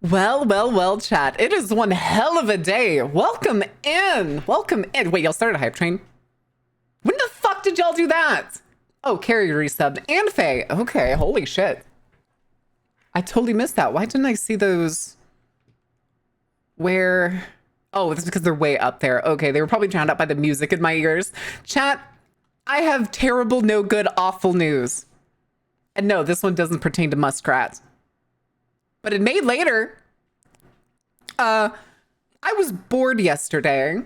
Well, chat. It is one hell of a day. Welcome in. Welcome in. Wait, y'all started a hype train? When the fuck did y'all do that? Oh, Carrie resubbed. And Faye. Okay, holy shit. I totally missed that. Why didn't I see those? Where? Oh, it's because they're way up there. Okay, they were probably drowned out by the music in my ears. Chat, I have terrible, no good, awful news. And no, this one doesn't pertain to muskrats. But it made later. I was bored yesterday.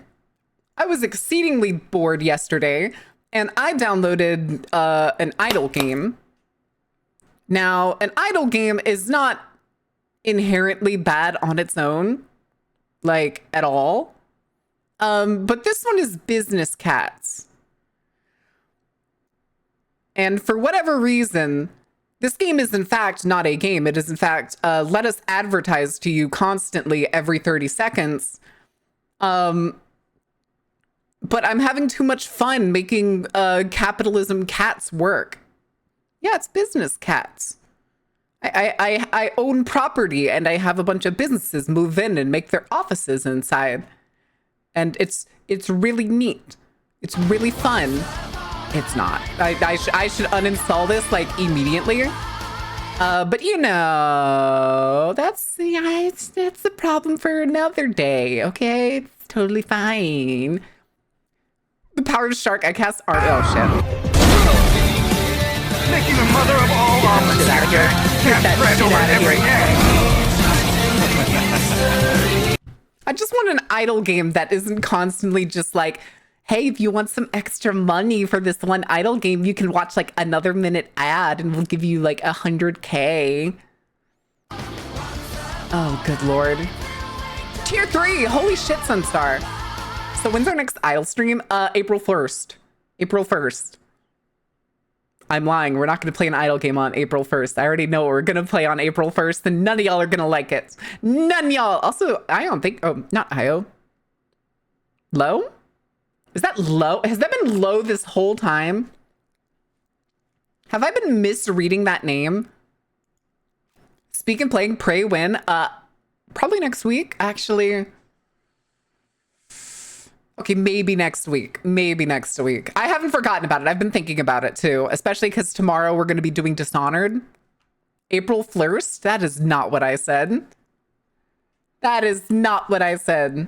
I was exceedingly bored yesterday, and I downloaded an idle game. Now, an idle game is not inherently bad on its own, like at all. But this one is Business Cats. And for whatever reason, this game is in fact not a game. It is in fact, let us advertise to you constantly every 30 seconds. But I'm having too much fun making capitalism cats work. Yeah, it's Business Cats. I own property and I have a bunch of businesses move in and make their offices inside. And it's really neat. It's really fun. It's not. I should uninstall this like immediately. But you know, that's a problem for another day. Okay, it's totally fine. The power of shark. I cast art. Oh shit. Making the mother of all omelets. Get out of here. Get that shit out of here. I just want an idle game that isn't constantly just like, hey, if you want some extra money for this one idle game, you can watch like another minute ad and we'll give you like 100K. Oh, good Lord. Tier 3, holy shit, Sunstar. So when's our next idle stream? April 1st. April 1st. I'm lying, we're not gonna play an idle game on April 1st. I already know what we're gonna play on April 1st and none of y'all are gonna like it. None of y'all. Also, I don't think, oh, not IO. Low? Is that low? Has that been low this whole time? Have I been misreading that name? Speak and playing, pray when? Probably next week, actually. Okay, maybe next week. Maybe next week. I haven't forgotten about it. I've been thinking about it too, especially because tomorrow we're going to be doing Dishonored. April 1st? That is not what I said. That is not what I said.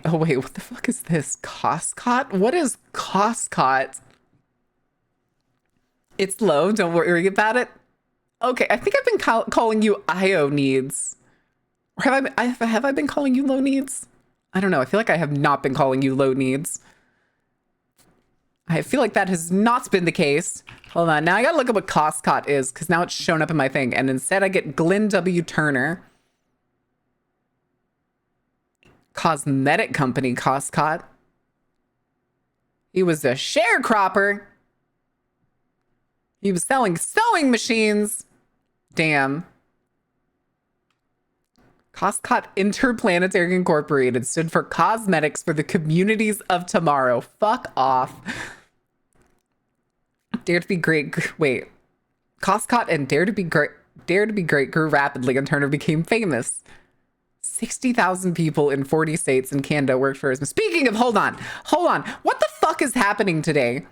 Oh wait, what the fuck is this? Costcot? What is Costcot? It's low, don't worry about it. Okay, I think I've been calling you IO needs. Or have I been calling you low needs? I don't know, I feel like I have not been calling you low needs. I feel like that has not been the case. Hold on, now I gotta look at what Costcot is, because now it's shown up in my thing, and instead I get Glenn W. Turner. Cosmetic company, Costcot. He was a sharecropper. He was selling sewing machines. Damn. Costcot Interplanetary Incorporated stood for cosmetics for the communities of tomorrow. Fuck off. Dare to be great. Wait. Costcot and Dare to be great grew rapidly and Turner became famous. 60,000 people in 40 states and Canada worked for his. Speaking of, hold on. What the fuck is happening today?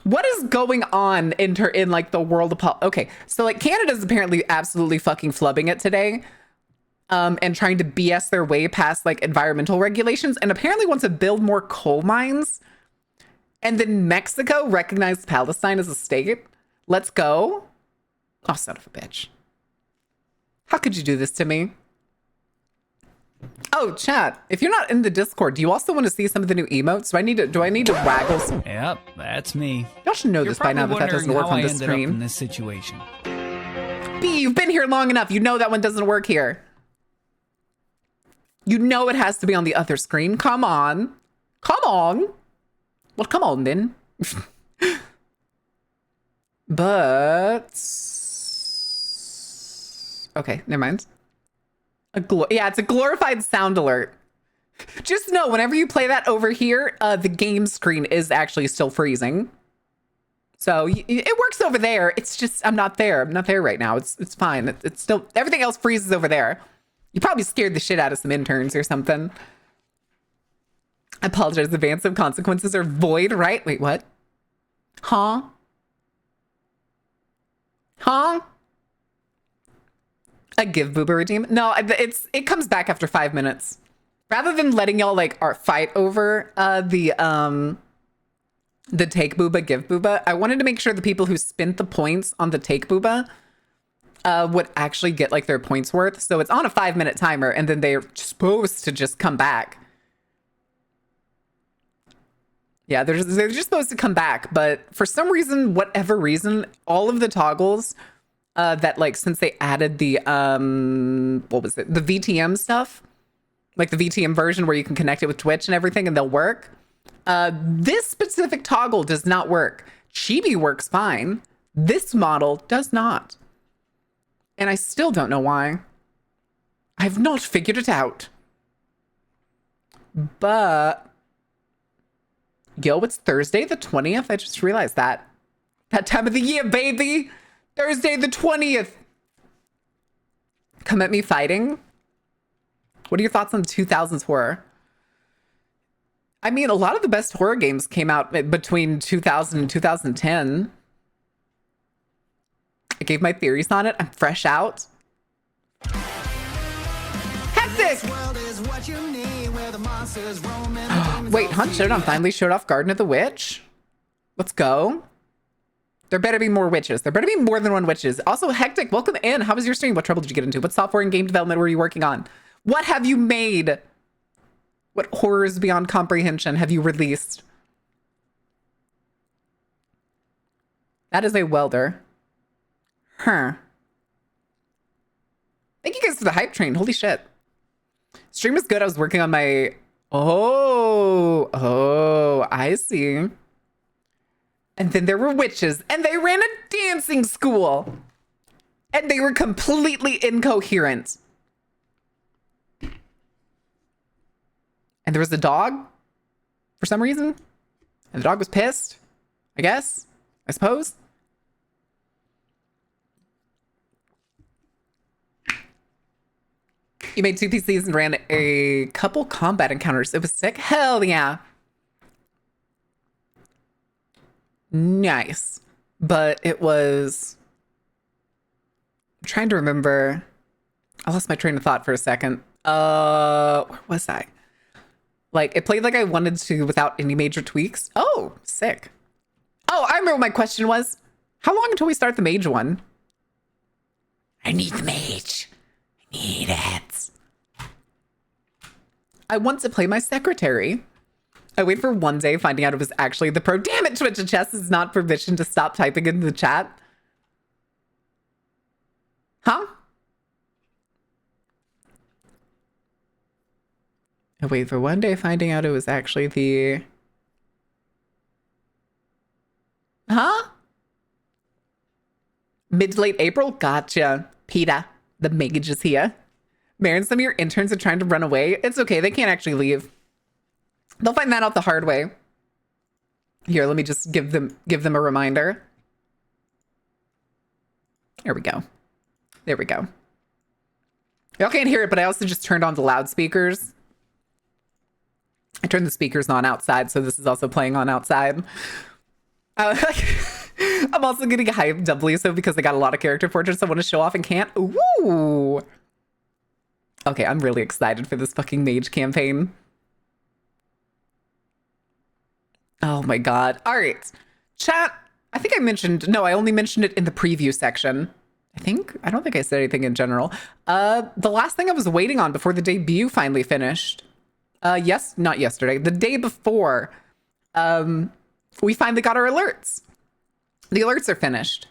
What is going on in like the world of okay, so like Canada's apparently absolutely fucking flubbing it today, and trying to BS their way past like environmental regulations, and apparently wants to build more coal mines. And then Mexico recognized Palestine as a state. Let's go. Oh, son of a bitch. How could you do this to me? Oh, chat, if you're not in the Discord, do you also want to see some of the new emotes? Do I need to waggle some? Yep, that's me. Y'all should know this by now that doesn't work on this screen. In this situation. B, you've been here long enough. You know that one doesn't work here. You know it has to be on the other screen. Come on. Come on. Well, come on then. But... okay, never mind. Yeah, it's a glorified sound alert. Just know, whenever you play that over here, the game screen is actually still freezing. So it works over there. It's just I'm not there. I'm not there right now. It's fine. It's still everything else freezes over there. You probably scared the shit out of some interns or something. I apologize. Advance of consequences are void, right? Wait, what? Huh? Huh? A give booba redeem? No, it comes back after 5 minutes. Rather than letting y'all like fight over the take booba, give booba, I wanted to make sure the people who spent the points on the take booba would actually get like their points worth. So it's on a 5-minute timer and then they're supposed to just come back. Yeah, they're just supposed to come back. But for some reason, whatever reason, all of the toggles that like since they added the what was it? The VTM stuff, like the VTM version where you can connect it with Twitch and everything and they'll work. This specific toggle does not work. Chibi works fine. This model does not. And I still don't know why. I've not figured it out. But yo, it's Thursday the 20th. I just realized that. That time of the year, baby. Thursday the 20th. Come at me fighting. What are your thoughts on 2000s horror? I mean, a lot of the best horror games came out between 2000 and 2010. I gave my theories on it. I'm fresh out. Hectic! Wait, Hunt Showdown finally showed off Garden of the Witch? Let's go. There better be more witches. There better be more than one witches. Also, Hectic, welcome in. How was your stream? What trouble did you get into? What software and game development were you working on? What have you made? What horrors beyond comprehension have you released? That is a welder. Huh. Thank you guys for the hype train. Holy shit. Stream was good. I was working on my... Oh, I see. And then there were witches, and they ran a dancing school. And they were completely incoherent. And there was a dog, for some reason. And the dog was pissed, I guess, I suppose. You made 2 PCs and ran a couple combat encounters. It was sick. Hell yeah. Nice. But it was... I'm trying to remember. I lost my train of thought for a second. Where was I? Like, it played like I wanted to without any major tweaks. Oh, sick. Oh, I remember what my question was. How long until we start the mage one? I need the mage. I need it. I want to play my secretary. I wait for one day finding out it was actually the pro. Damn it, Twitch and Chess is not permission to stop typing in the chat. Huh? I wait for one day finding out it was actually the... Huh? Mid to late April? Gotcha. PETA, the mage is here. Marin, some of your interns are trying to run away. It's okay, they can't actually leave. They'll find that out the hard way. Here, let me just give them a reminder. There we go. There we go. Y'all can't hear it, but I also just turned on the loudspeakers. I turned the speakers on outside, so this is also playing on outside. I'm also getting hyped doubly so because I got a lot of character portraits I want to show off and can't. Ooh. Okay, I'm really excited for this fucking mage campaign. Oh my god. All right. Chat, I think I mentioned... No, I only mentioned it in the preview section. I don't think I said anything in general. The last thing I was waiting on before the debut finally finished. Yes, not yesterday. The day before, we finally got our alerts. The alerts are finished.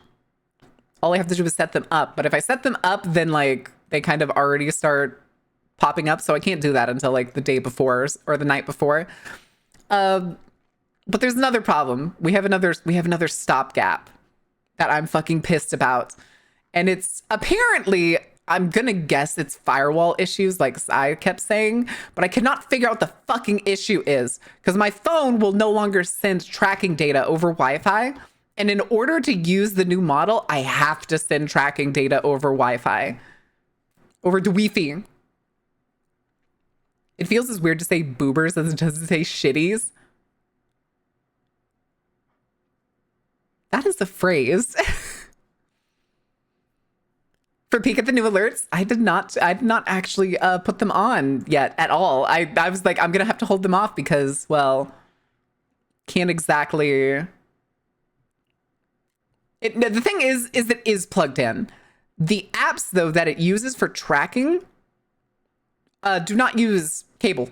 All I have to do is set them up. But if I set them up, then like they kind of already start popping up. So I can't do that until like the day before or the night before. But there's another problem. We have another stopgap that I'm fucking pissed about. And it's apparently, I'm gonna guess it's firewall issues like I kept saying, but I cannot figure out what the fucking issue is because my phone will no longer send tracking data over Wi-Fi And in order to use the new model, I have to send tracking data over Wi-Fi, over the Wi-Fi. It feels as weird to say boobers as it does to say shitties. That is a phrase. For peek at the new alerts, I did not actually put them on yet at all. I was like, I'm gonna have to hold them off because, well, can't exactly. The thing is it is plugged in. The apps though that it uses for tracking do not use cable.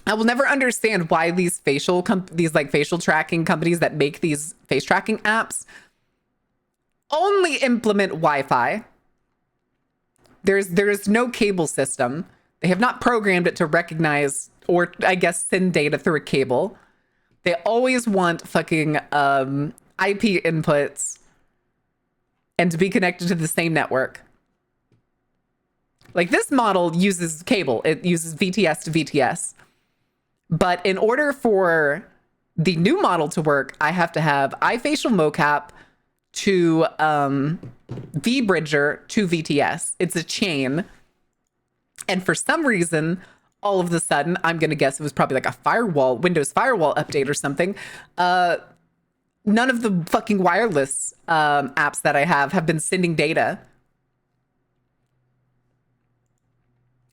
I will never understand why these facial tracking companies that make these face tracking apps only implement Wi-Fi. There's no cable system. They have not programmed it to recognize or I guess send data through a cable. They always want fucking IP inputs and to be connected to the same network. Like this model uses cable. It uses VTS to VTS. But in order for the new model to work, I have to have iFacial mocap to vBridger to VTS. It's a chain. And for some reason, all of a sudden, I'm going to guess it was probably like a firewall, Windows firewall update or something. None of the fucking wireless apps that I have been sending data.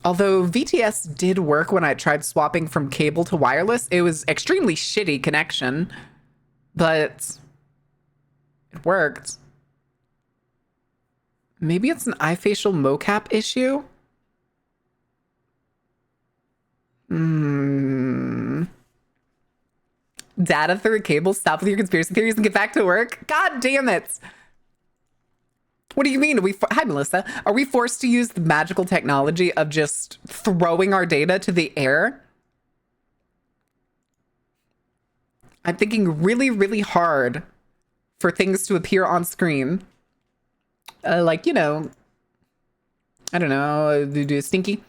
Although VTS did work when I tried swapping from cable to wireless. It was extremely shitty connection, but it worked. Maybe it's an iFacial mocap issue? Data through a cable. Stop with your conspiracy theories and get back to work. God damn it. What do you mean? Hi, Melissa. Are we forced to use the magical technology of just throwing our data to the air? I'm thinking really, really hard for things to appear on screen. Like, you know, I don't know, do stinky.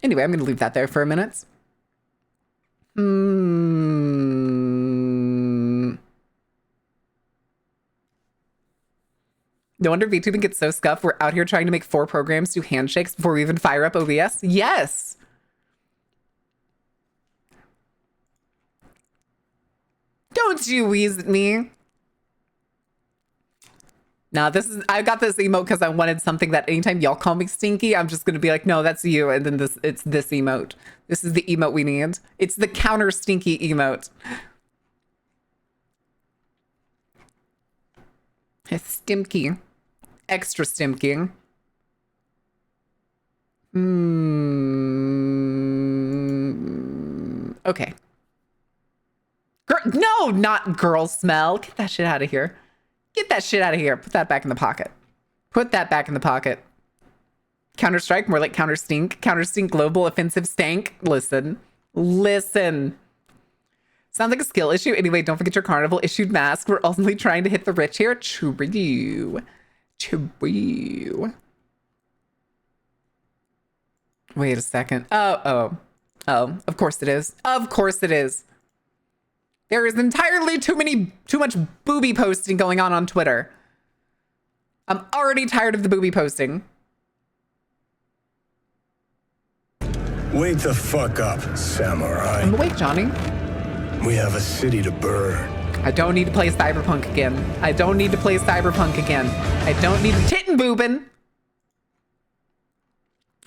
Anyway, I'm going to leave that there for a minute. No wonder VTubing gets so scuffed. We're out here trying to make 4 programs do handshakes before we even fire up OBS. Yes. Don't you wheeze at me. Now I got this emote because I wanted something that anytime y'all call me stinky, I'm just going to be like, no, that's you. And then it's this emote. This is the emote we need. It's the counter stinky emote. It's stimky. Extra stimky. Okay. No, not girl smell. Get that shit out of here. Get that shit out of here. Put that back in the pocket. Put that back in the pocket. Counter-Strike, more like counter-stink. Counter-stink global offensive stank. Listen. Sounds like a skill issue. Anyway, don't forget your carnival issued mask. We're only trying to hit the rich here. True. Wait a second. Oh, of course it is. Of course it is. There is entirely too much booby posting going on Twitter. I'm already tired of the booby posting. Wake the fuck up, samurai. I'm awake, Johnny. We have a city to burn. I don't need to play Cyberpunk again. I don't need tit and boobin.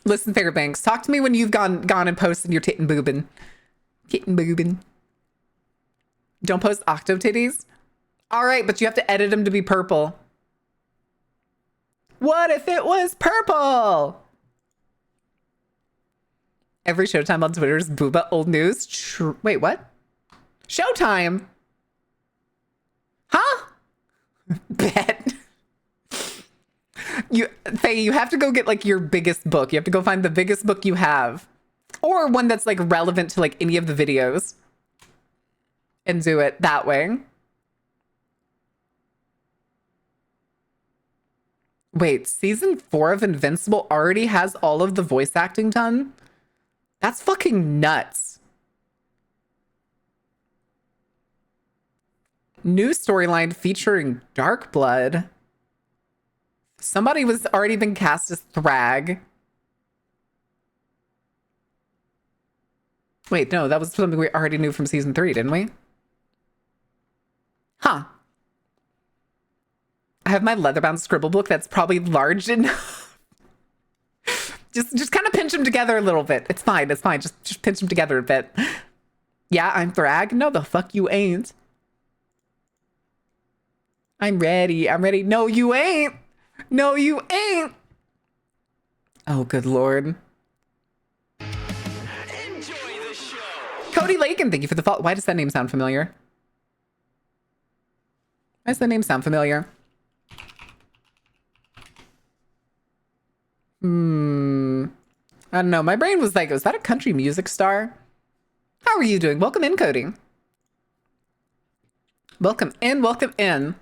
Listen, Fairbanks, talk to me when you've gone and posted your tit and boobin. Tit and boobin. Don't post octo titties? All right, but you have to edit them to be purple. What if it was purple? Every Showtime on Twitter is booba old news. Wait, what? Showtime? Huh? Bet. Faye, you have to go get like your biggest book. You have to go find the biggest book you have. Or one that's like relevant to like any of the videos. And do it that way. Wait, season 4 of Invincible already has all of the voice acting done? That's fucking nuts. New storyline featuring Dark Blood. Somebody was already been cast as Thrag. Wait, no, that was something we already knew from season 3, didn't we? Huh. I have my leather-bound scribble book that's probably large enough. just kind of pinch them together a little bit. It's fine. It's fine. Just pinch them together a bit. Yeah, I'm Thrag. No, the fuck you ain't. I'm ready. I'm ready. No, you ain't. No, you ain't. Oh, good Lord. Enjoy the show. Cody Lakin, thank you for the follow. Why does that name sound familiar? Why does that name sound familiar? I don't know. My brain was like, was that a country music star? How are you doing? Welcome in, Cody. Welcome in, welcome in.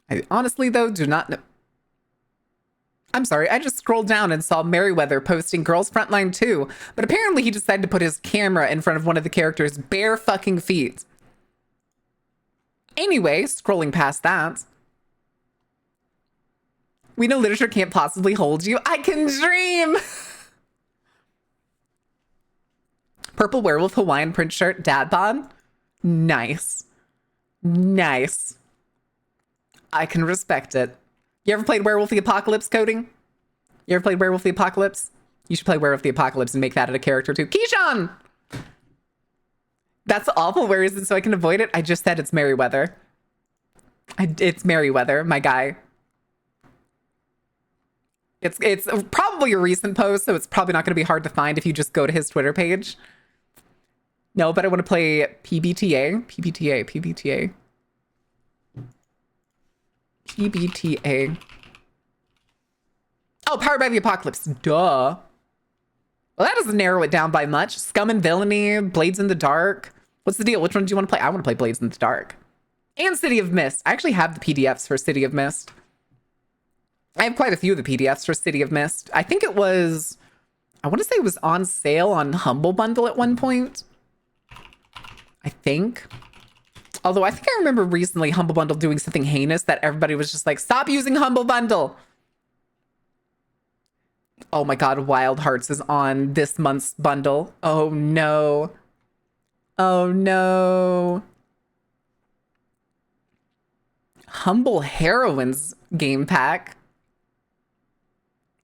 I honestly, though, do not know. I'm sorry, I just scrolled down and saw Merryweather posting Girls Frontline 2, but apparently he decided to put his camera in front of one of the characters' bare fucking feet. Anyway, scrolling past that. We know literature can't possibly hold you. I can dream! Purple werewolf Hawaiian print shirt, dad bod. Nice. Nice. I can respect it. You ever played Werewolf the Apocalypse, coding? You ever played Werewolf the Apocalypse? You should play Werewolf the Apocalypse and make that a character too. Keyshawn! That's awful. Where is it so I can avoid it? I just said it's Merryweather. It's Merryweather, my guy. It's probably a recent post, so it's probably not going to be hard to find if you just go to his Twitter page. No, but I want to play PBTA. Oh, Powered by the Apocalypse. Duh. Well, that doesn't narrow it down by much. Scum and Villainy, Blades in the Dark. What's the deal? Which one do you want to play? I want to play Blades in the Dark. And City of Mist. I actually have the PDFs for City of Mist. I have quite a few of the PDFs for City of Mist. I think it was, I want to say it was on sale on Humble Bundle at one point. I think. Although I think I remember recently Humble Bundle doing something heinous that everybody was just like, stop using Humble Bundle. Oh my God, Wild Hearts is on this month's bundle. Oh no. Oh no. Humble Heroines game pack.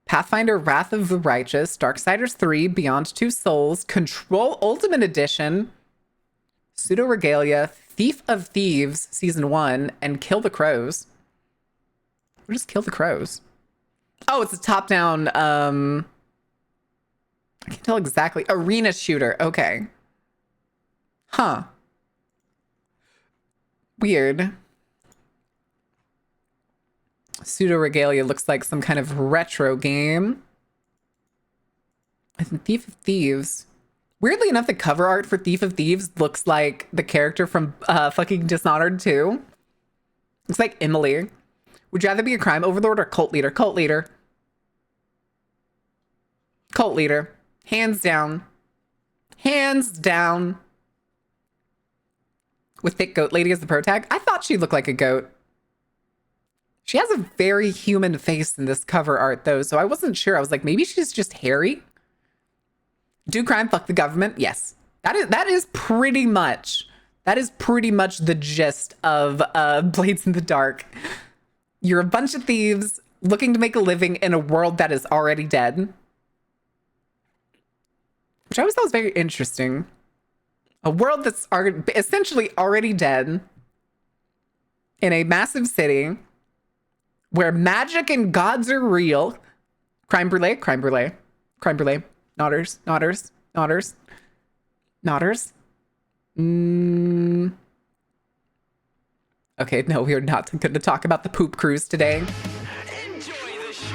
Pathfinder Wrath of the Righteous, Darksiders 3, Beyond Two Souls, Control Ultimate Edition, Pseudo Regalia, Thief of Thieves Season 1, and Kill the Crows. What is Kill the Crows? Oh, it's a top-down, I can't tell exactly. Arena shooter. Okay. Huh. Weird. Pseudo Regalia looks like some kind of retro game. I think Thief of Thieves. Weirdly enough, the cover art for Thief of Thieves looks like the character from fucking Dishonored 2. Looks like Emily. Would you rather be a crime overlord or cult leader? Cult leader. Cult leader. Hands down. Hands down. With Thick Goat Lady as the pro tag? I thought she looked like a goat. She has a very human face in this cover art, though, so I wasn't sure. I was like, maybe she's just hairy? Do crime, fuck the government? Yes. That is pretty much the gist of Blades in the Dark. You're a bunch of thieves looking to make a living in a world that is already dead. Which I always thought was very interesting. A world that's essentially already dead in a massive city where magic and gods are real. Crime brulee, crime brulee, crime brulee. Nodders, nodders, nodders, nodders. Okay, no, we are not going to talk about the poop cruise today. Enjoy the show.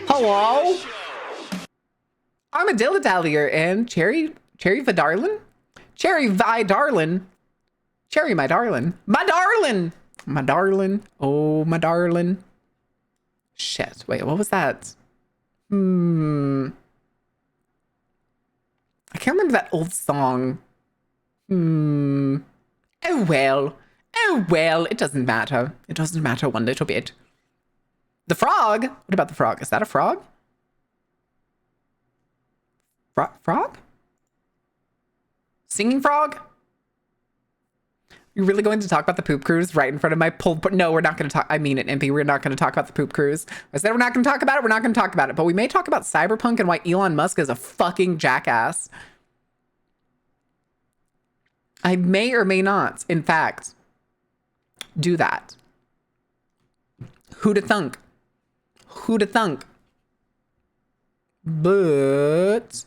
Hello? Armadillo Dallier and Cherry Vidarlin? Cherry Vidarlin? Cherry, my darling. My darling! My darling. Oh, my darling. Shit. Wait, what was that? I can't remember that old song. Oh well. Oh well. It doesn't matter. It doesn't matter one little bit. The frog? What about the frog? Is that a frog? Frog? Singing frog? You're really going to talk about the poop cruise right in front of my pulled? No, we're not going to talk. I mean it, Impy. We're not going to talk about the poop cruise. I said we're not going to talk about it. We're not going to talk about it. But we may talk about Cyberpunk and why Elon Musk is a fucking jackass. I may or may not, in fact, do that. Who'da thunk? Who'da thunk? But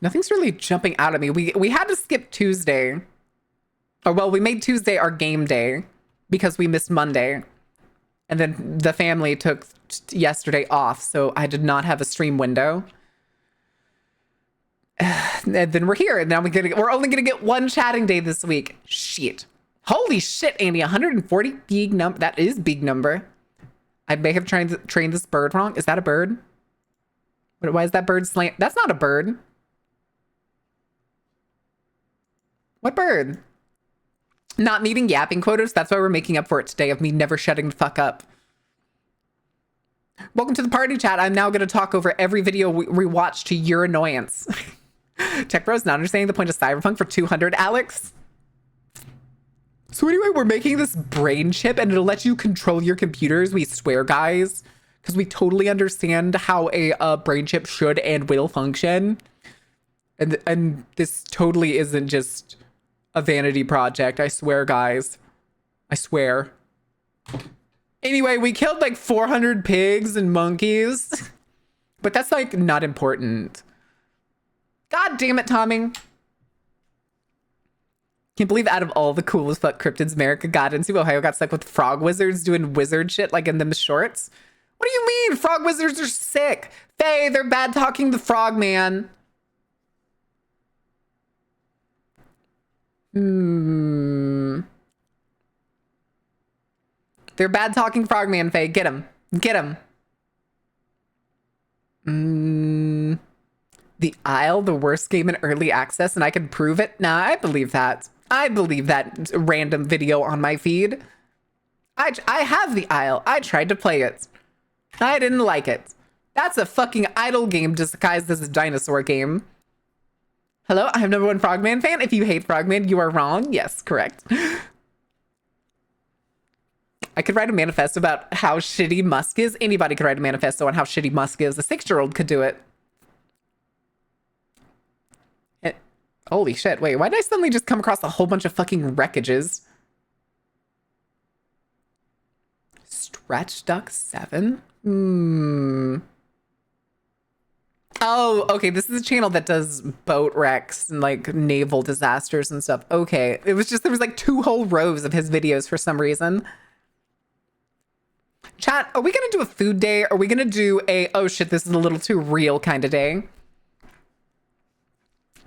nothing's really jumping out at me. We had to skip Tuesday. Or well, we made Tuesday our game day because we missed Monday. And then the family took yesterday off, so I did not have a stream window. And then we're here, and now we're only gonna get one chatting day this week. Shit. Holy shit, Andy, 140 big number. That is big number. I may have trained this bird wrong. Is that a bird? Why is that bird slant? That's not a bird. What bird? Not meeting yapping quotas. That's why we're making up for it today of me never shutting the fuck up. Welcome to the party chat. I'm now going to talk over every video we watch to your annoyance. Tech Bros not understanding the point of Cyberpunk for 200, Alex. So anyway, we're making this brain chip and it'll let you control your computers. We swear, guys, because we totally understand how a brain chip should and will function. And this totally isn't just a vanity project. I swear, guys. I swear. Anyway, we killed like 400 pigs and monkeys. But that's like not important. God damn it, Tommy. Can't believe out of all the coolest fuck cryptids America got into, Ohio got stuck with frog wizards doing wizard shit like in them shorts. What do you mean? Frog wizards are sick. Faye, they're bad talking the frog man. They're bad talking frogman, Faye. Get him. Get him. The Isle, the worst game in early access, and I can prove it? Nah, I believe that. I believe that random video on my feed. I have the Isle. I tried to play it. I didn't like it. That's a fucking idle game disguised as a dinosaur game. Hello, I'm #1 Frogman fan. If you hate Frogman, you are wrong. Yes, correct. I could write a manifesto about how shitty Musk is. Anybody could write a manifesto on how shitty Musk is. A 6-year-old could do it. Holy shit. Wait, why did I suddenly just come across a whole bunch of fucking wreckages? Stretch Duck 7? Oh, okay. This is a channel that does boat wrecks and like naval disasters and stuff. Okay. It was just, there was like 2 whole rows of his videos for some reason. Chat, are we going to do a food day? Are we going to do a, oh shit, this is a little too real kind of day?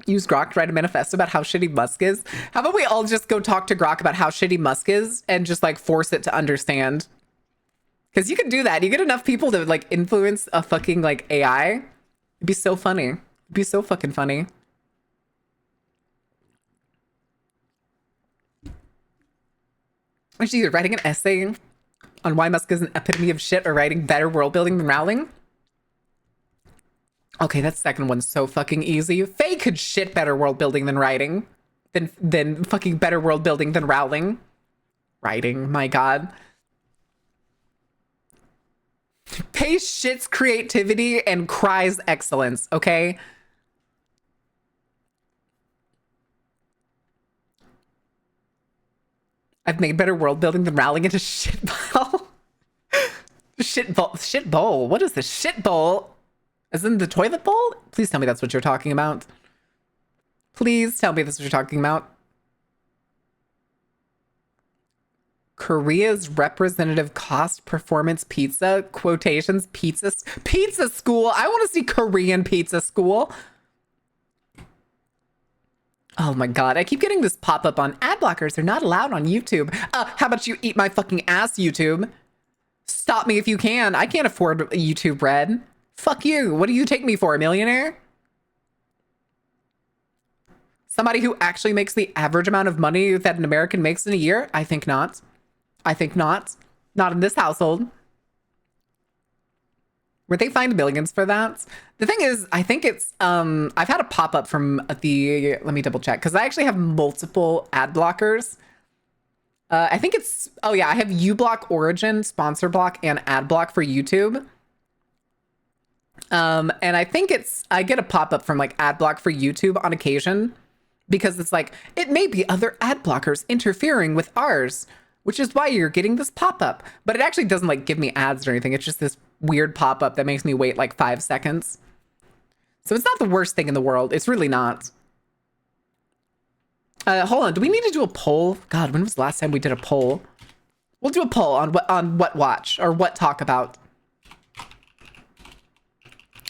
Use Grok to write a manifesto about how shitty Musk is. How about we all just go talk to Grok about how shitty Musk is and just like force it to understand? Because you can do that. You get enough people to like influence a fucking like AI. It'd be so funny. It'd be so fucking funny. She's either writing an essay on why Musk is an epitome of shit or writing better world building than Rowling. Okay, that second one's so fucking easy. Faye could shit better world building than writing. Than fucking better world building than Rowling. Writing, my god. Faye shits creativity and cries excellence, okay? I've made better world building than Rowling into shit bowl. Shit bowl. What is this? Shit bowl? As in the toilet bowl? Please tell me that's what you're talking about. Please tell me that's what you're talking about. Korea's representative cost performance pizza, quotations, pizza school. I want to see Korean pizza school. Oh my god, I keep getting this pop-up on ad blockers. They're not allowed on YouTube. How about you eat my fucking ass, YouTube? Stop me if you can. I can't afford YouTube Red. Fuck you. What do you take me for, a millionaire? Somebody who actually makes the average amount of money that an American makes in a year? I think not. I think not. Not in this household. Where they find millions for that? The thing is, I think it's, I've had a pop-up from the, let me double check, because I actually have multiple ad blockers. I think it's, oh yeah, I have uBlock Origin, Sponsor Block, and Ad Block for YouTube. And I think it's, I get a pop-up from like Ad Block for YouTube on occasion, because it's like, it may be other ad blockers interfering with ours, which is why you're getting this pop-up. But it actually doesn't like give me ads or anything. It's just this weird pop-up that makes me wait like 5 seconds. So it's not the worst thing in the world. It's really not. Hold on. Do we need to do a poll? God, when was the last time we did a poll? We'll do a poll on what watch or what talk about.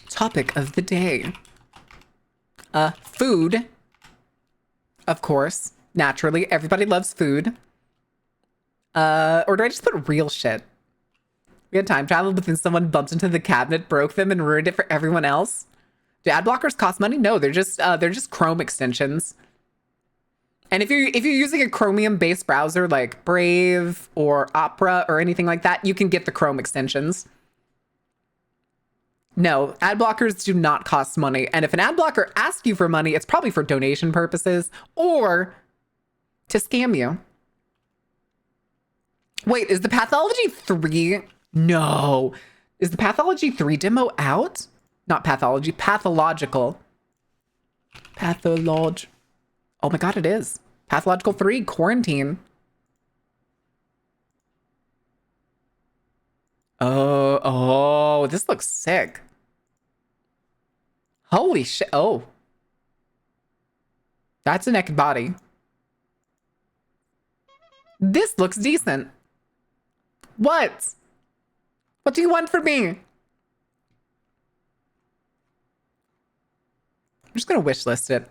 Topic of the day. Food. Of course. Naturally. Everybody loves food. Or do I just put real shit? We had time travel, but then someone bumped into the cabinet, broke them, and ruined it for everyone else. Do ad blockers cost money? No, they're just Chrome extensions. And if you're using a Chromium-based browser like Brave or Opera or anything like that, you can get the Chrome extensions. No, ad blockers do not cost money. And if an ad blocker asks you for money, it's probably for donation purposes or to scam you. Wait, is the Pathology 3? No. Is the Pathology 3 demo out? Not Pathology, Pathological. Oh my god, it is. Pathological 3, Quarantine. Oh, this looks sick. Holy shit. Oh. That's a naked body. This looks decent. What? What do you want from me? I'm just gonna wish list it.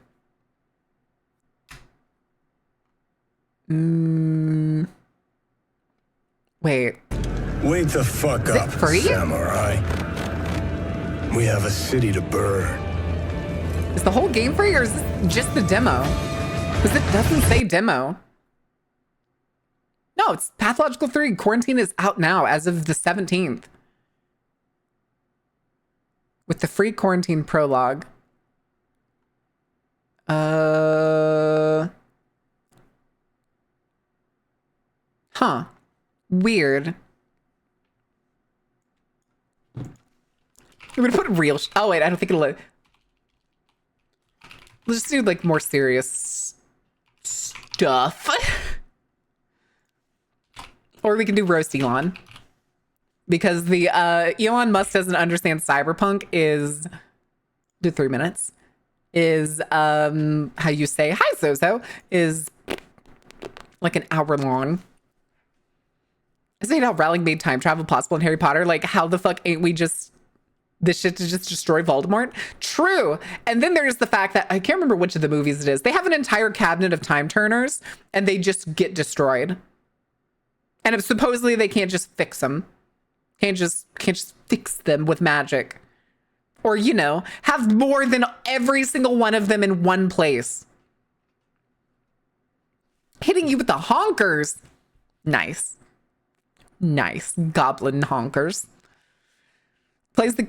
Wait. Wait the fuck Is it up, free? samurai. We have a city to burn. Is the whole game free or is this just the demo? Because it doesn't say demo. No, it's Pathological 3. Quarantine is out now as of the 17th. With the free Quarantine prologue. Huh. Weird. I'm gonna put real oh wait, I don't think it'll let. Let's just do like more serious stuff. Or we can do roast Elon. Because the Elon Musk doesn't understand cyberpunk is do 3 minutes. Is how you say hi Zozo is like an hour long. Isn't it how Rowling made time travel possible in Harry Potter? Like how the fuck ain't we just this shit to just destroy Voldemort? True. And then there's the fact that I can't remember which of the movies it is. They have an entire cabinet of time turners and they just get destroyed. And if supposedly they can't just fix them. Can't just fix them with magic. Or, you know, have more than every single one of them in one place. Hitting you with the honkers. Nice. Nice. Goblin honkers. Plays the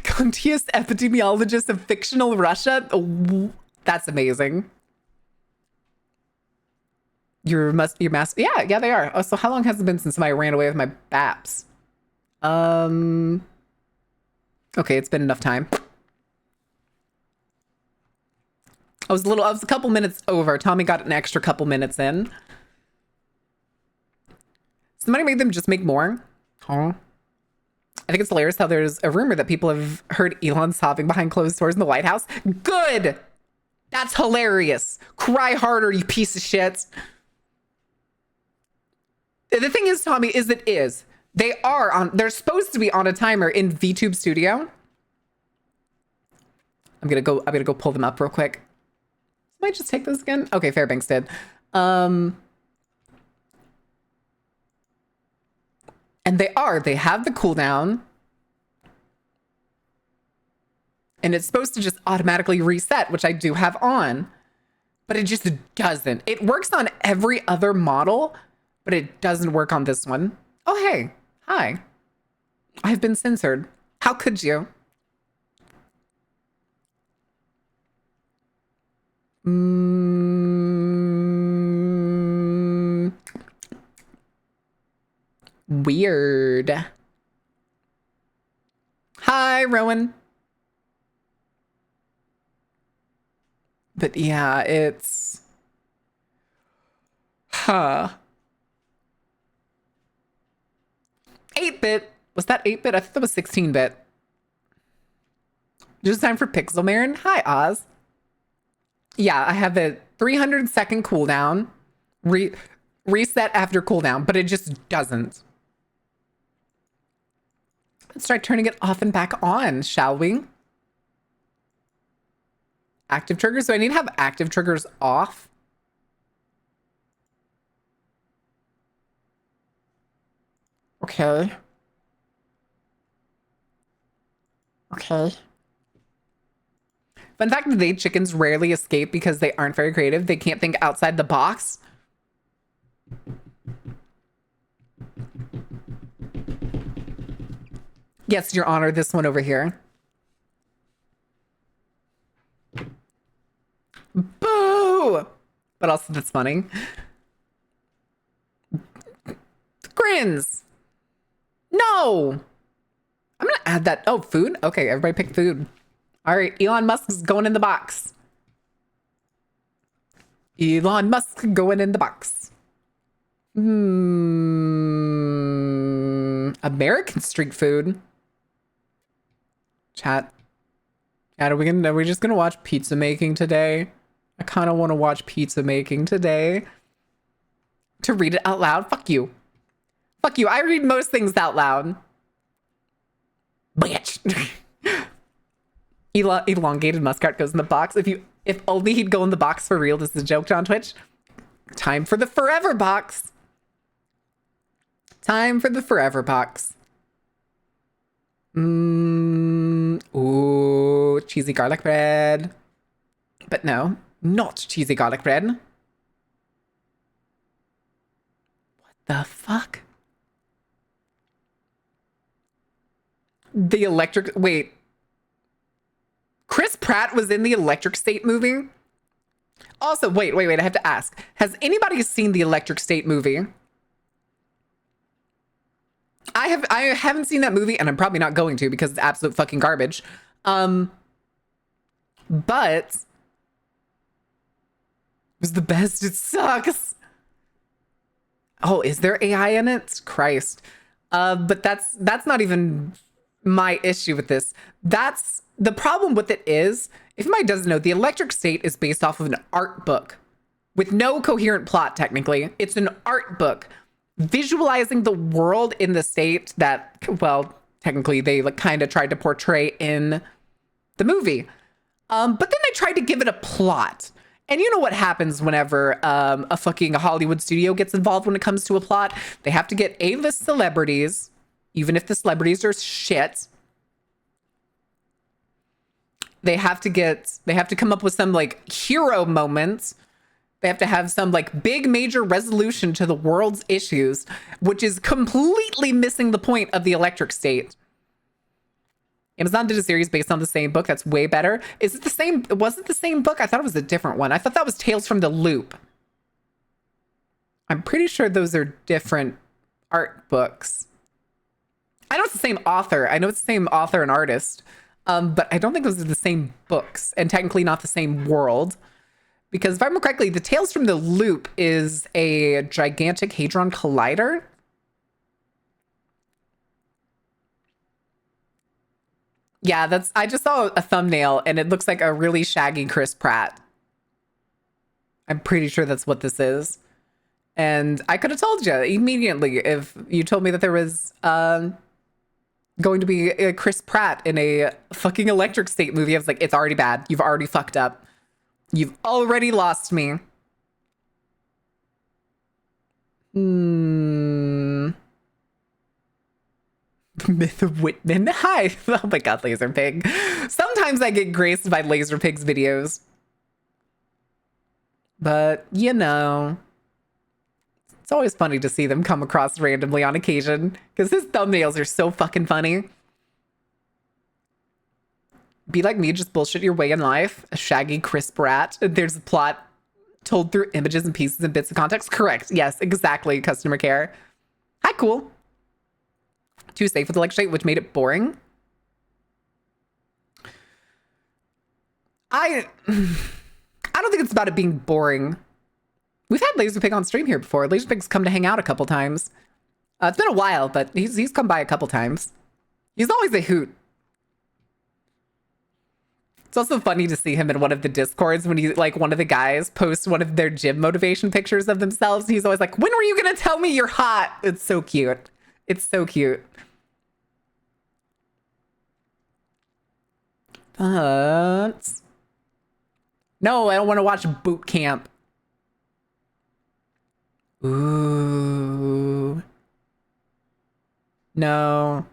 Contiest epidemiologist of fictional Russia. Oh, that's amazing. Your mask. Yeah, they are. Oh, so how long has it been since somebody ran away with my BAPS? Okay, it's been enough time. I was a couple minutes over. Tommy got an extra couple minutes in. Somebody made them just make more. Huh? I think it's hilarious how there's a rumor that people have heard Elon sobbing behind closed doors in the White House. Good! That's hilarious. Cry harder, you piece of shit. The thing is, Tommy, they're supposed to be on a timer in VTube Studio. I'm gonna go pull them up real quick. Might just take those again. Okay, Fairbanks did. And they have the cooldown. And it's supposed to just automatically reset, which I do have on. but it just doesn't. It works on every other model, but it doesn't work on this one. Oh, hey. Hi. I've been censored. How could you? Weird. Hi, Rowan. But yeah, it's... Huh. 8-bit. Was that 8-bit? I thought that was 16-bit. Just time for Pixel Marin. Hi, Oz. Yeah, I have a 300-second cooldown. Reset after cooldown, but it just doesn't. Let's try turning it off and back on, shall we? Active triggers. So I need to have active triggers off. Okay. Okay. Fun fact, they chickens rarely escape because they aren't very creative. They can't think outside the box. Yes, Your Honor, this one over here. Boo! But also that's funny. Grins! No! I'm gonna add that. Oh, food? Okay, everybody pick food. All right, Elon Musk's going in the box. Elon Musk going in the box. American street food. Chat. Are we just gonna watch pizza making today? I kind of want to watch pizza making today. To read it out loud? Fuck you. Fuck you. I read most things out loud. Bitch. Elongated muskrat goes in the box. If only he'd go in the box for real. This is a joke on Twitch. Time for the forever box. Time for the forever box. Ooh, cheesy garlic bread. But no, not cheesy garlic bread. What the fuck? The electric... Wait. Chris Pratt was in the Electric State movie? Also, wait. I have to ask. Has anybody seen the Electric State movie? I haven't seen that movie, and I'm probably not going to because it's absolute fucking garbage. But it was the best. It sucks. Oh, is there AI in it? Christ. But that's not even my issue with this. That's the problem with it is, if anybody doesn't know, the Electric State is based off of an art book with no coherent plot, technically. It's an art book visualizing the world in the state that, well, technically they like kind of tried to portray in the movie. But then they tried to give it a plot. And you know what happens whenever a fucking Hollywood studio gets involved when it comes to a plot? They have to get A-list celebrities, even if the celebrities are shit. They have to come up with some like hero moments. They have to have some like big major resolution to the world's issues, which is completely missing the point of the Electric State. Amazon did a series based on the same book. That's way better. Is it the same? Was it the same book? I thought it was a different one. I thought that was Tales from the Loop. I'm pretty sure those are different art books. I know it's the same author. I know it's the same author and artist. But I don't think those are the same books, and technically not the same world. Because if I remember correctly, the Tales from the Loop is a gigantic Hadron Collider. Yeah, I just saw a thumbnail and it looks like a really shaggy Chris Pratt. I'm pretty sure that's what this is. And I could have told you immediately if you told me that there was going to be a Chris Pratt in a fucking Electric State movie. I was like, it's already bad. You've already fucked up. You've already lost me. Myth of Whitman. Hi. Oh my god, Laser Pig. Sometimes I get graced by Laser Pig's videos. But, you know, it's always funny to see them come across randomly on occasion because his thumbnails are so fucking funny. Be like me, just bullshit your way in life. A shaggy, crisp rat. There's a plot told through images and pieces and bits of context. Correct. Yes, exactly. Customer care. Hi, cool. Too safe with electric, which made it boring. I don't think it's about it being boring. We've had Laserpig on stream here before. Laserpig's come to hang out a couple times. It's been a while, but he's come by a couple times. He's always a hoot. It's also funny to see him in one of the Discords when he, like, one of the guys posts one of their gym motivation pictures of themselves. He's always like, when were you going to tell me you're hot? It's so cute. It's so cute. But no, I don't want to watch Boot Camp. Ooh. No.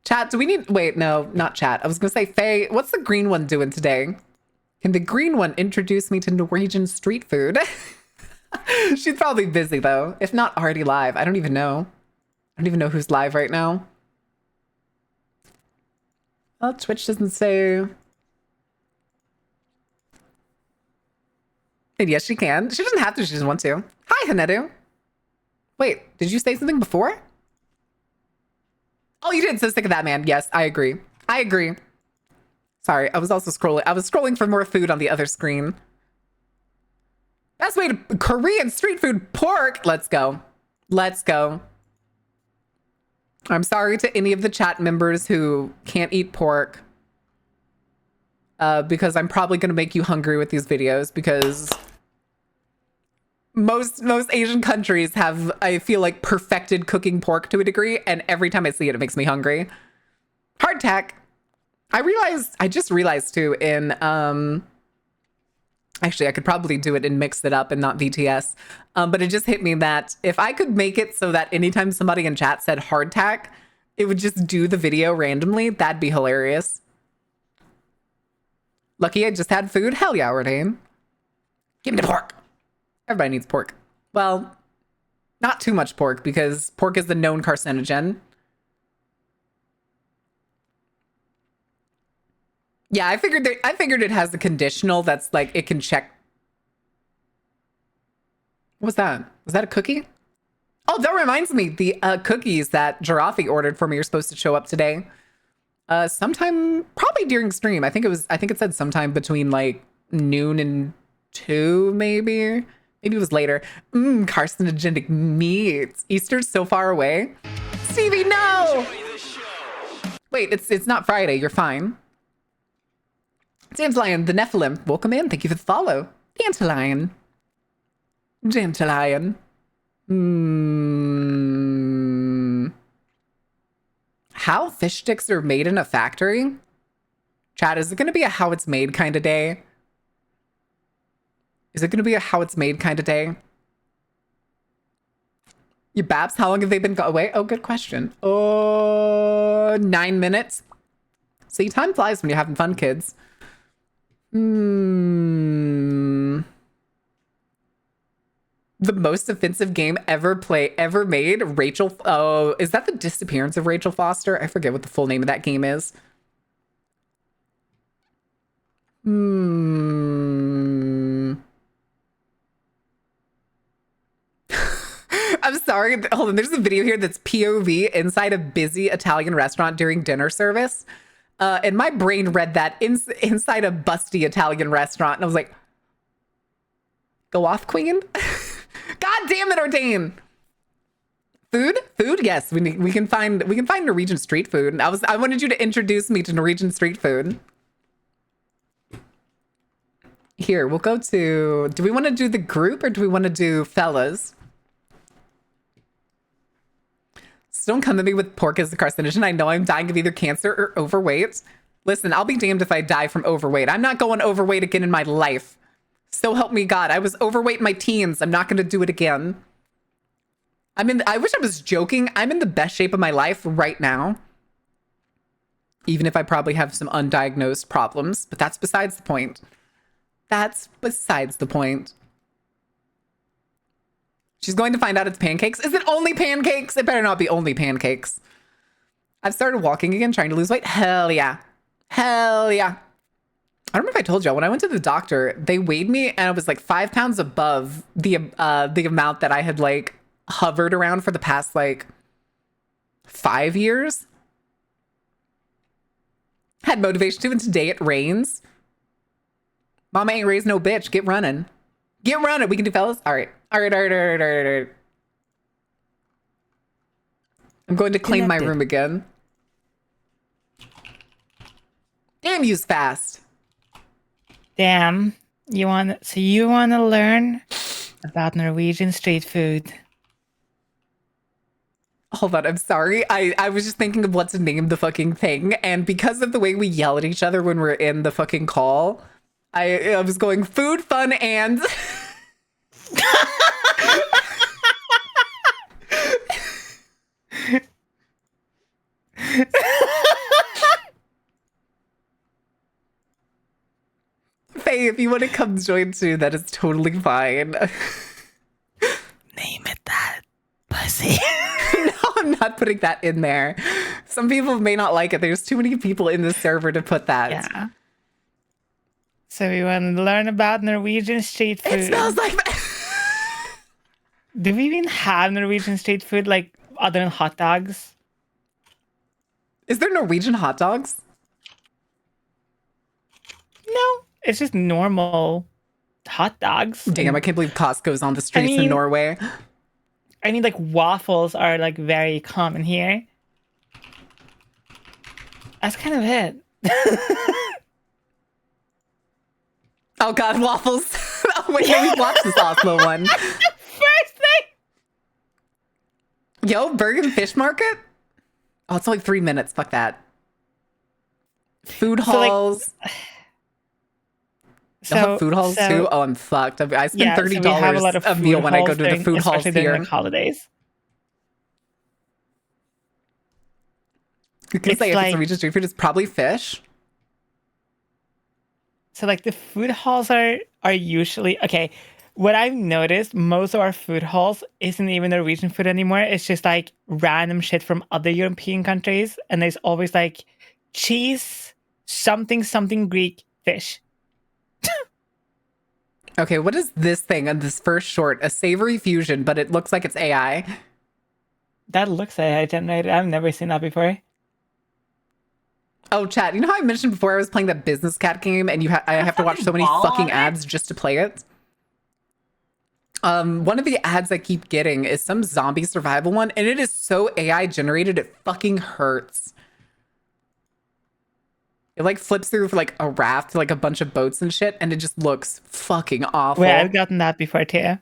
Chat, do we need... Wait, no, not chat. I was going to say, Faye, what's the green one doing today? Can the green one introduce me to Norwegian street food? She's probably busy, though. If not already live. I don't even know. I don't even know who's live right now. Well, Twitch doesn't say... And yes, she can. She doesn't have to. She doesn't want to. Hi, Hanedu. Wait, did you say something before? Oh, you did. So sick of that, man. Yes, I agree. I agree. Sorry, I was also scrolling. I was scrolling for more food on the other screen. Best way to Korean street food, pork. Let's go. Let's go. I'm sorry to any of the chat members who can't eat pork. Because I'm probably going to make you hungry with these videos because most Asian countries have, I feel like, perfected cooking pork to a degree, and every time I see it, it makes me hungry. Hardtack. I just realized too in, actually I could probably do it and mix it up and not VTS, but it just hit me that if I could make it so that anytime somebody in chat said hardtack, it would just do the video randomly, that'd be hilarious. Lucky I just had food. Hell yeah, Ordain. Give me the pork. Everybody needs pork. Well, not too much pork because pork is the known carcinogen. Yeah, I figured it has a conditional that's like it can check. What was that? Was that a cookie? Oh, that reminds me. The cookies that Giraffe ordered for me are supposed to show up today. Sometime probably during stream. I think it said sometime between like noon and 2, maybe it was later. Carcinogenic meats. Easter's so far away. Stevie, no. Wait, it's not Friday. You're fine. Dandelion, the Nephilim, welcome in. Thank you for the follow. Dandelion. How fish sticks are made in a factory? Chat, is it going to be a how it's made kind of day? Is it going to be a how it's made kind of day? You Babs, how long have they been away? Oh, good question. Oh, 9 minutes. See, time flies when you're having fun, kids. The most offensive game ever made. Rachel. Oh, is that the disappearance of Rachel Foster? I forget what the full name of that game is. I'm sorry. Hold on. There's a video here that's POV inside a busy Italian restaurant during dinner service. And my brain read that inside a busty Italian restaurant. And I was like, go off, queen. God damn it, Ordain. Food? Yes, we can find Norwegian street food. I wanted you to introduce me to Norwegian street food. Here, we'll go to, do we want to do the group or do we want to do fellas? So don't come at me with pork as a carcinogen. I know I'm dying of either cancer or overweight. Listen, I'll be damned if I die from overweight. I'm not going overweight again in my life. So help me God. I was overweight in my teens. I'm not going to do it again. I wish I was joking. I'm in the best shape of my life right now. Even if I probably have some undiagnosed problems, but that's besides the point. That's besides the point. She's going to find out it's pancakes. Is it only pancakes? It better not be only pancakes. I've started walking again, trying to lose weight. Hell yeah. Hell yeah. I don't know if I told you, when I went to the doctor, they weighed me and I was like 5 pounds above the amount that I had like hovered around for the past like 5 years. Had motivation to, and today it rains. Mama ain't raised no bitch. Get running. Get running. We can do, fellas. All right. All right. All right. All right. All right. All right. I'm going to clean my room again. Damn, you's fast. Damn. You want to learn about Norwegian street food? Hold on, I'm sorry. I was just thinking of what to name the fucking thing, and because of the way we yell at each other when we're in the fucking call, I was going food, fun, and Faye, if you want to come join too, that is totally fine. Name it that, pussy. No, I'm not putting that in there. Some people may not like it. There's too many people in this server to put that. Yeah. So we want to learn about Norwegian street food. It smells like that. Do we even have Norwegian street food like other than hot dogs? Is there Norwegian hot dogs? No, it's just normal hot dogs. Damn, I can't believe Costco's on the streets in mean- Norway. I mean, like waffles are like very common here. That's kind of it. Oh god, waffles. Oh wait, yeah, we watched this Oslo one. First thing. Yo, Bergen Fish Market? Oh, it's only 3 minutes. Fuck that. Food So, like, halls. Food halls too? Oh, I'm fucked. I spend yeah, $30 so we have a lot of a meal food when I go halls to the during- food halls especially during, here. like, holidays. You can it's say if like- it's Norwegian street food, it's probably fish. So like the food halls are usually okay. What I've noticed, most of our food halls isn't even Norwegian food anymore. It's just like random shit from other European countries, and there's always like cheese, something Greek, fish. Okay, what is this thing on this first short? A savory fusion, but it looks like it's AI. That looks AI generated. I've never seen that before. Oh, chat. You know how I mentioned before I was playing that Business Cat game and I have to watch so many fucking ads just to play it? One of the ads I keep getting is some zombie survival one, and it is so AI generated, it fucking hurts. It like flips through like a raft, like a bunch of boats and shit, and it just looks fucking awful. Wait, I've gotten that before too.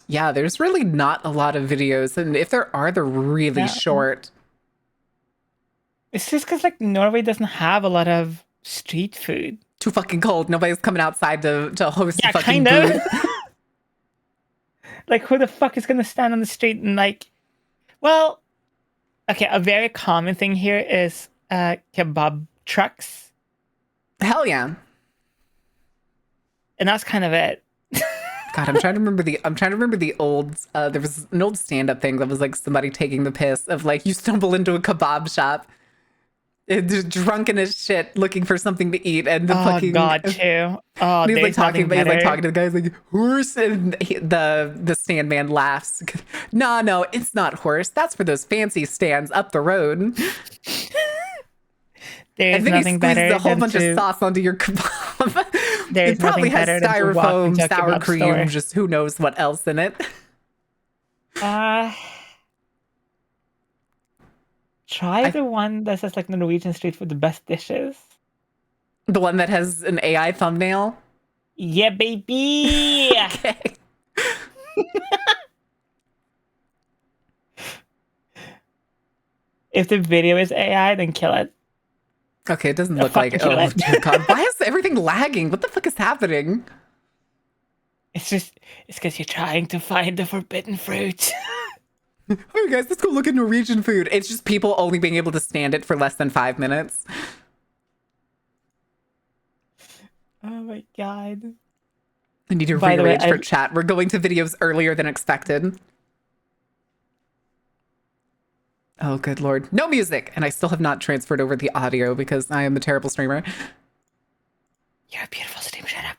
Yeah, there's really not a lot of videos, and if there are, they're really Yeah. short. It's just because like Norway doesn't have a lot of street food. Too fucking cold. Nobody's coming outside to host Yeah, a fucking kind of. booth. Like, who the fuck is gonna stand on the street and like, well, okay, a very common thing here is kebab trucks, Hell yeah. and that's kind of it. God, I'm trying to remember the old there was an old stand-up thing that was like somebody taking the piss of like you stumble into a kebab shop, just drunken as shit looking for something to eat, and the Oh fucking god, too. Oh, he's like there's talking, nothing but he's like better. talking to the guys like horse, and the stand man laughs. No, it's not horse. That's for those fancy stands up the road. There's And then he nothing squeezes better a whole than bunch to, of sauce onto your kebab. There's It probably nothing has better than to walk styrofoam, into a sour kebab cream, store. just who knows what else in it. Try the one that says like Norwegian street food, the best dishes. The one that has an AI thumbnail. Yeah, baby. Okay. If the video is AI, then kill it. Okay, it doesn't look like it. fucking Oh, kill it. dear God. Why is everything lagging? What the fuck is happening? It's because you're trying to find the forbidden fruit. All right, guys, let's go look at Norwegian food. It's just people only being able to stand it for less than 5 minutes. Oh my god. I need to By the way, rearrange for chat. We're going to videos earlier than expected. Oh, good lord. No music! And I still have not transferred over the audio because I am a terrible streamer. You're a beautiful stream. Shut up.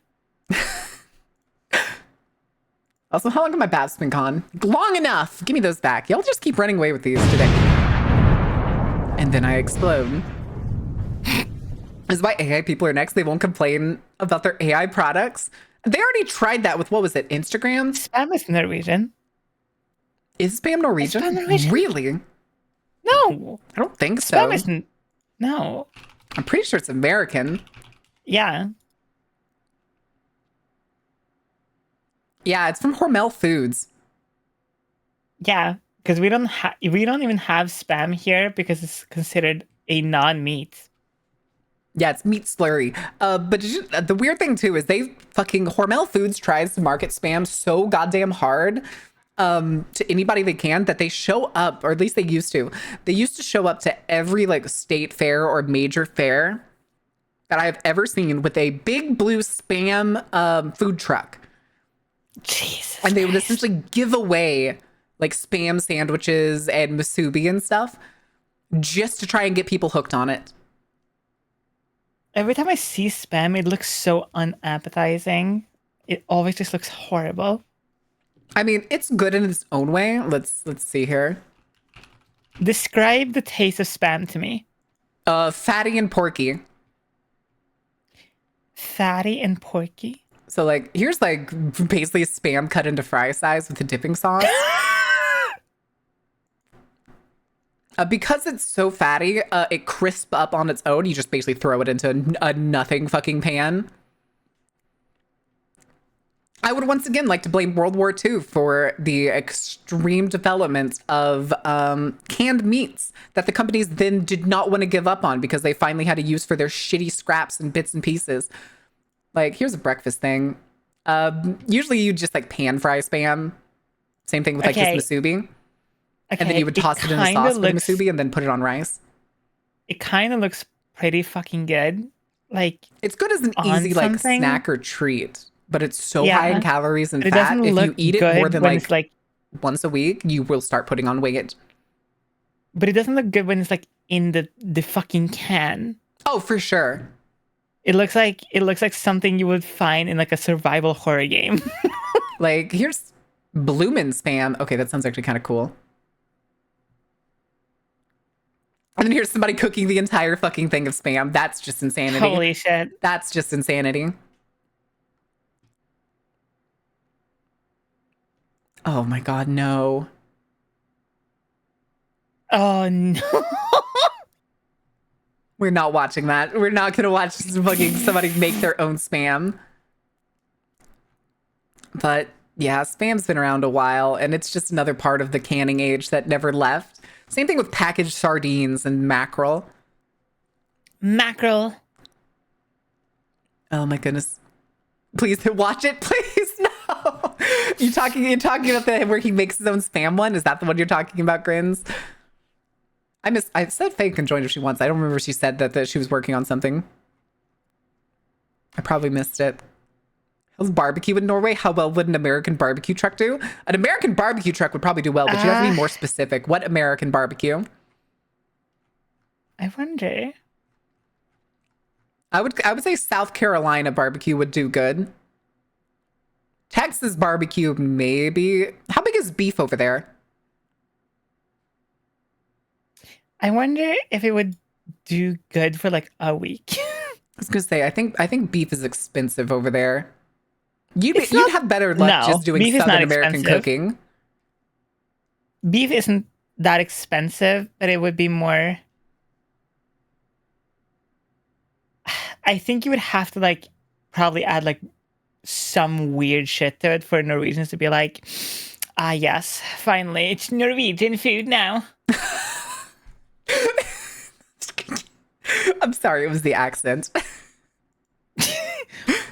Also, how long have my bats been gone? Long enough! Give me those back. Y'all just keep running away with these today. And then I explode. This is why AI people are next. They won't complain about their AI products. They already tried that with, what was it, Instagram? Spam is Norwegian. Is spam Norwegian? Spam Norwegian. Really? No. I don't think so. Spam isn't. No. I'm pretty sure it's American. Yeah. Yeah, it's from Hormel Foods. Yeah. Because we don't even have spam here because it's considered a non-meat. Yeah, it's meat slurry. But the weird thing too is Hormel Foods tries to market spam so goddamn hard to anybody they can that they show up, or at least they used to. They used to show up to every like state fair or major fair that I have ever seen with a big blue spam food truck. Jesus. And they would Christ. essentially give away like spam sandwiches and musubi and stuff just to try and get people hooked on it. Every time I see spam, it looks so unappetizing. It always just looks horrible. I mean, it's good in its own way. Let's see here. Describe the taste of spam to me. Fatty and porky. Fatty and porky. So like, here's like basically spam cut into fry size with a dipping sauce. Because it's so fatty, it crisps up on its own. You just basically throw it into a nothing fucking pan. I would once again like to blame World War II for the extreme development of canned meats that the companies then did not want to give up on because they finally had a use for their shitty scraps and bits and pieces. Like, here's a breakfast thing. Usually you just like pan fry spam. Same thing with like just musubi. Okay, And then you would toss it in the sauce with the musubi and then put it on rice. It kind of looks pretty fucking good. Like, it's good as an easy like snack or treat, but it's so high in calories and fat. If you eat it more than like once a week, you will start putting on weight. But it doesn't look good when it's like in the fucking can. Oh, for sure. It looks like something you would find in like a survival horror game. Like, here's Bloomin' Spam. Okay, that sounds actually kind of cool. And then here's somebody cooking the entire fucking thing of spam. That's just insanity. Holy shit. That's just insanity. Oh my god, no. Oh no. We're not watching that. We're not gonna watch fucking somebody make their own spam. But yeah, spam's been around a while, and it's just another part of the canning age that never left. Same thing with packaged sardines and mackerel. Mackerel. Oh my goodness. Please watch it, please. No. You talking about the where he makes his own spam one? Is that the one you're talking about, Grins? I said Faye can join if she wants. I don't remember if she said that she was working on something. I probably missed it. How's barbecue in Norway? How well would an American barbecue truck do? An American barbecue truck would probably do well, but you have to be more specific. What American barbecue? I wonder. I would say South Carolina barbecue would do good. Texas barbecue, maybe. How big is beef over there? I wonder if it would do good for like a week. I was gonna say, I think beef is expensive over there. You'd have better luck just doing Southern American cooking. Beef isn't that expensive, but it would be more. I think you would have to like probably add like some weird shit to it for Norwegians to be like, ah, yes, finally, it's Norwegian food now. I'm sorry, it was the accent.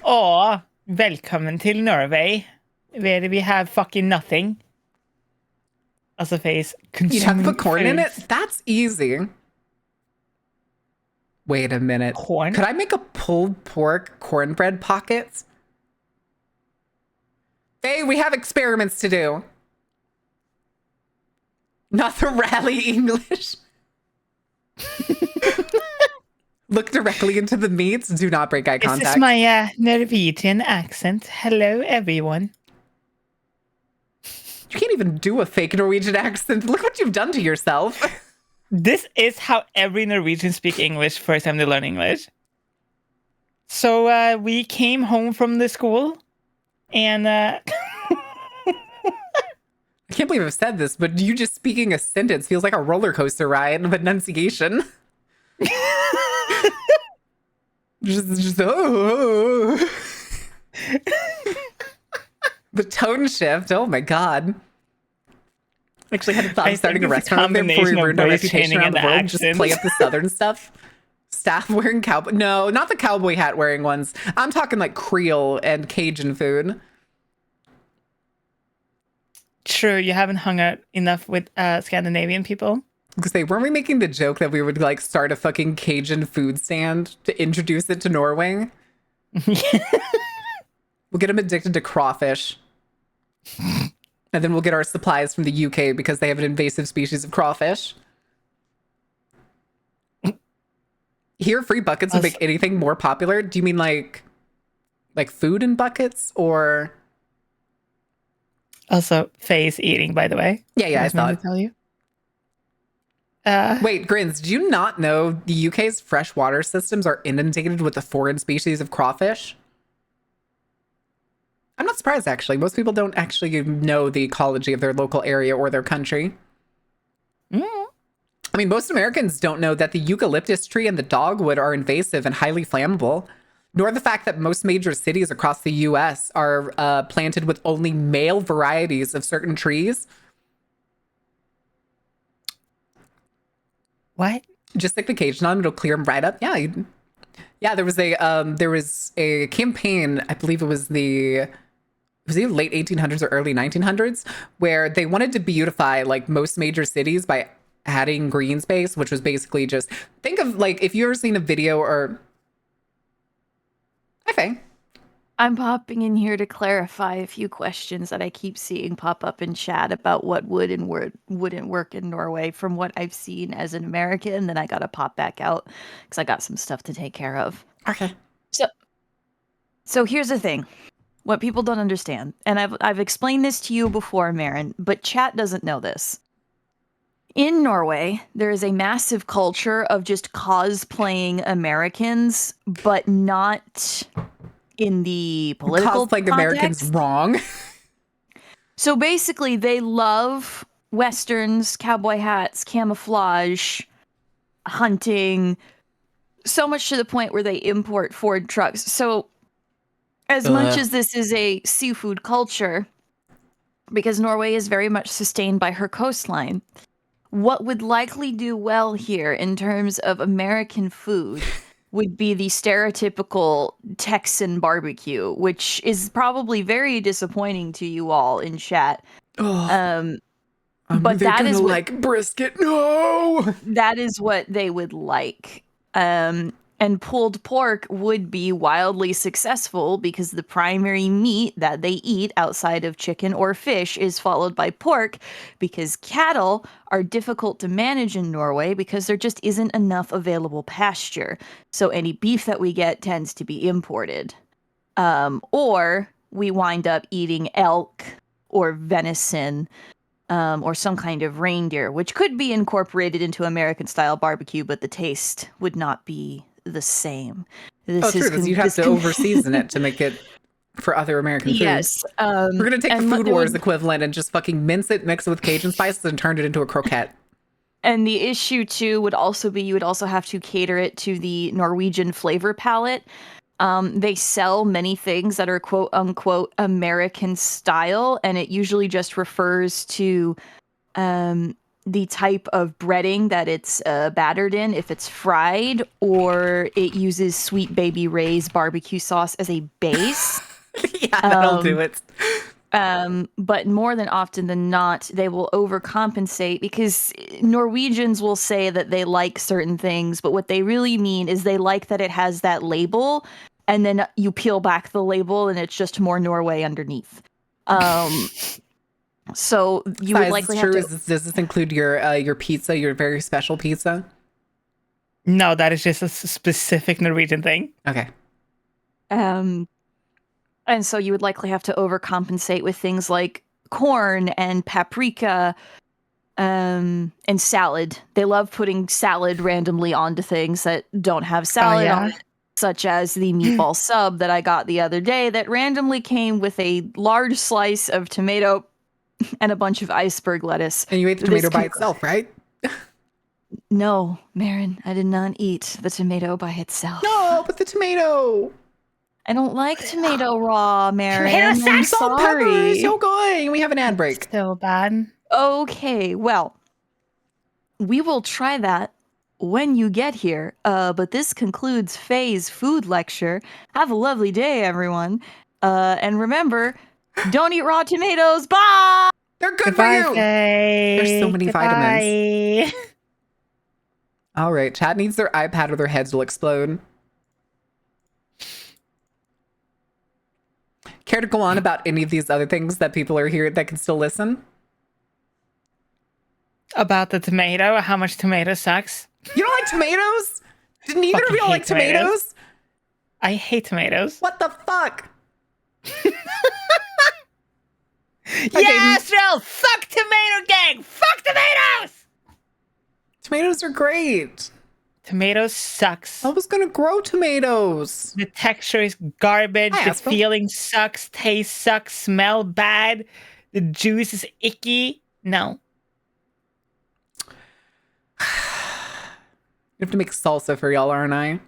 Åh, velkommen til Norway, where we have fucking nothing. Also face. You have to put corn in it? That's easy. Wait a minute. Corn? Could I make a pulled pork cornbread pockets? Hey, we have experiments to do. Not the rally English. Look directly into the meats. Do not break eye This contact. is my Norwegian accent. Hello, everyone. You can't even do a fake Norwegian accent. Look what you've done to yourself. This is how every Norwegian speak English first time they learn English. So we came home from the school, and I can't believe I've said this, but you just speaking a sentence feels like a roller coaster ride of enunciation. just oh. The tone shift. Oh my god. I actually had a thought I of starting a think it's a restaurant there before we combination of ruined our voice reputation training around the and world. Just accents. play up the southern stuff. Staff wearing cowboy. No, not the cowboy hat wearing ones. I'm talking like Creole and Cajun food. true, you haven't hung out enough with Scandinavian people. Because they weren't we making the joke that we would like start a fucking Cajun food stand to introduce it to Norway? We'll get them addicted to crawfish. And then we'll get our supplies from the UK because they have an invasive species of crawfish. Here, free buckets would make anything more popular. Do you mean like food in buckets or? Also, face eating, by the way. Yeah, I was meant thought. to tell you. Wait, Grins, do you not know the UK's freshwater systems are inundated with a foreign species of crawfish? I'm not surprised, actually. Most people don't actually know the ecology of their local area or their country. I mean, most Americans don't know that the eucalyptus tree and the dogwood are invasive and highly flammable, nor the fact that most major cities across the U.S. are planted with only male varieties of certain trees. What? Just like the Cajun on, it'll clear them right up. Yeah, yeah. There was a campaign. I believe it was either late 1800s or early 1900s, where they wanted to beautify like most major cities by adding green space, which was basically just think of like if you've ever seen a video or. Hi, Faye. I'm popping in here to clarify a few questions that I keep seeing pop up in chat about what would and wouldn't work in Norway from what I've seen as an American. Then I got to pop back out because I got some stuff to take care of. Okay. So here's the thing. What people don't understand, and I've explained this to you before, Marin, but chat doesn't know this. In Norway, there is a massive culture of just cosplaying Americans, but not in the political Like context. Americans wrong. So basically, they love westerns, cowboy hats, camouflage, hunting, so much to the point where they import Ford trucks. So as much as this is a seafood culture, because Norway is very much sustained by her coastline, what would likely do well here in terms of American food would be the stereotypical Texan barbecue, which is probably very disappointing to you all in chat. But that is what, like brisket. No. that is what they would like. And pulled pork would be wildly successful because the primary meat that they eat outside of chicken or fish is followed by pork, because cattle are difficult to manage in Norway because there just isn't enough available pasture. So any beef that we get tends to be imported. Or we wind up eating elk or venison or some kind of reindeer, which could be incorporated into American-style barbecue, but the taste would not be the same. True, because you'd have to over-season it to make it for other American foods. Yes. We're going to take the and Food there Wars would- equivalent and just fucking mince it, mix it with Cajun spices, and turn it into a croquette. And the issue, too, would also be you would also have to cater it to the Norwegian flavor palette. They sell many things that are quote-unquote American style, and it usually just refers to the type of breading that it's battered in, if it's fried, or it uses Sweet Baby Ray's barbecue sauce as a base. Yeah, that'll do it. But more than often than not, they will overcompensate because Norwegians will say that they like certain things, but what they really mean is they like that it has that label, and then you peel back the label and it's just more Norway underneath. So you would likely have to. Does this include your pizza, your very special pizza? No, that is just a specific Norwegian thing. Okay. And so you would likely have to overcompensate with things like corn and paprika, and salad. They love putting salad randomly onto things that don't have salad on it, such as the meatball sub that I got the other day that randomly came with a large slice of tomato and a bunch of iceberg lettuce. And you ate the tomato by itself, right? No, Marin, I did not eat the tomato by itself. No, but the tomato. I don't like tomato raw, Marin. Tomato I'm Salt and pepper is sorry. so good. We have an ad break. So bad. Okay, well, we will try that when you get here. But this concludes Faye's food lecture. Have a lovely day, everyone. And remember, don't eat raw tomatoes. Bye! They're good Goodbye, for you. Faye. There's so many vitamins. Goodbye. All right, chat needs their iPad or their heads will explode. Care to go on about any of these other things that people are here that can still listen? About the tomato, how much tomato sucks. You don't like tomatoes? Did neither of Fucking you like hate tomatoes. tomatoes? I hate tomatoes. What the fuck? Yeah, Astral! Fuck tomato gang! Fuck tomatoes! Tomatoes are great. Tomatoes sucks. I was gonna grow tomatoes. The texture is garbage. Hi, The Astral. feeling sucks. Taste sucks. Smell bad. The juice is icky. No. You have to make salsa for y'all, aren't I?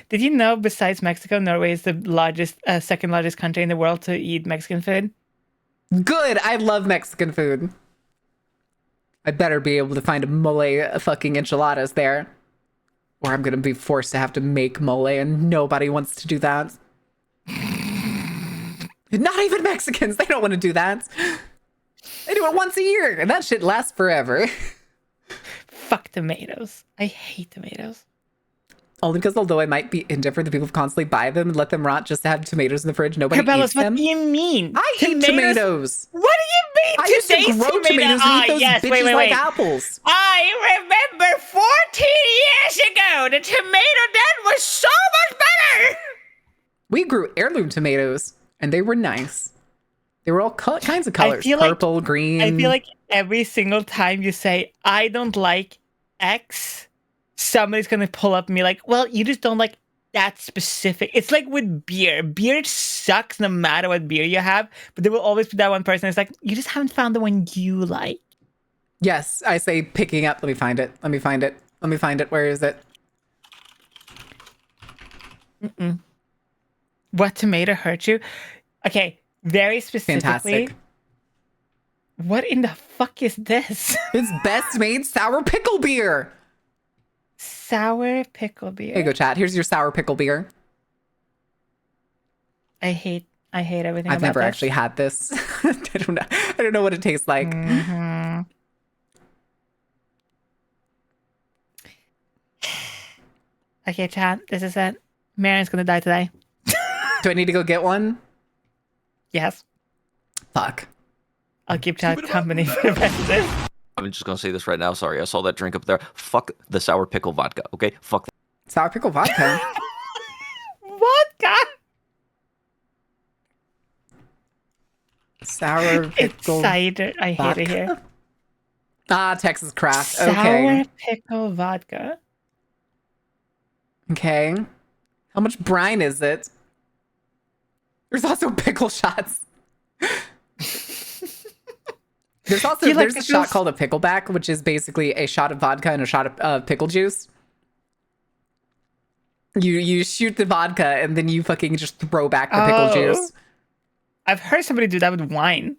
Did you know besides Mexico, Norway is the largest, second largest country in the world to eat Mexican food? Good. I love Mexican food. I better be able to find a mole fucking enchiladas there. Or I'm gonna be forced to have to make mole and nobody wants to do that. Not even Mexicans. They don't want to do that. They do it once a year and that shit lasts forever. Fuck tomatoes. I hate tomatoes. Only because although I might be indifferent to people who constantly buy them and let them rot just to have tomatoes in the fridge, nobody Carbelos, eats what them. do you mean? I eat tomatoes. What do you mean? I used to Today's grow tomato- tomatoes and Ah, eat those yes, bitches wait. like apples. I remember 14 years ago, the tomato then was so much better. We grew heirloom tomatoes and they were nice. They were all kinds of colors. feel like- Purple, green. I feel like every single time you say, I don't like X, somebody's going to pull up and be like, well, you just don't like that specific. It's like with beer. Beer sucks no matter what beer you have, but there will always be that one person that's like, you just haven't found the one you like. Yes, I say picking up. Let me find it. Where is it? What tomato hurt you? Okay, very specifically. Fantastic. What in the fuck is this? It's best made sour pickle beer. Sour pickle beer. Here you go, chat. Here's your sour pickle beer. I hate everything. I've about never this. actually had this. I don't know what it tastes like. Mhm. Okay, chat. This is it. Marin's gonna die today. Do I need to go get one? Yes. Fuck. I'll keep chat company for the rest of this. I'm just gonna say this right now. Sorry, I saw that drink up there. Fuck the sour pickle vodka. Okay, fuck that. Sour pickle vodka. Vodka. Sour It's pickle cider. I hate vodka. it here. Ah, Texas craft. Sour Okay. pickle vodka. Okay. How much brine is it? There's also pickle shots. There's also Do you like there's a shot pickles? called a pickleback, which is basically a shot of vodka and a shot of pickle juice. You shoot the vodka and then you fucking just throw back the pickle Oh. juice. I've heard somebody do that with wine.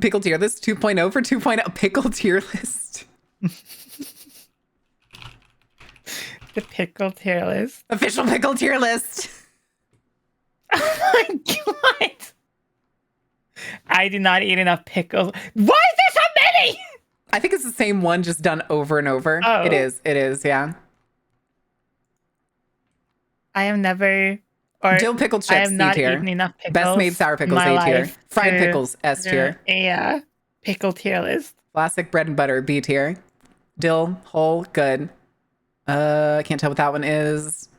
Pickle tier list 2.0 for 2.0 pickle tier list. the pickle tier list. Official pickle tier list. Oh my god! I do not eat enough pickles. Why is there so many? I think it's the same one, just done over and over. Oh. It is, yeah. I have never, or Dill pickle chips, I have not C tier. eaten enough pickles. Best made sour pickles, in my A tier. life Fried to- pickles, S tier. Yeah, pickle tier list. Classic bread and butter, B tier. Dill, whole, good. I can't tell what that one is.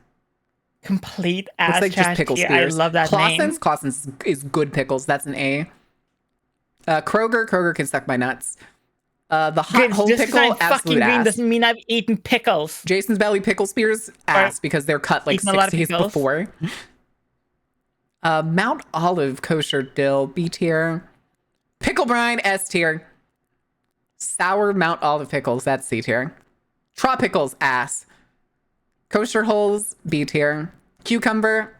Complete Looks ass like just trash pickle tier. spears. I love that name. Clausen's is good pickles. That's an A. Kroger can suck my nuts. The hot Good, whole just pickle, because I'm fucking absolute green ass. doesn't mean I've eaten pickles. Jason's Belly pickle spears, ass, because they're cut like eaten a lot 6 of days pickles. before. Mount Olive kosher dill, B tier. Pickle brine, S tier. Sour Mount Olive pickles, that's C tier. Tropicals, ass. Kosher holes, B tier. Cucumber,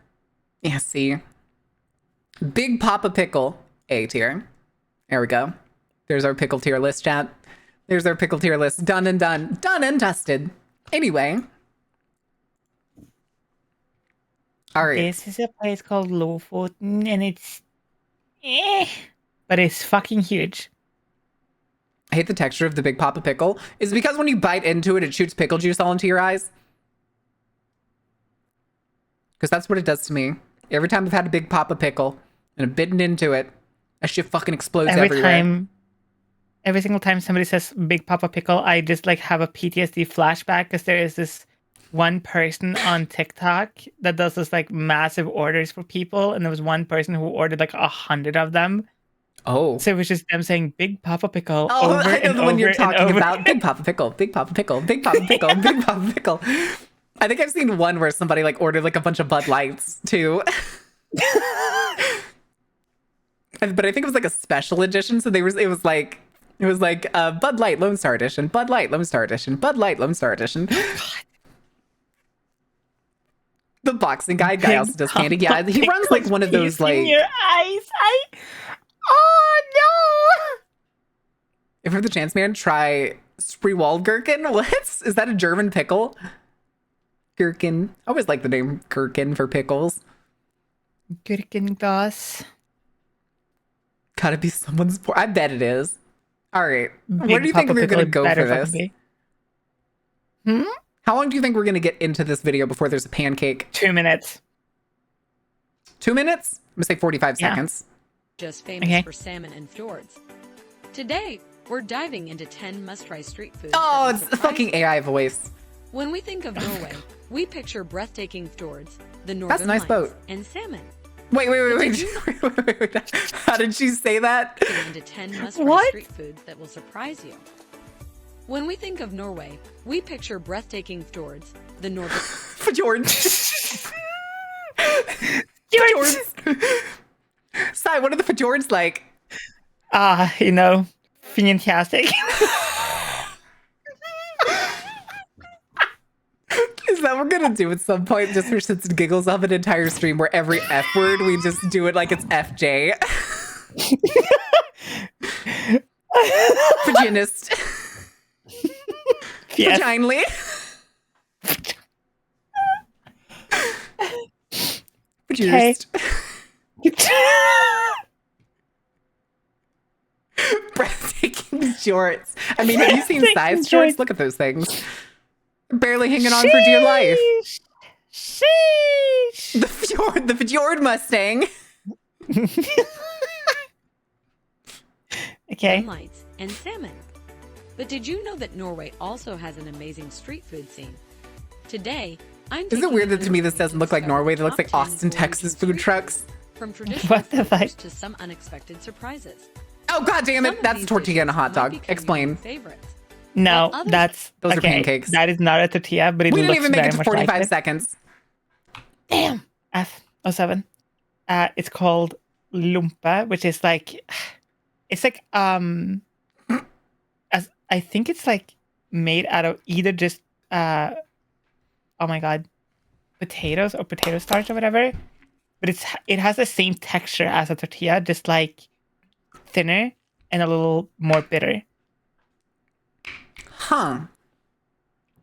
yeah, C. Big Papa pickle, A tier. There we go. There's our pickle tier list, chat. There's our pickle tier list. Done and done. Done and dusted. Anyway. All right. This is a place called Lofoten, and it's, but it's fucking huge. I hate the texture of the Big Papa pickle. Is it because when you bite into it, it shoots pickle juice all into your eyes? Because that's what it does to me. Every time I've had a Big Papa pickle and I've bitten into it, that shit fucking explodes everywhere. Every single time somebody says Big Papa pickle, I just like have a PTSD flashback because there is this one person on TikTok that does this like massive orders for people, and there was one person who ordered like 100 of them. Oh. So it was just them saying Big Papa pickle Oh, over I know and the one over you're and talking over. about. Big Papa pickle, Big Papa pickle, Big Papa pickle, Big Papa pickle. I think I've seen one where somebody like ordered like a bunch of Bud Lights too. But I think it was like a special edition. So it was like Bud Light Lone Star Edition, Bud Light Lone Star Edition, Bud Light Lone Star Edition. The boxing guy also does candy. Yeah, he runs like one of those like. In your eyes, oh no! If you have the chance, man, try Spreewald Gherkin. What? Is that a German pickle? Gherkin. I always like the name Gherkin for pickles. Gherkenglas. Gotta be someone's. I bet it is. All right. Where Big do you think Papa we're gonna pickle go for better this? fucking be. How long do you think we're gonna get into this video before there's a pancake? 2 minutes. 2 minutes? I'm gonna say 45 Yeah. seconds. Just famous Okay. for salmon and fjords. Today, we're diving into 10 must-try street foods. Oh, that will it's a surprise fucking you. AI voice. When we think of Norway, we picture breathtaking fjords, the northern That's a nice lights, boat. and salmon. Wait. Did Wait. How did she say that? Getting into 10 must-try What? street foods that will surprise you. When we think of Norway, we picture breathtaking fjords, the northern Fjords. Fjords. Sai, what are the fjords like? You know, fantastic. Is that what we're gonna do at some point, just for shits and giggles of an entire stream where every F word we just do it like it's FJ? Vaginist. Yes. Vaginally. Vaginist. Breathtaking shorts. I mean, have you seen Breathtaking size shorts? shorts. Look at those things. Barely hanging on for dear life. Sheesh. The fjord Mustang. Okay. lights and salmon. But did you know that Norway also has an amazing street food scene? Today, I'm Is it weird that to me this doesn't look like Norway? That looks like Austin, Texas food trucks. From traditional What the flavors fuck? to some unexpected surprises. Oh, god damn Some it. of That's a these tortilla and a dishes hot might dog. become your Explain. favorites. No, others- that's Those are okay, pancakes. That is not a tortilla, but it We didn't looks even make very it to much 45 like it. seconds. Damn. F07. It's called lumpa, which is like, it's like as I think it's like made out of either just oh my god, potatoes or potato starch or whatever. But it has the same texture as a tortilla, just like thinner and a little more bitter. Huh.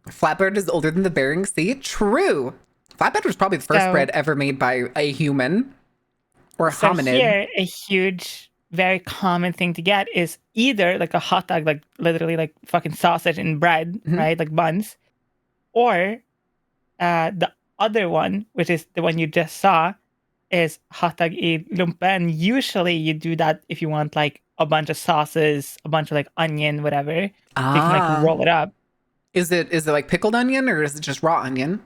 Flatbread is older than the Bering Sea. True. Flatbread was probably the first So- bread ever made by a human or a So hominid. here, a huge, very common thing to get is either like a hot dog, like literally like fucking sausage and bread, right? Like buns. Or the other one, which is the one you just saw, is hot dog i lumpe. And usually you do that if you want like a bunch of sauces, a bunch of like onion, whatever. So you can like roll it up, Is it like pickled onion or is it just raw onion?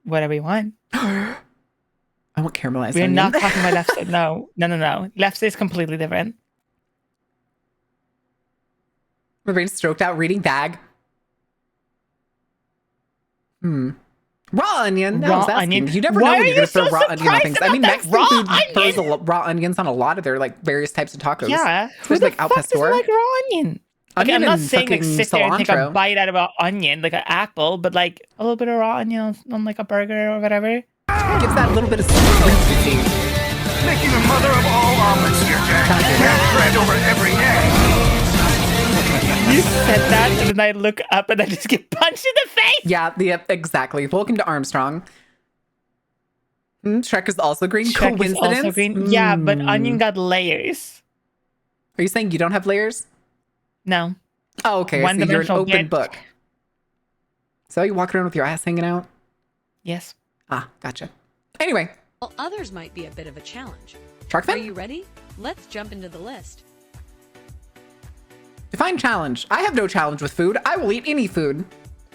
whatever you want. I want caramelized We're onion. not talking about left side. No. Left side is completely different. My brain's stroked out reading bag. Raw onion. I Raw was asking. onion? You never Why know are when you're you gonna throw so raw onion on surprised things. I mean, about that Mexican raw food throws onion? raw onions on a lot of their like various types of tacos. Yeah. Who Especially the like al fuck doesn't pastor. like raw onion? Okay, Onion I'm not and saying like fucking sit there and take a cilantro. bite out of an onion, like an apple, but like a little bit of raw onion on like a burger or whatever. It gives that little bit of sweetness. Making the mother of all omelets here, Jack. Have bread over every egg. You said that, and then I look up and I just get punched in the face. Yeah, exactly. Welcome to Armstrong. Shrek is also green. Shrek is Coincidence? also green. Yeah, but onion got layers. Are you saying you don't have layers? No. Oh, okay. I see. You're an One-dimensional open bit. book. So you walk around with your ass hanging out? Yes. Ah, gotcha. Anyway, While others might be a bit of a challenge. shark Are fin? you ready? Let's jump into the list. Define challenge. I have no challenge with food. I will eat any food.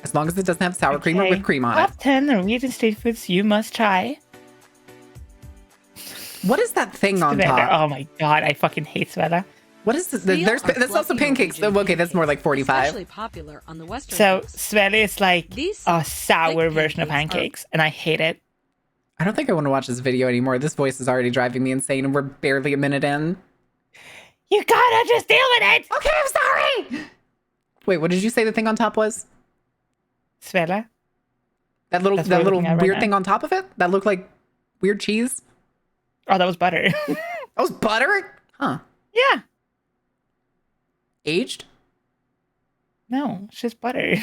As long as it doesn't have sour cream or Okay. whipped cream on Top it. 10 Norwegian street foods you must try. What is that thing on Svele. top? Oh my god, I fucking hate Svele. What is this? Veal There's are that's also fluffy pancakes. Norwegian Okay, that's more like 45. Especially popular on the western So coast. Svele is like These a sour thick version of pancakes are- pancakes, and I hate it. I don't think I want to watch this video anymore. This voice is already driving me insane, and we're barely a minute in. You gotta just deal with it! Okay, I'm sorry. Wait, what did you say the thing on top was? Svele? That little That's what we're weird looking at right now. thing on top of it? That looked like weird cheese? Oh, that was butter. That was butter? Huh. Yeah. Aged? No, it's just butter.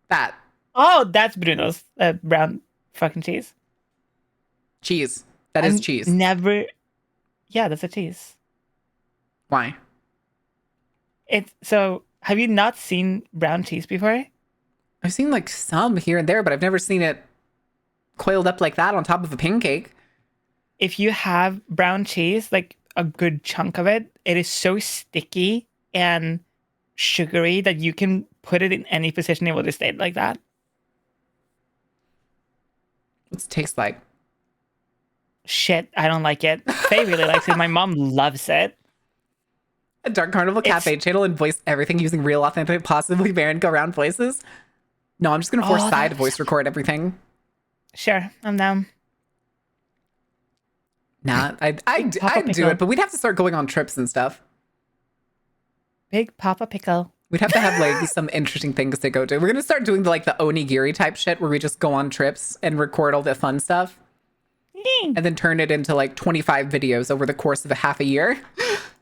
That. Oh, that's Bruno's brown fucking cheese. Cheese. That is I've cheese. Never. Yeah, that's a cheese. Why? It's so. Have you not seen brown cheese before? I've seen like some here and there, but I've never seen it coiled up like that on top of a pancake. If you have brown cheese, like a good chunk of it, it is so sticky and sugary that you can put it in any position, it will just stay like that. What's it taste like? Shit, I don't like it. Faye really likes it. My mom loves it. A Dark Carnival Cafe channel and voice everything using real, authentic, possibly Baron go round voices? No, I'm just gonna force Oh, Sai to that's- voice record everything. Sure, I'm down. Nah, I'd do pickle. it, but we'd have to start going on trips and stuff. Big Papa Pickle. We'd have to have like some interesting things to go to. We're gonna start doing like the onigiri type shit where we just go on trips and record all the fun stuff Ding. and then turn it into like 25 videos over the course of a half a year.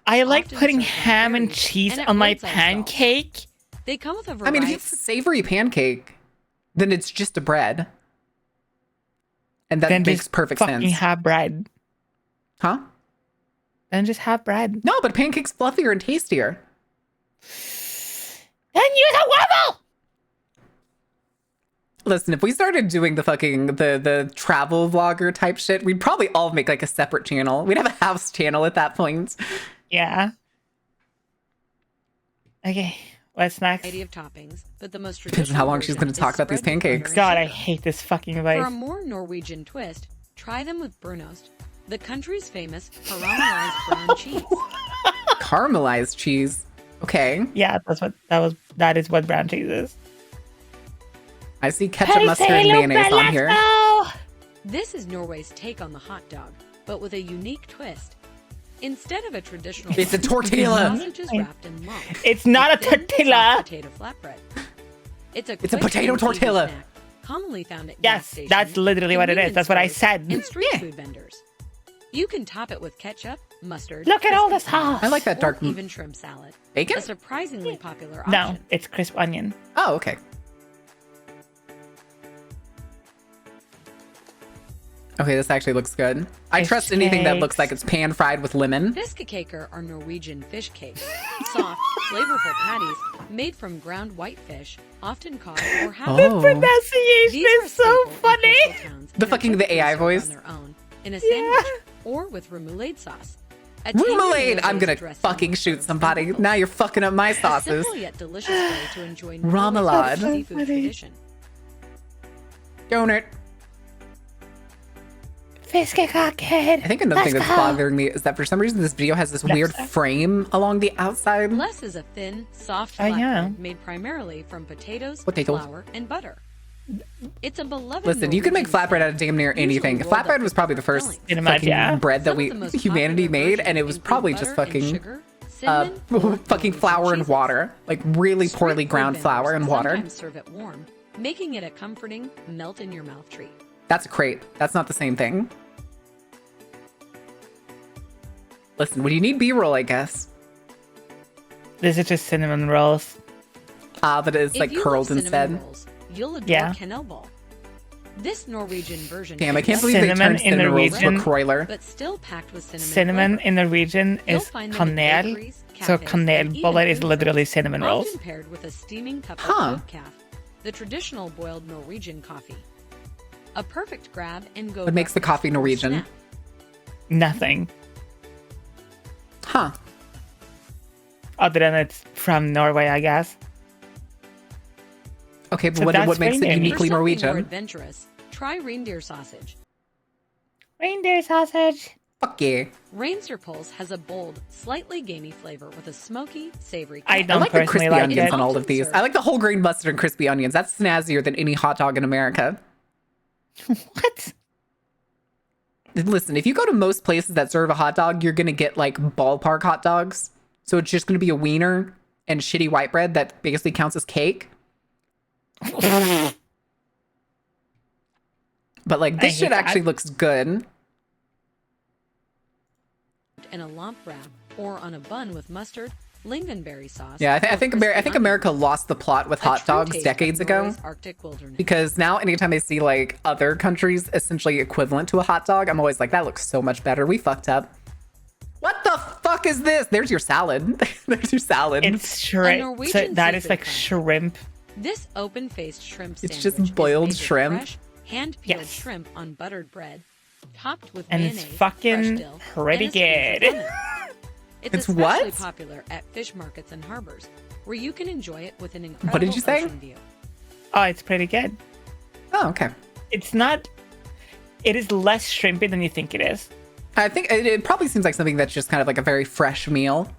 I like Often putting served ham and berries cheese and at on my roadside stalls. pancake. They come with a I variety. mean, if it's a savory pancake, then it's just a bread. And that Then makes just perfect fucking sense. have bread. Huh? Then just have bread. No, but pancake's fluffier and tastier. Then use a waffle. Listen, if we started doing the fucking the travel vlogger type shit, we'd probably all make like a separate channel. We'd have a house channel at that point. Yeah. Okay. What's next? variety of toppings, but the most Depends on how traditional long she's version gonna is talk about these spread with pancakes. butter and God, I sugar. hate this fucking For advice. a more Norwegian twist, try them with brunost, the country's famous caramelized brown cheese. Caramelized cheese. Okay. Yeah, that is what brown cheese is. I see ketchup, mustard, and mayonnaise on here. This is Norway's take on the hot dog, but with a unique twist. Instead of a traditional It's a bun, the tortilla. sausage is wrapped in lumps. It's not a Thin, tortilla. soft potato flatbread. It's a It's a quick potato and easy tortilla. snack, commonly found at gas Yes, stations, that's literally what it is. convenience That's what I stores, said. and street food vendors. You can top it with ketchup, mustard. Look at all crispy this sauce. onions, I like that dark or even shrimp salad. bacon. A surprisingly popular No, option. it's crisp onion. Oh, okay. Okay, this actually looks good. I Fish trust anything that cakes. looks like it's pan fried with lemon. Fiskekaker are Norwegian fish cakes. Soft, flavorful patties made from ground whitefish, often caught or half. Oh. Pronunciation These are is so staple in funny. coastal towns The and are fucking- the AI typically served voice. on their own, in a sandwich or with remoulade sauce. A tangy Remoulade! I'm mayonnaise gonna dressing fucking shoot serves somebody. pickles. Now you're fucking up my A sauces. simple yet delicious way to enjoy Remoulade. Norway's seafood tradition. Donut. Fiskekaker. I think another thing that's bothering me is that for some reason this video has this weird Let's go. frame along the outside. Bless is a thin, soft I know. flatbread made primarily from potatoes, Potatoes. flour, and butter. It's a beloved. Listen, you can make Norwegian flatbread out of damn near usually anything. rolled up Flatbread was with probably the first fillings. In a mud, fucking yeah. bread that Some we of the most humanity popular made, and it versions was include probably just butter and fucking sugar, cinnamon, or fucking Norwegian flour and cheeses. water, like really Street poorly food ground vendors flour and water. Sometimes serve it warm, making it a comforting, melt in your mouth treat. That's a crate. That's not the same thing. Listen, when you need B-roll, I guess. This is just cinnamon rolls. But it's If like you love curled cinnamon instead. rolls, you'll adore Yeah. Cannellball. This Norwegian version Damn, I is can't less believe they Cinnamon turned in cinnamon rolls to a Norwegian. croiler. but still packed with cinnamon. Cinnamon flavor. in the region You'll is find them in kanel. bakeries, So cafes, and even kanelboller is food literally trucks, cinnamon rolls. Often paired with a steaming cup Huh. of oat calf, the traditional boiled Norwegian coffee. A perfect grab and go. What makes the breakfast coffee or Norwegian? snack. Nothing. Huh. Other than it's from Norway, I guess. Okay, but So what that's makes it reindeer. For uniquely something more Norwegian? adventurous, try reindeer sausage. Reindeer sausage. Fuck yeah. Reindeer Pulse has a bold, slightly gamey flavor with a smoky, savory. I kick. don't I like the personally crispy like onions it. on all Often of these. served- I like the whole grain mustard and crispy onions. That's snazzier than any hot dog in America. What? Listen, if you go to most places that serve a hot dog, you're gonna get like ballpark hot dogs. So it's just gonna be a wiener and shitty white bread that basically counts as cake. But like I this hate shit that. actually looks good. in a lump wrap or on a bun with mustard, lingonberry sauce. Yeah, I or think crispy America onions. lost the plot with A hot true dogs taste of decades ago. Norway's Arctic wilderness. Because now anytime I see like other countries essentially equivalent to a hot dog, I'm always like, that looks so much better. We fucked up. What the fuck is this? There's your salad. There's your salad. It's shrimp. So Norwegian that is seafood like fry. shrimp. This open-faced shrimp It's sandwich just boiled is made with shrimp. fresh, hand-peeled Yes. shrimp on buttered bread, topped with And it's mayonnaise, fucking fresh dill, pretty and a squeeze of good. lemon. It's It's especially what? popular at fish markets and harbors, where you can enjoy it with an incredible What did you say? ocean view. Oh, it's pretty good. Oh, okay. It's not. It is less shrimpy than you think it is. I think it probably seems like something that's just kind of like a very fresh meal.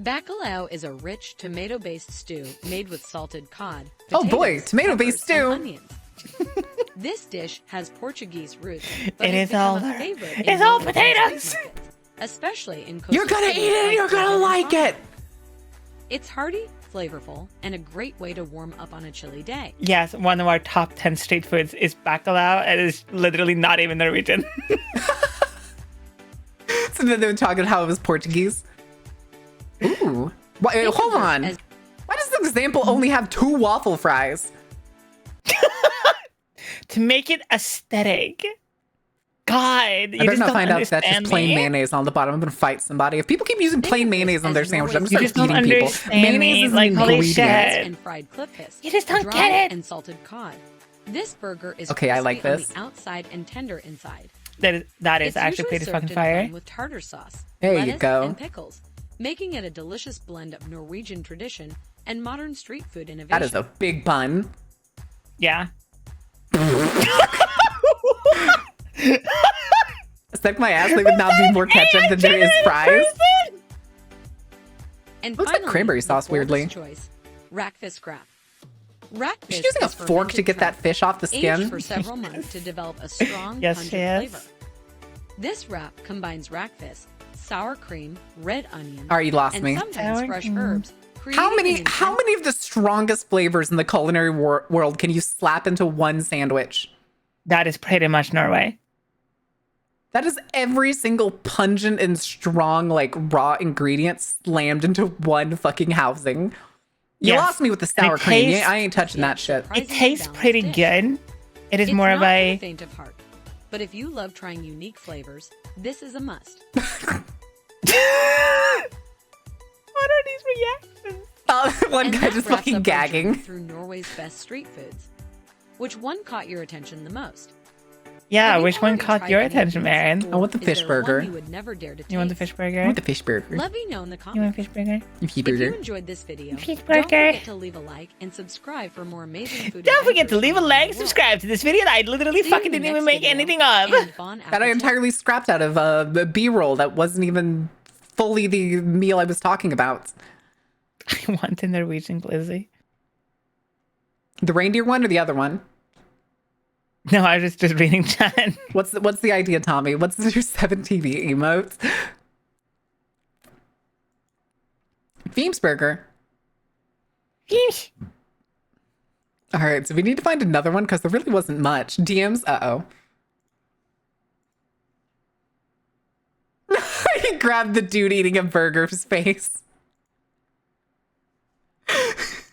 Bacalhau is a rich tomato-based stew made with salted cod. Oh boy, potatoes, tomato-based peppers, and stew. onions. This dish has Portuguese roots, It but has is all become a there. favorite It's in all Norwegian potatoes. street markets, especially in coastal You're gonna cities eat it and like you're gonna Dublin and like it. Trondheim. It's hearty, flavorful, and a great way to warm up on a chilly day. Yes, one of our top 10 street foods is bacalhau. It is literally not even Norwegian. So then they were talking how it was Portuguese. Ooh. Wait, Think of hold this on. as- Why does this example only have 2 waffle fries? To make it aesthetic. God, you I better just not don't find out if that's understand just plain me. mayonnaise on the bottom. I'm gonna fight somebody. If people keep using plain mayonnaise on their as sandwich, I'm Norway's just You start just don't eating people. understand Mayonnaise me. is an Like, holy ingredient. shit. And fried clipfish. You just don't dry get it. And salted cod. This burger is Okay, I like crispy on this. the outside and tender inside. That is It's actually usually pretty served fucking in fire. bun with tartar sauce, There you lettuce, go. and pickles, making it a delicious blend of Norwegian tradition and modern street food innovation. That is a big bun. Yeah. Stick my ass, there would not be more ketchup than there is fries. And Looks like finally, cranberry the sauce, weirdly. boldest choice, rackfish scrap. Rackfish She's using a is fork to fermented get that trout, fish off the aged skin. for several months to develop a strong, Yes, pungent she is. flavor. This wrap combines rackfish, sour cream, red onion, All right, you lost and me. sometimes Sour fresh cream. herbs. How creating an many of the strongest flavors in the culinary world can you slap into one sandwich? That is pretty much Norway. That is every single pungent and strong, like, raw ingredient slammed into one fucking housing. You Yes. lost me with the And it sour cream. tastes- I ain't touching that shit. It tastes pretty good. It is more it's of not for a the faint of heart, but if you love trying unique flavors, this is a must. What are these reactions? One And guy that just wraps fucking up our journey gagging. through Norway's best street foods. Which one caught your attention the most? Yeah, Have you which one already caught tried your any of attention, these, Marion? I want the or is fish there one burger. You would never dare to You want the taste? fish burger? I want the fish burger. Let me know in the You want comments. fish burger? Fish If you burger. enjoyed this video, Fish don't burger. forget to leave a like and subscribe for more amazing food. Don't forget to adventures leave a from like, around the world. subscribe to this video that I literally See you fucking in the didn't even next make video, anything of. and bon That I appetit. entirely scrapped out of the B-roll that wasn't even fully the meal I was talking about. I want a Norwegian glizzy. The reindeer one or the other one? No, I was just reading chat. What's the idea, Tommy? What's your 7TV emotes? Fiemsburger. Yeesh. All right, so we need to find another one because there really wasn't much. DMs, uh-oh. He grabbed the dude eating a burger's face.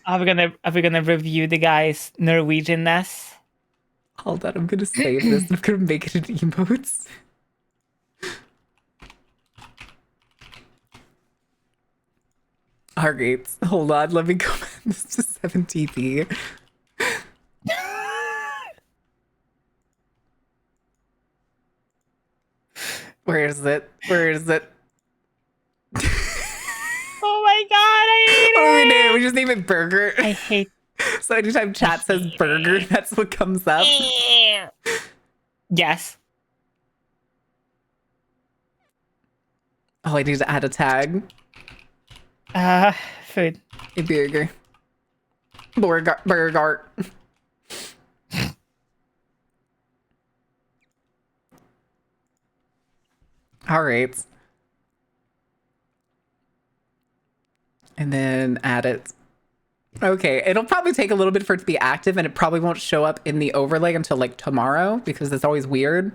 Are we gonna review the guy's Norwegian-ness? Hold on, I'm gonna save this. I'm gonna make it in emotes. All right, hold on. Let me go back this to 7TV. Where is it? Where is it? Oh my god, I hate Oh, we it! did. We just name it burger. I hate So anytime chat says burger, that's what comes up. Yes. Oh, I need to add a tag. Food. A burger. Burger. All right. And then add it. Okay, it'll probably take a little bit for it to be active, and it probably won't show up in the overlay until like tomorrow because it's always weird.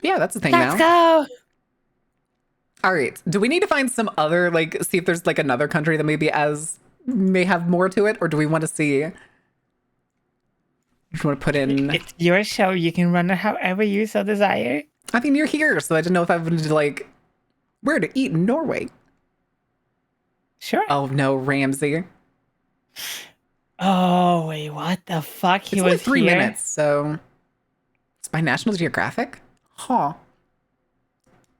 Yeah, that's the thing Let's now. go. All right. Do we need to find some other, like, see if there's like another country that may have more to it, or do we want to see? Just want to put in. It's your show. You can run it however you so desire. I mean, you're here, so I didn't know if I wanted to like where to eat in Norway. Sure. Oh no, Ramsey. Oh wait, what the fuck? He It's only was 3 here? minutes, so it's by National Geographic. Huh. All All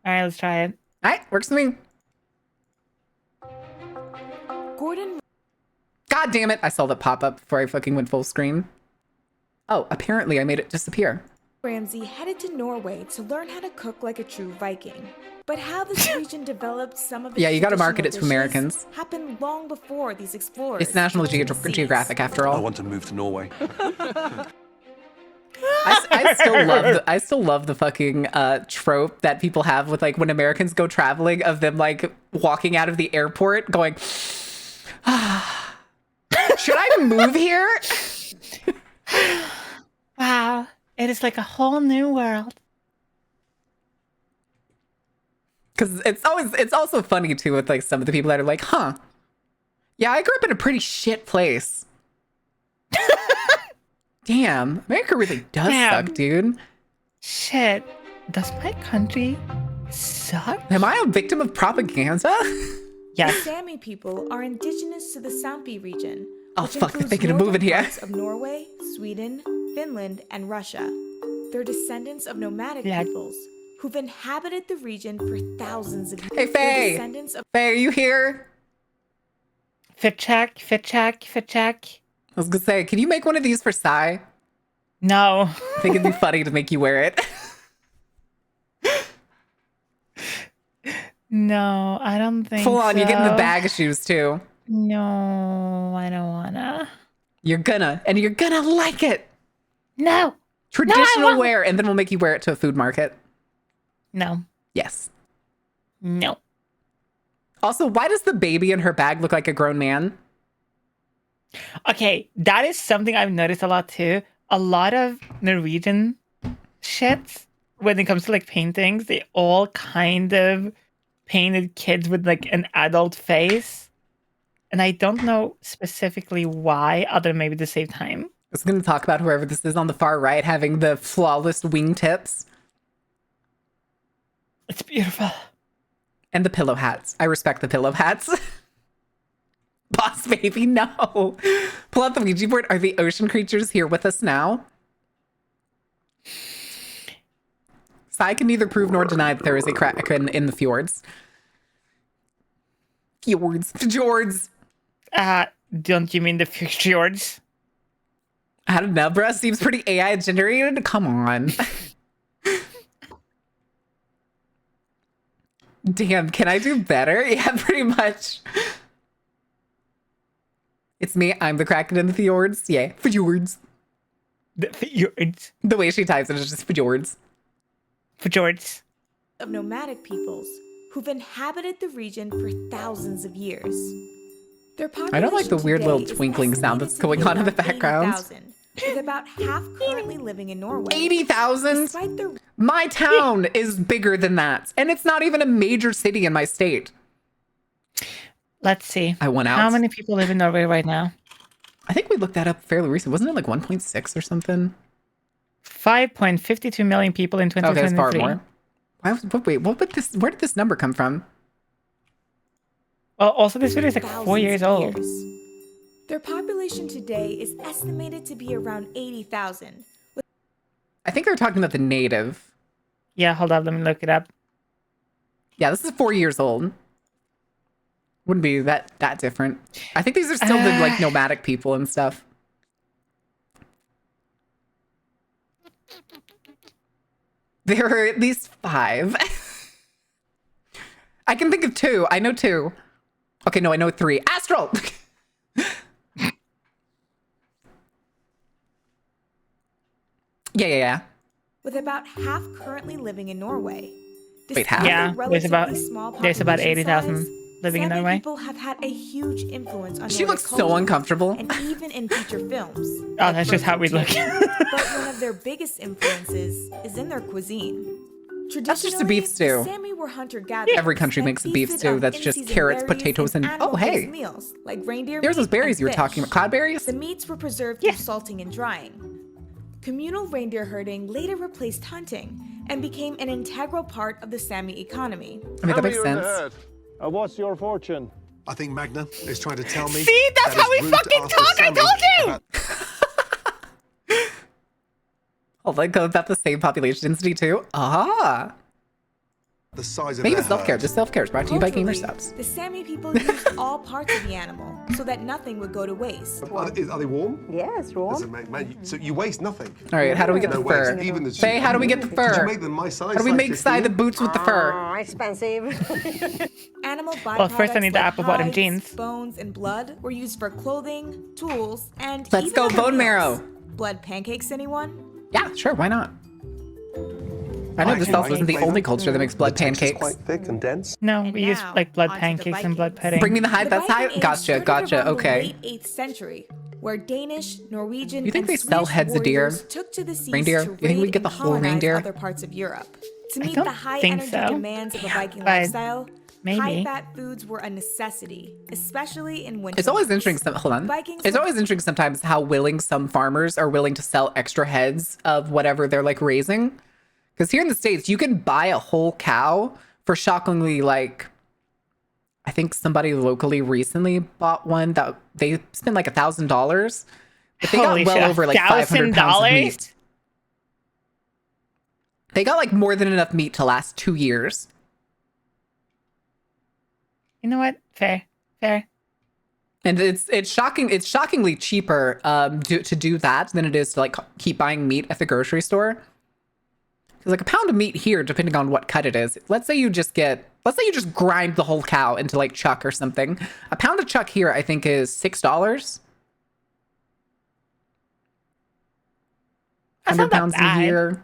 right, let's try it. right, works for me. Gordon God damn it! I saw that pop up before I fucking went full screen. Oh, apparently I made it disappear. Ramsay headed to Norway to learn how to cook like a true Viking. But how this region developed some of its Yeah, you gotta traditional market it to dishes Americans. happened long before these explorers. It's National roamed the seas. Geographic after I all. want to move to Norway. I still love the fucking trope that people have with like when Americans go traveling of them like walking out of the airport going, should I move here? Wow, it is like a whole new world. Because it's also funny too with like some of the people that are like, huh, yeah, I grew up in a pretty shit place. Damn, America really does Damn. suck, dude. Shit, does my country suck? Am I a victim of propaganda? The Yes. Sami people are indigenous to the Sampi region. Oh, which fuck, they're includes thinking of moving northern here. parts of Norway, Sweden, Finland, and Russia. They're descendants of nomadic Yeah. peoples who've inhabited the region for thousands of years. Hey, They're Faye. descendants of Faye, are you here? Fit check, fit check, fit check. I was gonna say, can you make one of these for Sai? No. I think it'd be funny to make you wear it. No, I don't think Full on, so. you're getting the bag of shoes too. No, I don't wanna. You're gonna like it. No. Traditional won't. wear, and then we'll make you wear it to a food market. No. Yes. No. Also, why does the baby in her bag look like a grown man? Okay, that is something I've noticed a lot too. A lot of Norwegian shit, when it comes to like paintings, they all kind of painted kids with like an adult face. And I don't know specifically why, other than maybe to save time. I was going to talk about whoever this is on the far right having the flawless wingtips It's beautiful. and the pillow hats. I respect the pillow hats. Boss baby, no. Pull out the Ouija board. Are the ocean creatures here with us now? Sai can neither prove nor deny that there is a kraken in the fjords. Fjords. Don't you mean the fjords? I don't know, bruh. Seems pretty AI generated. Come on. Damn, can I do better? Yeah, pretty much. It's me. I'm the kraken in the fjords. Yeah, fjords. The fjords. The way she types it is just fjords. Fjords. Of nomadic peoples who've inhabited the region for thousands of years. Their I don't like the population weird little today is twinkling sound that's estimated to going be on in the around background. 80,000, with about half currently living in Norway. 80,000? Despite their My town is bigger than that. And it's not even a major city in my state. Let's see. I went out. How many people live in Norway right now? I think we looked that up fairly recently. Wasn't it like 1.6 or something? 5.52 million people in Okay, that's 2023. far more. Wait, where did this number come from? Well, also this video is like 4 thousands years of old. years. Their population today is estimated to be around 80,000. I think they're talking about the native. Yeah, hold up, let me look it up. Yeah, this is 4 years old. Wouldn't be that different. I think these are still the like nomadic people and stuff. There are at least 5. I can think of 2. I know 2. Okay, no, I know 3. Astral! Yeah. With about half currently living in Norway. Wait, half? Yeah, Despite there's about relatively small there's about population 80,000 size, living in Sami Norway. people have had a huge influence on She Nordic looks so culture, uncomfortable. and even in feature films. Oh, that's just how we look. But one of their biggest influences is in their cuisine. That's just a beef stew. Sami were hunter-gatherers Every country that makes a beef feasted stew on that's just in-season carrots, berries potatoes, and- oh, animal-based hey. meals like reindeer There's those meat berries and you were fish. talking about. Codberries? The meats were preserved through salting and drying. Communal reindeer herding later replaced hunting and became an integral part of the Sami economy. I mean, that makes sense. What's your fortune? I think Magna is trying to tell me. See, that's that how we it's rude to fucking ask the talk, I Sami told you! about- Oh, like about the same population density too? Ah. The size of Maybe their self-care. herd. Just self-care is brought to you by Gamer Culturally, Subs. The Sami people used all parts of the animal so that nothing would go to waste. Are they warm? Yes, warm. So you waste nothing. All right, how do we get No the waste. fur? Even the Faye, how do we get the Did fur? you make them my size? How do we size make Sai 15? the boots with the fur? Oh, expensive. Animal byproducts Well, first I need the like apple-bottom hides, jeans. bones, and blood were used for clothing, tools, and Let's even go other bone meals. marrow. Blood pancakes, anyone? Yeah, sure, why not? I know this also isn't the only culture that makes blood The texture's pancakes. quite thick and dense. No, And we use now, like blood onto the pancakes and blood Vikings. pudding. Bring me the hide, The that's Viking high? Age Gotcha, started around the okay. late 8th century, where Danish, Norwegian, You think and they sell Swedish heads of deer? warriors took to the seas Reindeer? to You think we raid get the and whole colonize reindeer? other parts of Europe. To I meet don't the high think energy so, demands of a Viking but lifestyle, maybe. high-fat foods were a necessity, especially in winter. It's always months. interesting. Hold on. Vikings It's were- always interesting sometimes how willing some farmers are willing to sell extra heads of whatever they're like raising. Because here in the States, you can buy a whole cow for shockingly like, I think somebody locally recently bought one that they spent like $1,000, but they Holy got well shit, over like 500 pounds of $1,000? meat. They got like more than enough meat to last 2 years. You know what? Fair. And it's shocking. It's shockingly cheaper to do that than it is to like keep buying meat at the grocery store. Because like a pound of meat here, depending on what cut it is, let's say you just grind the whole cow into like chuck or something. A pound of chuck here, I think, is $6. That's 100 not that pounds a bad. year.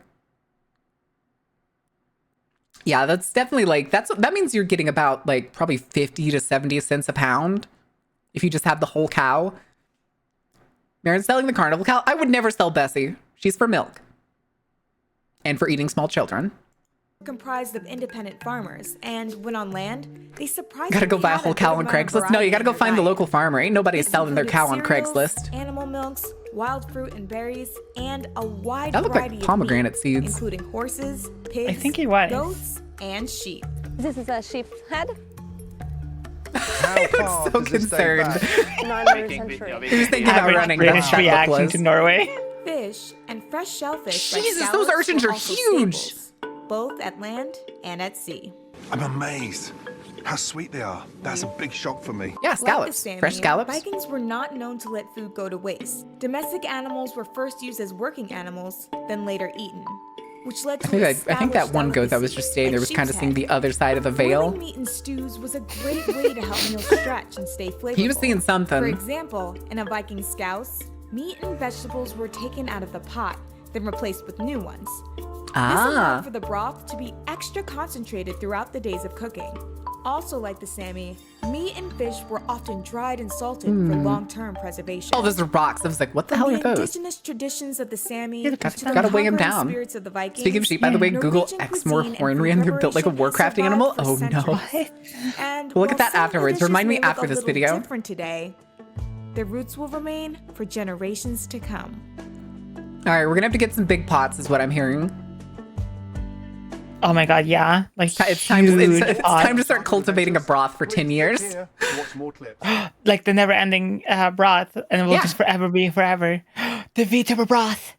Yeah, that's definitely like that means you're getting about like probably 50 to 70 cents a pound if you just have the whole cow. Marin's selling the carnival cow. I would never sell Bessie. She's for milk. And for eating small children. Comprised of independent farmers, and when on land, they surprisingly Gotta go buy a had whole good cow on amount of Craigslist. No, you variety gotta go in their find the diet. local farmer. Ain't nobody This selling their cow on included cereals, Craigslist. animal milks, wild fruit and berries, and a wide That looked like variety of pomegranate meat, seeds. including horses, pigs, think it was. goats, and sheep. This is a sheep's head. How far So does this date concerned. back? 900th century. He was thinking about Average running. British That's what that reaction book was. to Norway. Fish and fresh shellfish. like Jesus, those scallops urchins were are also huge. staples, both at land and at sea. I'm amazed. How sweet they are. That's a big shock for me. Yeah, Like the scallops. salmon, Fresh scallops. Vikings were not known to let food go to waste. Domestic animals were first used as working animals, then later eaten, which led to I think that one goat that was just staying there was kind of seeing the other side of the veil. Boiling meat in stews was a great way to help meals stretch and stay flavorful. He was seeing something. For example, in a Viking scouse, meat and vegetables were taken out of the pot, then replaced with new ones. This allowed for the broth to be extra concentrated throughout the days of cooking. Also, like the Sami, meat and fish were often dried and salted for long-term preservation. Oh, those are rocks. I was like, what the hell From are the those? indigenous traditions of the Sami Yeah, to the gotta weigh 'em conquering down. spirits of the Vikings, Speaking of sheep, by the way, Google Norwegian Exmoor cuisine and Hornrian. food They're built like a preparation Warcrafting has animal. survived Oh for no. centuries. And We'll look at while that some of the afterwards. dishes Remind me may look after a this little video. different today, their roots will remain for generations to come. All right, we're gonna have to get some big pots, is what I'm hearing. Oh my god, yeah. Like It's time to huge time to start cultivating a broth for 10 years. Here to watch more clips. like the never-ending broth, and it will Yeah. just forever be forever. The Vita broth.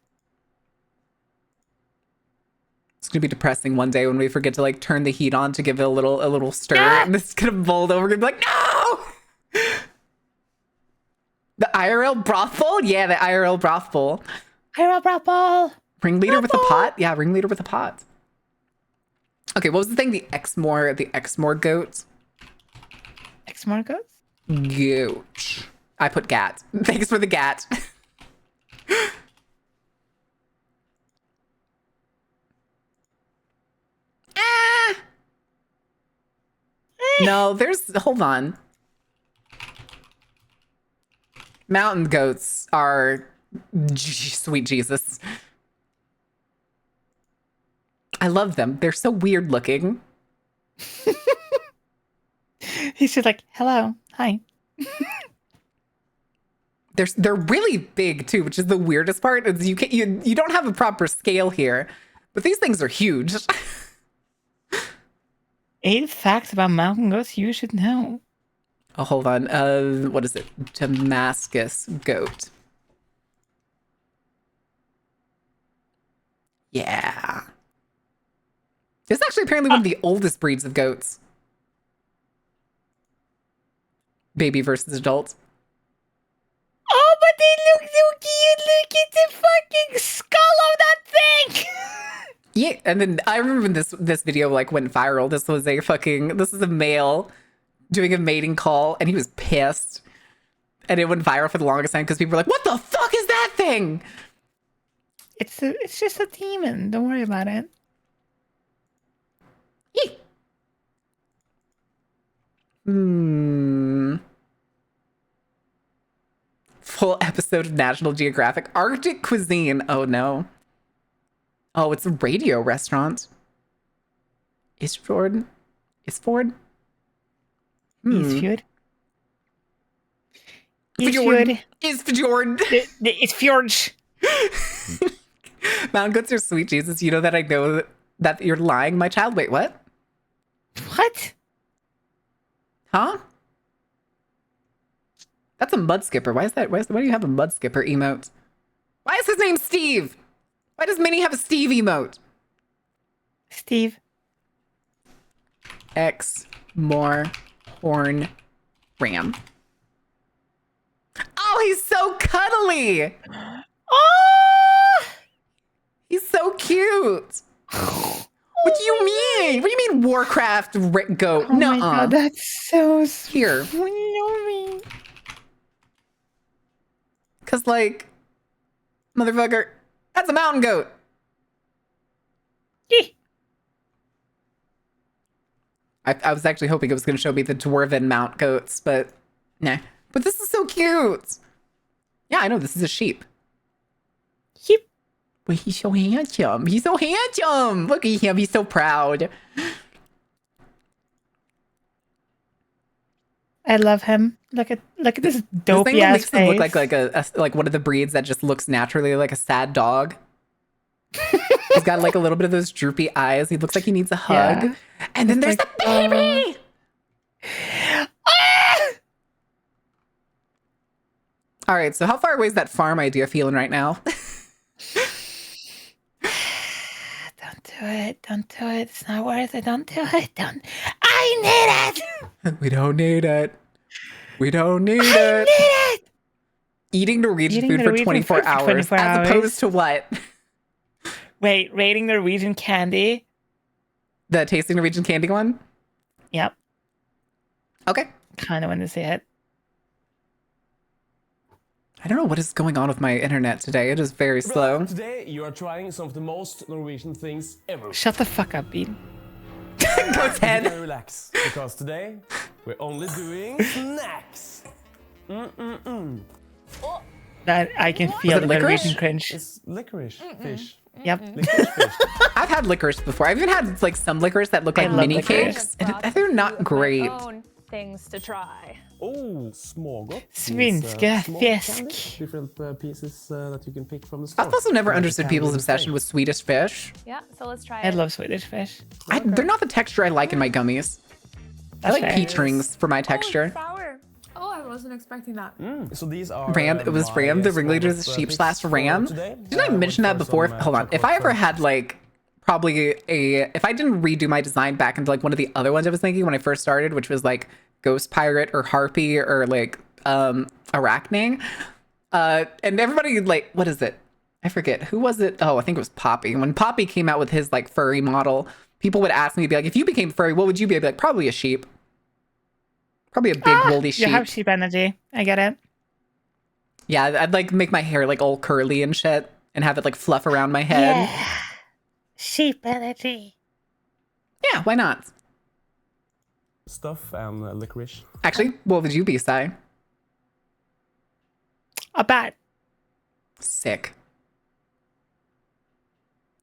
It's gonna be depressing one day when we forget to like turn the heat on to give it a little stir, Yeah. and it's gonna mold over. We're gonna be like, no. The IRL broth bowl? Yeah, the IRL broth bowl. Hero broth ball. Ringleader with a pot? Yeah, ringleader with a pot. Okay, what was the thing? The Exmoor goat? Exmoor goats. Goat. I put gat. Thanks for the gat. Ah! No, hold on. Mountain goats are sweet Jesus. I love them. They're so weird looking. He's just like, hello, hi. They're really big too, which is the weirdest part. Is you don't have a proper scale here, but these things are huge. 8 facts about mountain goats you should know. Oh, hold on. What is it? Damascus goat. Yeah. This is actually apparently one of the oldest breeds of goats. Baby versus adult. Oh, but they look so cute. Look at the fucking skull of that thing. Yeah, and then I remember when this video like went viral. This is a male doing a mating call, and he was pissed. And it went viral for the longest time because people were like, "What the fuck is that thing?" It's just a demon. Don't worry about it. Yee. Full episode of National Geographic. Arctic cuisine. Oh no. Oh, it's a radio restaurant. Isfjord? Isfjord. Isfjord. Isfjord. It's fjords. Mountain goats are sweet Jesus. You know that I know that you're lying, my child. Wait, what? What? Huh? That's a mud skipper. Why do you have a mud skipper emote? Why is his name Steve? Why does Minnie have a Steve emote? Steve. Exmoor Horn Ram. Oh, he's so cuddly. Oh! He's so cute. What do you mean? What do you mean Warcraft goat? Oh my god, that's so sweet. Here. No. Cause like, motherfucker, that's a mountain goat. I was actually hoping it was going to show me the dwarven mount goats, but nah. But this is so cute. Yeah, I know this is a sheep. Sheep. But he's so handsome. He's so handsome. Look at him. He's so proud. I love him. Look at this This dopey thing ass makes him look face. like like one of the breeds that just looks naturally like a sad dog. He's got like a little bit of those droopy eyes. He looks like he needs a hug. Yeah. And then there's like, the baby. All right, so how far away is that farm idea feeling right now? Don't do it. Don't do it. It's not worth it. Don't do it. Don't. I need it. We don't need it. We don't need I it. need it. Eating Norwegian Eating food for Norwegian 24 food for hours 24 as hours. opposed to what? Wait, rating Norwegian candy. The tasting Norwegian candy one? Yep. Okay. Kind of want to see it. I don't know what is going on with my internet today. It is very slow. Today you are trying some of the most Norwegian things ever. Shut the fuck up, Bean. Go 10. Relax, because today we're only doing snacks. That I can feel it the licorice? Norwegian cringe. It's licorice fish. Yep. Licorice fish. I've had licorice before. I've even had like some licorice that look I like love mini licorice. cakes. And they're not great. Things to try. Oh, smågodt. Svenska Small fisk. candy, different pieces that you can pick from the store. I've also never Like understood candy people's in obsession Spain. with Swedish fish. Yeah, so let's try I love Swedish fish. They're not the texture I like in my gummies. I like fair. peach rings for my texture. Sour. Oh, I wasn't expecting that. So these are Ram, it was my Ram, the ringleader of the small sheep picks slash for Ram. today. Didn't I mention that Went for before? some, Hold on. If I ever had like probably if I didn't redo my design back into like one of the other ones I was thinking when I first started, which was like Ghost Pirate or Harpy or like Arachne. And everybody like, what is it? I forget. Who was it? Oh, I think it was Poppy. When Poppy came out with his like furry model, people would ask me, be like, if you became furry, what would you be? I'd be like, probably a sheep. Probably a big woolly sheep. You have sheep energy. I get it. Yeah, I'd like make my hair like all curly and shit and have it like fluff around my head. Yeah. Sheep energy. Yeah, why not? stuff and licorice. Actually, what would you be, Sai? A bat. Sick.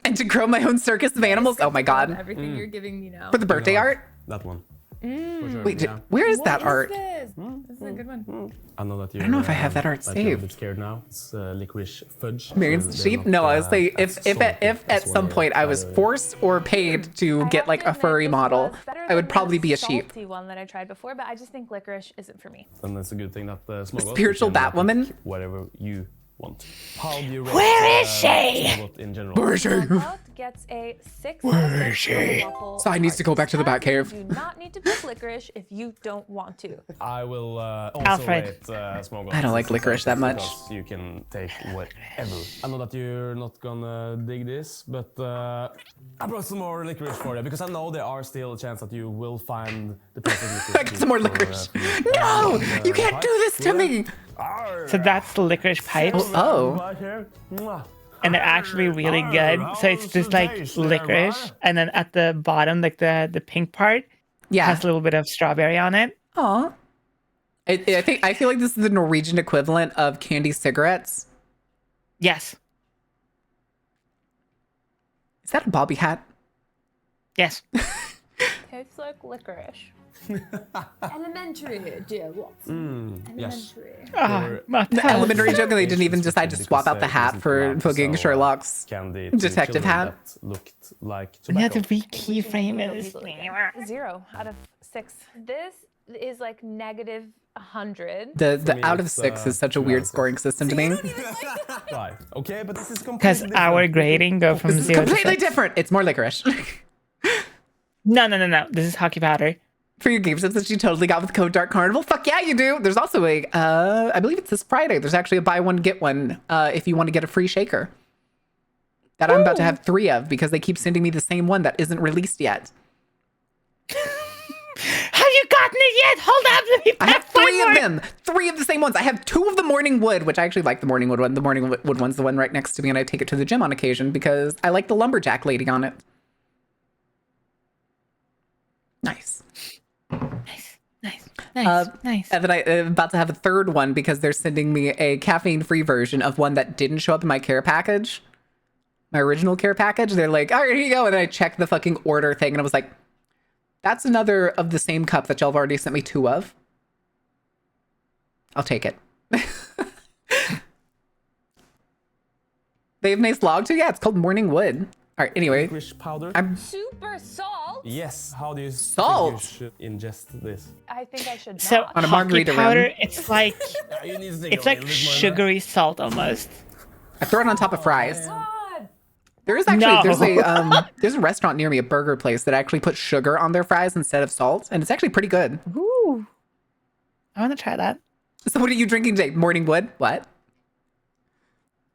And to grow my own circus of animals? Oh my god. Everything you're giving me now. For the birthday art? That one. Wait, where is that art? This is a good one. I know that you. I don't know if I have that art You're a bit saved. scared now. It's licorice fudge. Marion's the They're sheep? not, No, I was saying as if salty at as some what point I was forced or paid to get like a furry model, I would probably be a sheep. One that I tried before, but I just think licorice isn't for me. And that's a good thing that small goat, Spiritual you can Batwoman? pick whatever you want. How do you rate Where is she? small goat in general? Where is she? Knockout gets a 6 Where is she? Sai needs to go back to the Batcave. You do not need to pick licorice if you don't want to. I will also Alfred. rate small goat. I don't like licorice that much. Because you can take whatever. I know that you're not gonna dig this, but I brought some more licorice for you because I know there are still a chance that you will find the perfect licorice. I got some more licorice. No, you can't do this to me. So that's the licorice pipes, Oh. Right here. Mwah. and they're actually really good. So it's just like licorice, and then at the bottom, like the pink part, Yeah. has a little bit of strawberry on it. Aw. I feel like this is the Norwegian equivalent of candy cigarettes. Yes, Is that a bobby hat? yes. Tastes like licorice. Elementary, dear Watson. Yes. Ah, my The tongue. elementary joke, and they didn't even decide to swap out the hat for fucking Sherlock's candy to detective children hat. that looked like Yeah, tobacco. the weak keyframe is. 0 out of 6. This is like negative 100. The me, out of it's, 6 is such a weird analysis. scoring system to me. Right. Okay, but this is Because completely our different. grading go from This is 0 to completely 6. different. It's more licorice. No. This is hockey powder. For your game tips that you totally got with code Dark Carnival. Fuck yeah, you do. There's also a, I believe it's this Friday. There's actually a buy one, get one if you want to get a free shaker. That I'm about to have 3 of because they keep sending me the same one that isn't released yet. Have you gotten it yet? Hold up, let me I have pack one 3 of more. them. 3 of the same ones. I have 2 of the Morning Wood, which I actually like the Morning Wood one. The Morning Wood one's the one right next to me, and I take it to the gym on occasion because I like the lumberjack lady on it. Nice. Nice. And then I'm about to have a 3rd one because they're sending me a caffeine-free version of one that didn't show up in my care package. my original care package. They're like, all right, here you go. And then I checked the fucking order thing and I was like, that's another of the same cup that y'all have already sent me 2 of. I'll take it. They have nice log too? Yeah, it's called Morning Wood. All right, anyway. Licorice powder. Super salt? Yes. How do you Salt? think you should ingest this? I think I should So not. On a hockey margarita powder, rim. it's like You need to think it's a like little bit more than that. sugary salt almost. I throw it on top of fries. God. There is actually No. there's a restaurant near me, a burger place that actually puts sugar on their fries instead of salt, and it's actually pretty good. Ooh. I want to try that. So what are you drinking today? Morning Wood? What?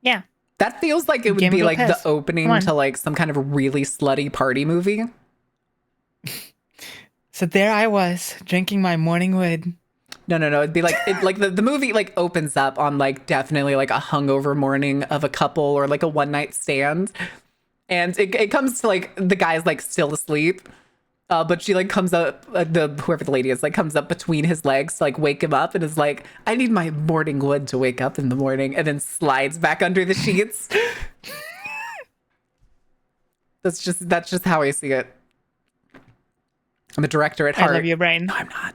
Yeah. That feels like it would Give me be a like the piss. opening Come on. to like some kind of really slutty party movie. So there I was drinking my morning wood. No. It'd be like the movie like opens up on like definitely like a hungover morning of a couple or like a one night stand, and it comes to like the guy's like still asleep, but she like comes up whoever the lady is like comes up between his legs to like wake him up and is like, I need my morning wood to wake up in the morning, and then slides back under the sheets. That's just how I see it. I'm a director at heart. I love your brain. No, I'm not.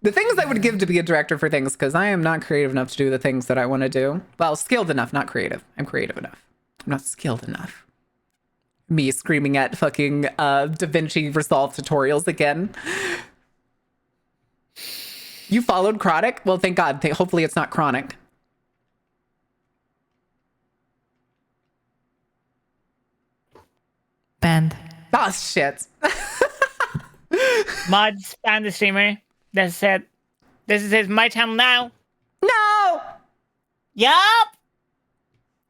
The things I would give to be a director for things, because I am not creative enough to do the things that I want to do. Well, skilled enough, not creative. I'm creative enough. I'm not skilled enough. Me screaming at fucking DaVinci Resolve tutorials again. You followed Chronic? Well, thank God. Hopefully it's not chronic. Banned. Oh, shit. Mods banned the streamer. That's it. This is my channel now. No! Yup.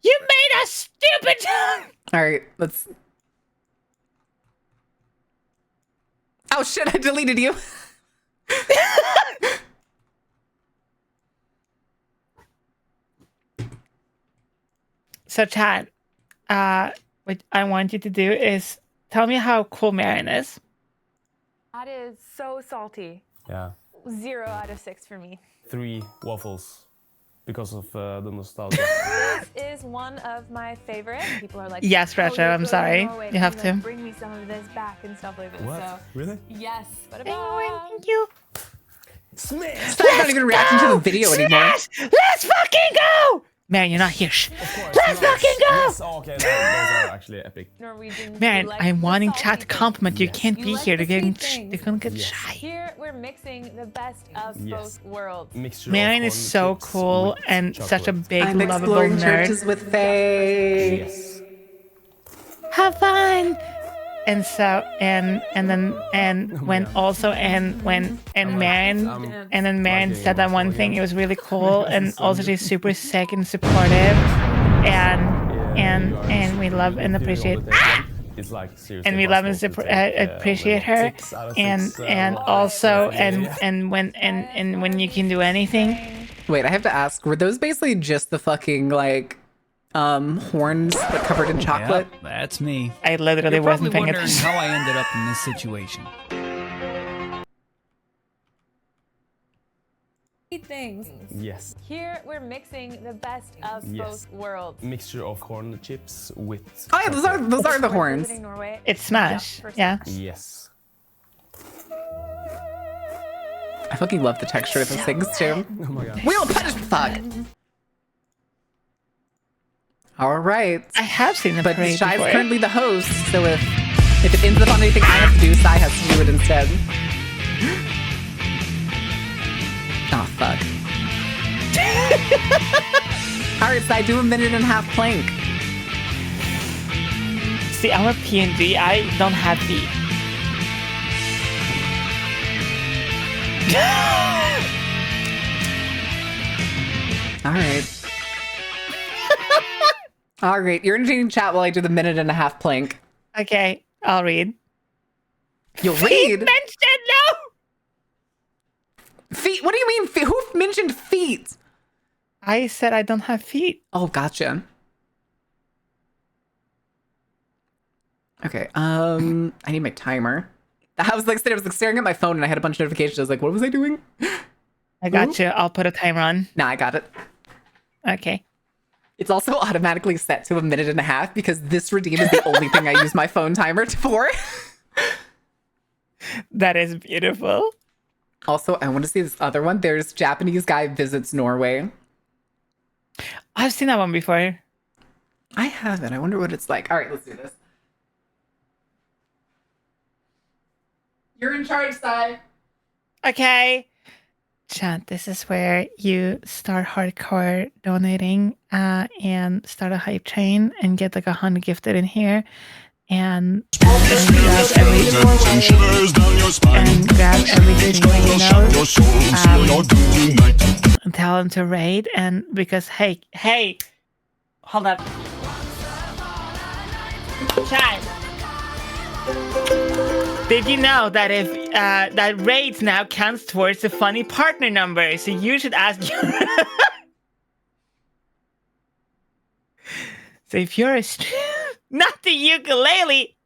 You made a stupid channel. All right, let's... Oh, shit, I deleted you. So chat, what I want you to do is tell me how cool Marion is. That is so salty. Yeah. 0 out of 6 for me. 3 waffles because of the nostalgia. This is one of my favorite. People are like, Yes, "Oh, Rachel, you're I'm going to sorry. Norway. You Can have like, to." bring me some of this back and stuff like this. What? So Really? yes, but Thank you. Smash! I'm not even reacting to the video anymore. Let's fucking go! Man, you're not here. Shh. Let's fucking go! Yes, okay, those are actually epic. Norwegian. Man, we like I'm the wanting salty chat to things. compliment you. You can't You be like here. the They're getting sweet things. they're gonna get Yes. shy. Here we're mixing the best of Yes. both worlds. Mixture Marion of is corn so chips cool with and such a chocolate. big, I'm lovable exploring nerd. churches with Faye. Yes. Have fun. And so and then when also and when and Marion and then Marion said that one thing, it was really cool, and also she's super sick and supportive, and we love and appreciate. It's like seriously And we love and impossible to take, appreciate her, 6 out of and 6, also yeah. and when you can do anything. Wait, I have to ask, were those basically just the fucking like horns but covered in chocolate? Yep, that's me. I literally You're wasn't probably paying wondering attention. how I ended up in this situation. Things. Yes. Here we're mixing the best of Yes. both worlds. Mixture of corn chips with Oh yeah, those are the We're horns. visiting Norway It's Smash, just for yeah. Yes. I fucking love the texture of those things too. Oh my god. Wheel of Punishment, fuck. All right. I have seen the But parade Shy's before. currently the host, so if it ends up on anything I have to do, Sai has to do it instead. Oh, fuck. All right, Sai, do a 1.5-minute plank. See, I'm a PNG. I don't have feet. All right. All right, you're entertaining chat while I do the 1.5-minute plank. Okay, I'll read. You'll Feet read? mentioned, no! Feet? What do you mean? Who mentioned feet? I said I don't have feet. Oh, gotcha. Okay, I need my timer. I was like staring at my phone and I had a bunch of notifications. I was like, what was I doing? I got you. I'll put a timer on. Nah, I got it. Okay. It's also automatically set to 1.5 minutes because this redeem is the only thing I use my phone timer for. That is beautiful. Also, I want to see this other one. There's Japanese guy visits Norway. I've seen that one before. I haven't. I wonder what it's like. All right, let's do this. You're in charge, Sai. Okay. Chat, this is where you start hardcore donating and start a hype train and get like 100 gifted in here and grab everything and tell them to raid. And because hey, hold up. Chat. Did you know that if that raids now counts towards the funny partner number? So you should ask your So if you're a not the ukulele.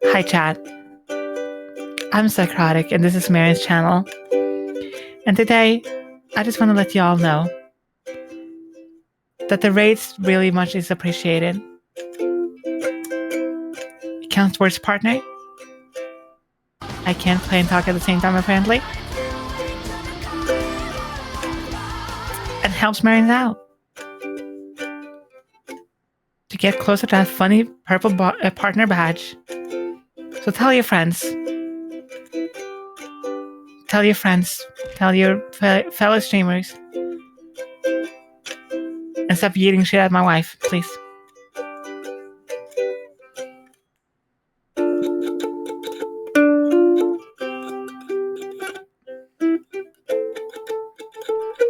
Hi chat. I'm Psychotic and this is Mary's channel. And today I just want to let you all know that the raids really much is appreciated. Counts towards partner. I can't play and talk at the same time apparently. And helps Marion out. To get closer to that funny purple partner badge. So tell your friends. Tell your friends. Tell your fellow streamers. And stop yeeting shit at my wife, please.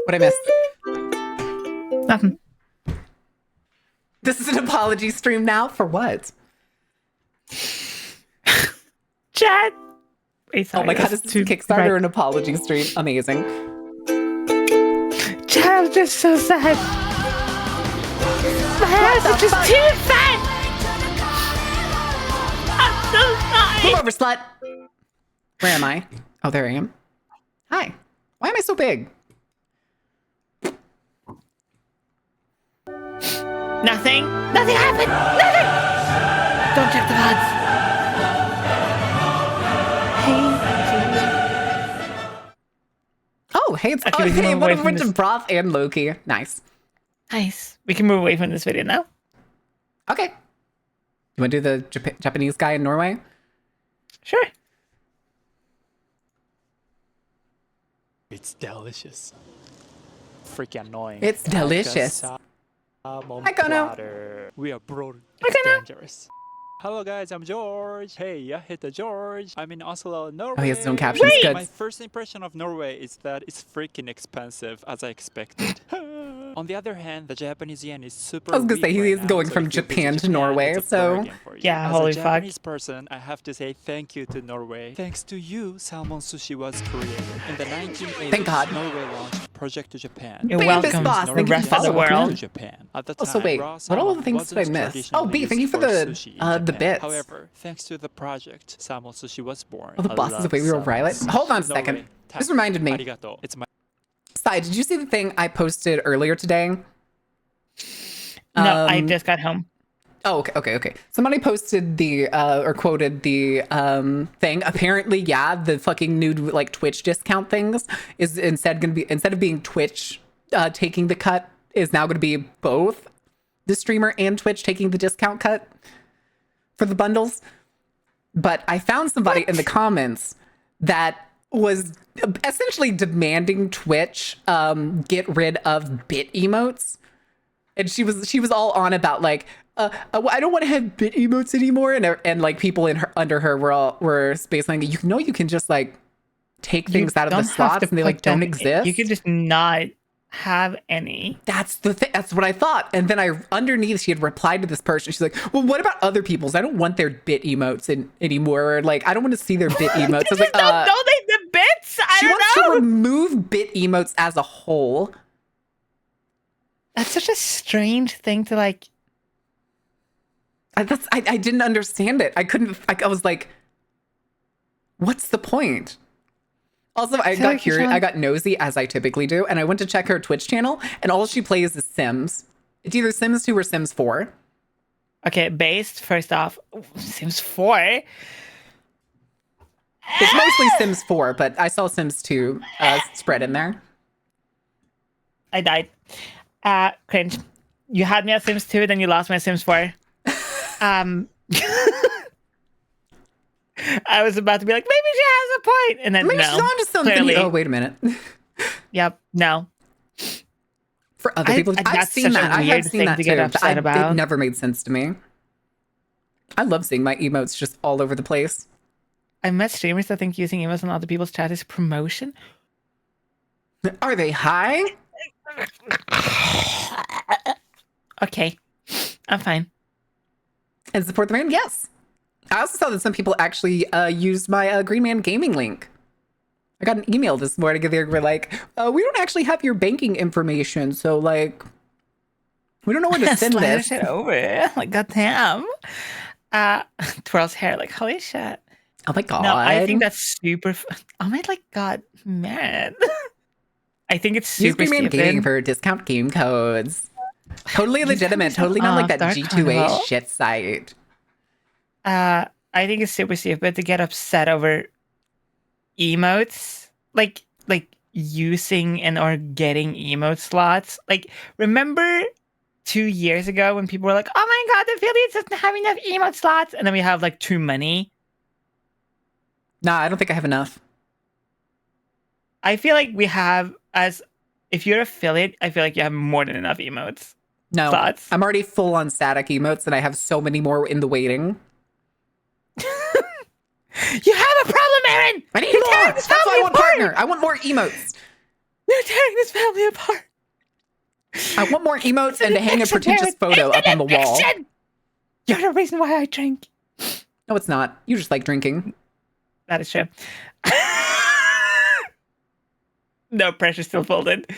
What I missed? Nothing. This is an apology stream now? For what? Chat. Wait, sorry, oh my god, this is a Kickstarter or an apology stream. Amazing. Chat, I'm just so sad. My ass is just too fat. I'm so sorry. Move over, slut. Where am I? Oh, there I am. Hi. Why am I so big? Nothing. Nothing happened. Nothing. Don't check the VODs. Oh, hey, it's Okay, we can hey, move what away a from bunch of broth and Loki. Nice. Nice. We can move away from this video now. Okay. You want to do the Japanese guy in Norway? Sure. It's delicious. Freaking annoying. It's delicious. Hi, Kono. We are broad. Hi, Kono. Dangerous. Hello guys, I'm George. Hey, I hit the George. I'm in Oslo, Norway. Oh, he has his own captions. Good. My first impression of Norway is that it's freaking expensive, as I expected. On the other hand, the Japanese yen is super. I was gonna say weak he's right going now, from so if you Japan visit to Norway, it's a so bargain for you. yeah, As holy a fuck. Japanese person, I have to say thank you to Norway. Thanks to you, salmon sushi was created. In the 1980s, Thank God. Norway launched Project to Japan. You're Famous welcome. boss. The Thank you rest for of the following. world. To Japan. At the Oh, time, so wait, raw what all the salmon things did I wasn't miss? Oh, traditionally B, thank you used for the sushi in the Japan. bits. However, thanks to the project, salmon sushi was born. Oh, the I boss is the love way we were salmon Violet. sushi. Hold on a second. Norway, This reminded me. Arigato. It's my Sai, did you see the thing I posted earlier today? No, I just got home. Oh, okay. Somebody posted the or quoted the thing. Apparently, yeah, the fucking new like Twitch discount things is instead of being Twitch taking the cut, is now gonna be both the streamer and Twitch taking the discount cut for the bundles. But I found somebody in the comments that was essentially demanding Twitch get rid of bit emotes. And she was all on about like, I don't want to have bit emotes anymore. And like people under her were basically, you can just like take things out of the slots and they like don't exist. You can just not have any. That's the thing. That's what I thought. And then underneath she had replied to this person. She's like, well, what about other people's? I don't want their bit emotes anymore. Or like, I don't want to see their bit emotes. I was like, don't donate the bits. I she don't wants know. to remove bit emotes as a whole. That's such a strange thing to like. I didn't understand it. I was like, what's the point? Also, I got curious. I got nosy, as I typically do, and I went to check her Twitch channel, and all she plays is Sims. It's either Sims 2 or Sims 4. Okay, based first off, Sims 4. It's mostly Sims 4, but I saw Sims 2 spread in there. I died. Cringe. You had me at Sims 2, then you lost me at Sims 4. I was about to be like, maybe she has a point, and then Maybe no. she's on to something. Clearly. Oh, wait a minute. Yep, no. For other people, I've that's seen such a that. I weird have seen thing that to get too. upset about. It never made sense to me. I love seeing my emotes just all over the place. I met streamers that think using emotes on other people's chat is promotion. Are they high? Okay, I'm fine. And support the brand? Yes. I also saw that some people actually used my Green Man Gaming link. I got an email this morning and they were like, we don't actually have your banking information, so like, we don't know where to send this. It over. Like, goddamn. Twirl's hair, like, holy shit. Oh my god. No, I think that's super. Oh my god, man. I think it's super Use Green Man stupid. Gaming for discount game codes. Totally legitimate. Totally not like that Dark G2A Carnival. shit site. I think it's super stupid to get upset over emotes, like using and or getting emote slots. Like, remember 2 years ago when people were like, "Oh my god, the affiliates doesn't have enough emote slots," and then we have like too many. Nah, I don't think I have enough. I feel like we have, as if you're affiliate, I feel like you have more than enough emotes. No, Thoughts? I'm already full on static emotes and I have so many more in the waiting. You have a problem, Aaron! I need You're more! tearing this That's why I family want apart! partner! I want more emotes! You're tearing this family apart! I want more emotes and to hang a pretentious photo up on the wall. You're the reason why I drink. No, it's not. You just like drinking. That is true. No pressure, still folded.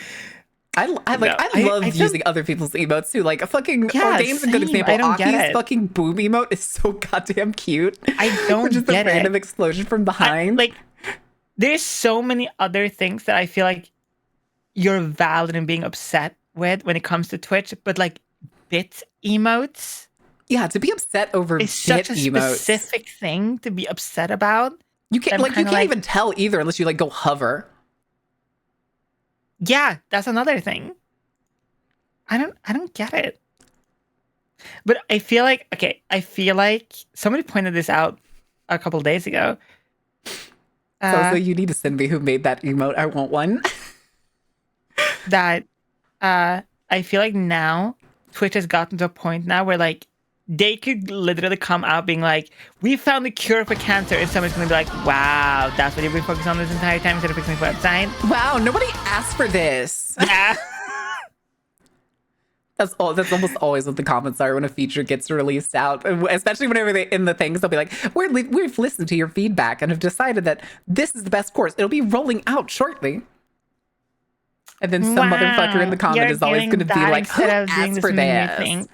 I love using other people's emotes too. Like a fucking Ordain's a good same. example. I don't get Aki's it. fucking boom emote is so goddamn cute. I don't Which is the get it. random explosion from behind. Like, there's so many other things that I feel like you're valid in being upset with when it comes to Twitch, but like bit emotes. Yeah, to be upset over It's bit such a emotes. specific thing to be upset about. You can't I'm you kinda can't even tell either unless you like go hover. Yeah, that's another thing. I don't get it. But I feel like somebody pointed this out a couple days ago. So you need to send me who made that emote. I want one. That I feel like now Twitch has gotten to a point now where like they could literally come out being like, "We found the cure for cancer," and someone's gonna be like, "Wow, that's what you've been focused on this entire time instead of fixing the website." Wow, nobody asked for this. Yeah. That's almost always what the comments are when a feature gets released out, especially whenever they in the things they'll be like, "We've listened to your feedback and have decided that this is the best course. It'll be rolling out shortly." And then some motherfucker in the comment you're is always doing going to be that like, "Who instead of doing asked this for new this?" thing.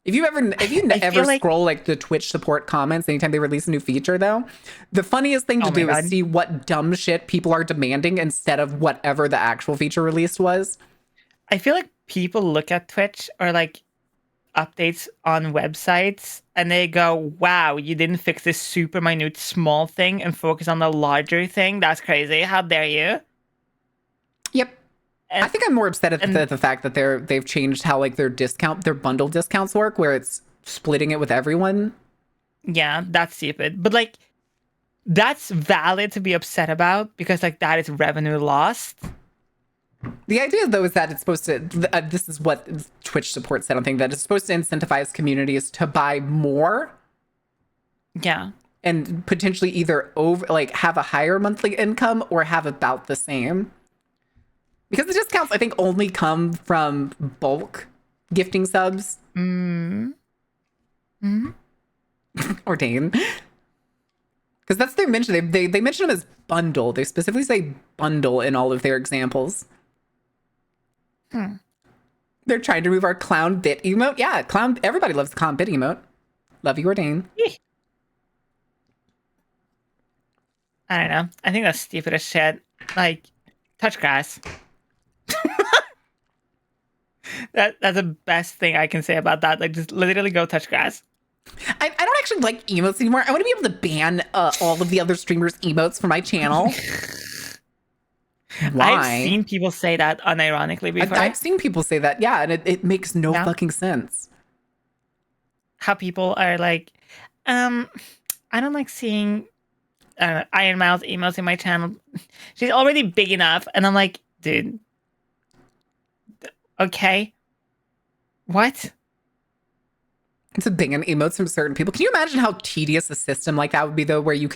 If you ever like- scroll like the Twitch support comments anytime they release a new feature, though, the funniest thing to Oh my do God. is see what dumb shit people are demanding instead of whatever the actual feature release was. I feel like people look at Twitch or like updates on websites and they go, "Wow, you didn't fix this super minute small thing and focus on the larger thing. That's crazy. How dare you?" Yep. And, I think I'm more upset at the fact that they've changed how like their bundle discounts work, where it's splitting it with everyone. yeah, that's stupid. But like, that's valid to be upset about because like that is revenue lost. The idea, though, is that it's supposed to. This is what Twitch support said. I think that it's supposed to incentivize communities to buy more. Yeah. And potentially either have a higher monthly income or have about the same. Because the discounts, I think, only come from bulk gifting subs. Ordain. Because that's their mention. They mention them as bundle. They specifically say bundle in all of their examples. They're trying to remove our clown bit emote. Yeah, clown. Everybody loves the clown bit emote. Love you, Ordain. I don't know. I think that's stupid as shit. Like, touch grass. That's the best thing I can say about that. Like, just literally go touch grass. I don't actually like emotes anymore. I want to be able to ban all of the other streamers' emotes from my channel. Why? I've seen people say that unironically before. I've seen people say that, yeah, and it makes no fucking sense. How people are like, I don't like seeing Iron Mouse emotes in my channel. She's already big enough. And I'm like, dude, okay. What? It's a bang on emotes from certain people. Can you imagine how tedious a system like that would be, though, where you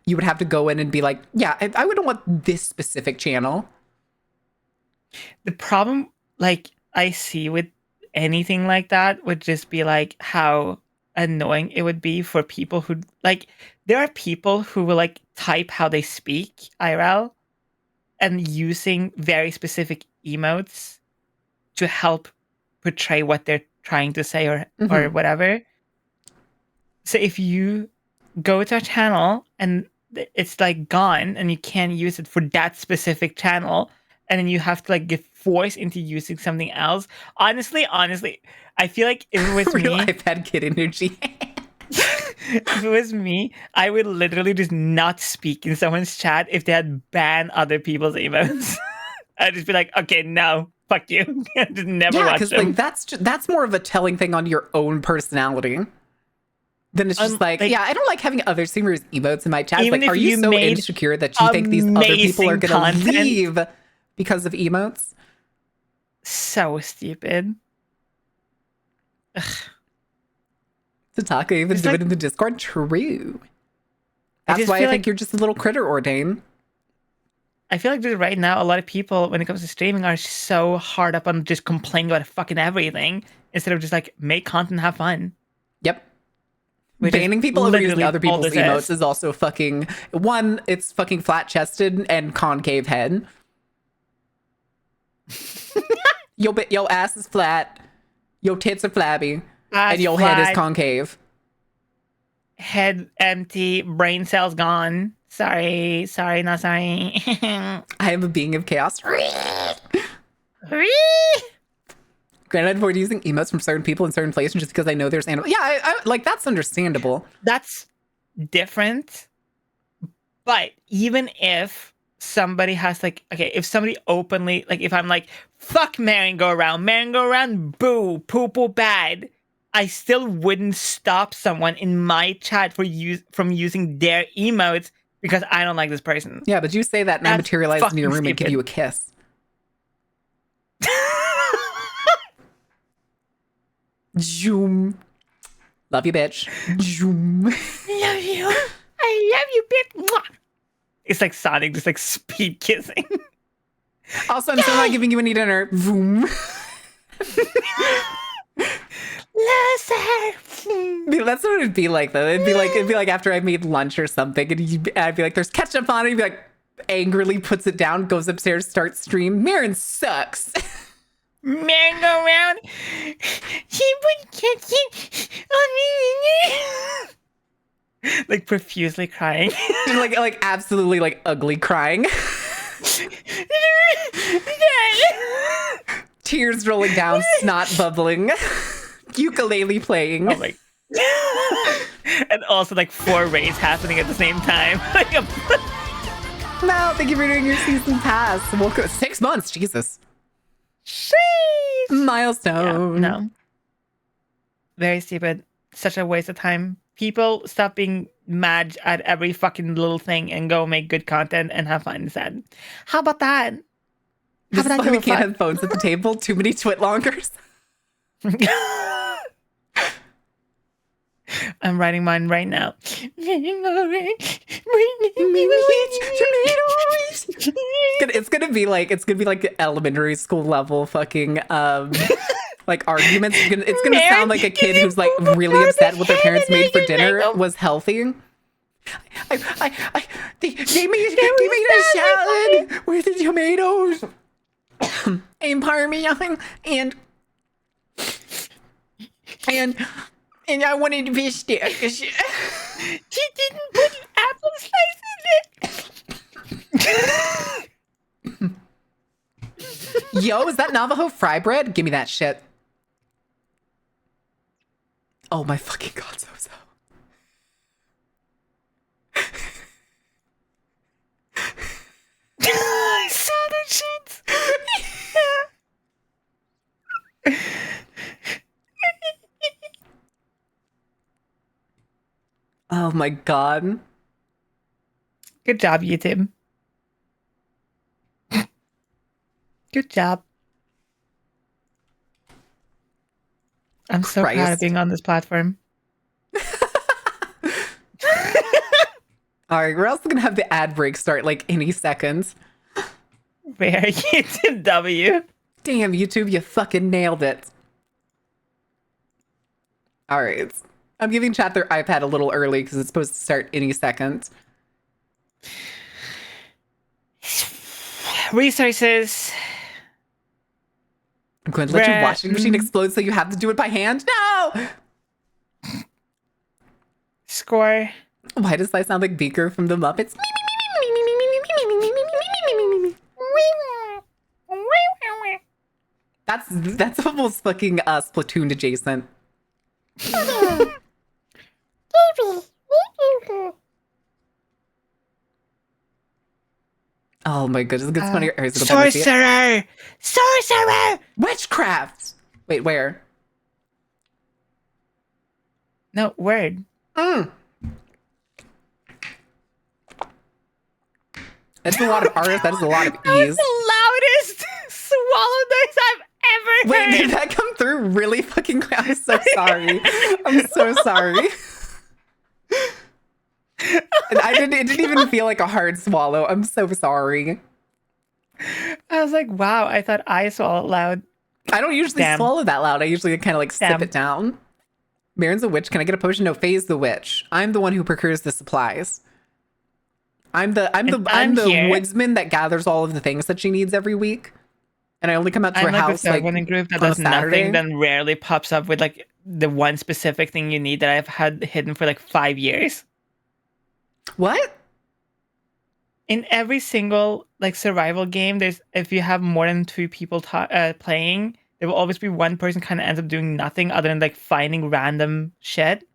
would have to go in and be like, yeah, I wouldn't want this specific channel. The problem, like, I see with anything like that would just be like how annoying it would be for people who, like, there are people who will like type how they speak IRL and using very specific emotes to help portray what they're trying to say or whatever. So if you go to a channel and it's like gone and you can't use it for that specific channel, and then you have to like get forced into using something else. Honestly, I feel like if it was Real me, iPad kid energy. if it was me, I would literally just not speak in someone's chat if they had banned other people's emotes. I'd just be like, okay, no. Fuck you. Just never watch them. Like that's more of a telling thing on your own personality. Then it's just like, yeah, I don't like having other streamers' emotes in my chat. Like, are you so insecure that you think these other people are going to leave because of emotes? So stupid. Ugh. Tataka even do it in the Discord? True. That's why I think you're just a little critter, Ordain. I feel like just right now, a lot of people, when it comes to streaming, are so hard up on just complaining about fucking everything instead of just like make content, have fun. Yep. Banning people over using other people's emotes is also fucking one. It's fucking flat chested and concave head. Yo ass is flat. Yo tits are flabby, and yo head is concave. Head empty, brain cells gone. Sorry, not sorry. I am a being of chaos. Granted, I've avoided using emotes from certain people in certain places just because I know there's animals. Yeah, I like that's understandable. That's different. But even if somebody has like, okay, if somebody openly, like if I'm like, fuck merry-go-round, boo, poo bad, I still wouldn't stop someone in my chat from using their emotes because I don't like this person. Yeah, but you say that and I materialize in your room and give you a kiss. Zoom. Love you, bitch. Zoom. Love you. I love you, bitch. Mwah. It's like Sonic just like speed kissing. Also, I'm still not giving you any dinner. Vroom. That's what it'd be like, though. It'd be like after I made lunch or something, and I'd be like, "There's ketchup on it." He'd be like, angrily puts it down, goes upstairs, starts stream. Marin sucks. Merry-go-round. She put ketchup on me. Like profusely crying. like absolutely like ugly crying. Tears rolling down, snot bubbling. Ukulele playing. Oh my. And also like 4 raids happening at the same time. No, thank you for doing your season pass. Welcome. 6 months, Jesus. Sheesh. Milestone. Yeah, no. Very stupid. Such a waste of time. People stop being mad at every fucking little thing and go make good content and have fun instead. How about that? This is why we can't have phones at the table. Too many twitlongers. I'm writing mine right now. It's gonna be like elementary school level fucking like arguments. It's gonna sound like a kid who's like really upset what their parents made for dinner was healthy. They made a salad with the tomatoes and parmesan and I wanted fish sticks. She didn't put apple slice in it. Yo, is that Navajo fry bread? Give me that shit. Oh my fucking god, so. I saw that shit. Oh my god. Good job, YouTube. Good job. I'm so proud of Christ. being on this platform. All right, we're also gonna have the ad break start like any second. Where YouTube W? Damn, YouTube, you fucking nailed it. All right. I'm giving chat their iPad a little early because it's supposed to start any second. Resources. I'm going to let your washing machine explode so you have to do it by hand? No! Score. Why does that sound like Beaker from the Muppets? That's almost fucking Splatoon adjacent. Oh my goodness, it gets funnier. Sorcerer! Sorcerer! Witchcraft! Wait, where? No, word. That's a lot of R's, that is a lot of That was E's. the loudest swallow noise I've ever Wait, heard. did that come through really fucking quick? I'm so sorry. I'm so sorry. And it didn't even feel like a hard swallow. I'm so sorry. I was like, wow, I thought I swallowed loud. I don't usually swallow that loud. I usually kind of like sip it down. Marin's a witch. Can I get a potion? No, Faye's the witch. I'm the one who procures the supplies. I'm the here. woodsman that gathers all of the things that she needs every week. And I only come out to I'm her like house the third like one in group that on a does Saturday. nothing, then rarely pops up with like the one specific thing you need that I've had hidden for like 5 years. What? In every single like survival game, there's if you have more than 2 people playing, there will always be one person kind of ends up doing nothing other than like finding random shit.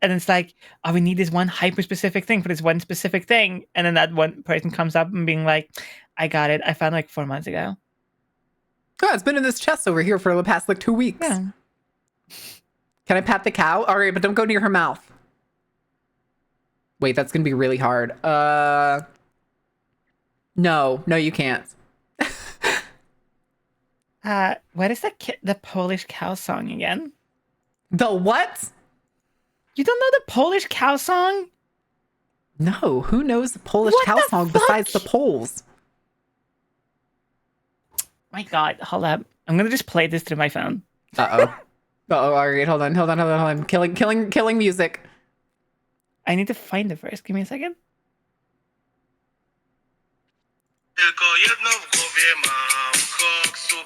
And it's like, oh, we need this one hyper specific thing for this one specific thing. And then that one person comes up and being like, I got it. I found it like 4 months ago. Oh, it's been in this chest over here for the past like 2 weeks. Yeah. Can I pat the cow? All right, but don't go near her mouth. Wait, that's gonna be really hard. No, you can't. What is the Polish cow song again? The what? You don't know the Polish cow song? No, who knows the Polish cow song besides the Poles? My God, hold up. I'm gonna just play this through my phone. All right, hold on. Killing music. I need to find it first. Give me a second.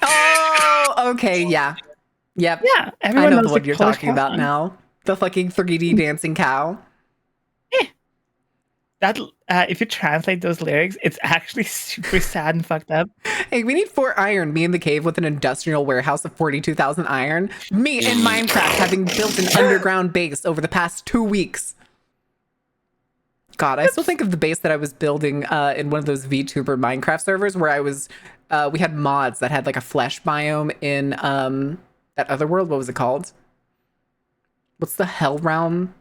Oh, okay, yeah. Yep. Yeah, I everyone know knows the one the you're Polish talking cow about song. now. The fucking 3D dancing cow. That if you translate those lyrics, it's actually super sad and fucked up. Hey, we need 4 iron. Me in the cave with an industrial warehouse of 42,000 iron. Me in Minecraft having built an underground base over the past 2 weeks. God, I still think of the base that I was building in one of those VTuber Minecraft servers where I was, we had mods that had like a flesh biome in that other world. What was it called? What's the hell realm?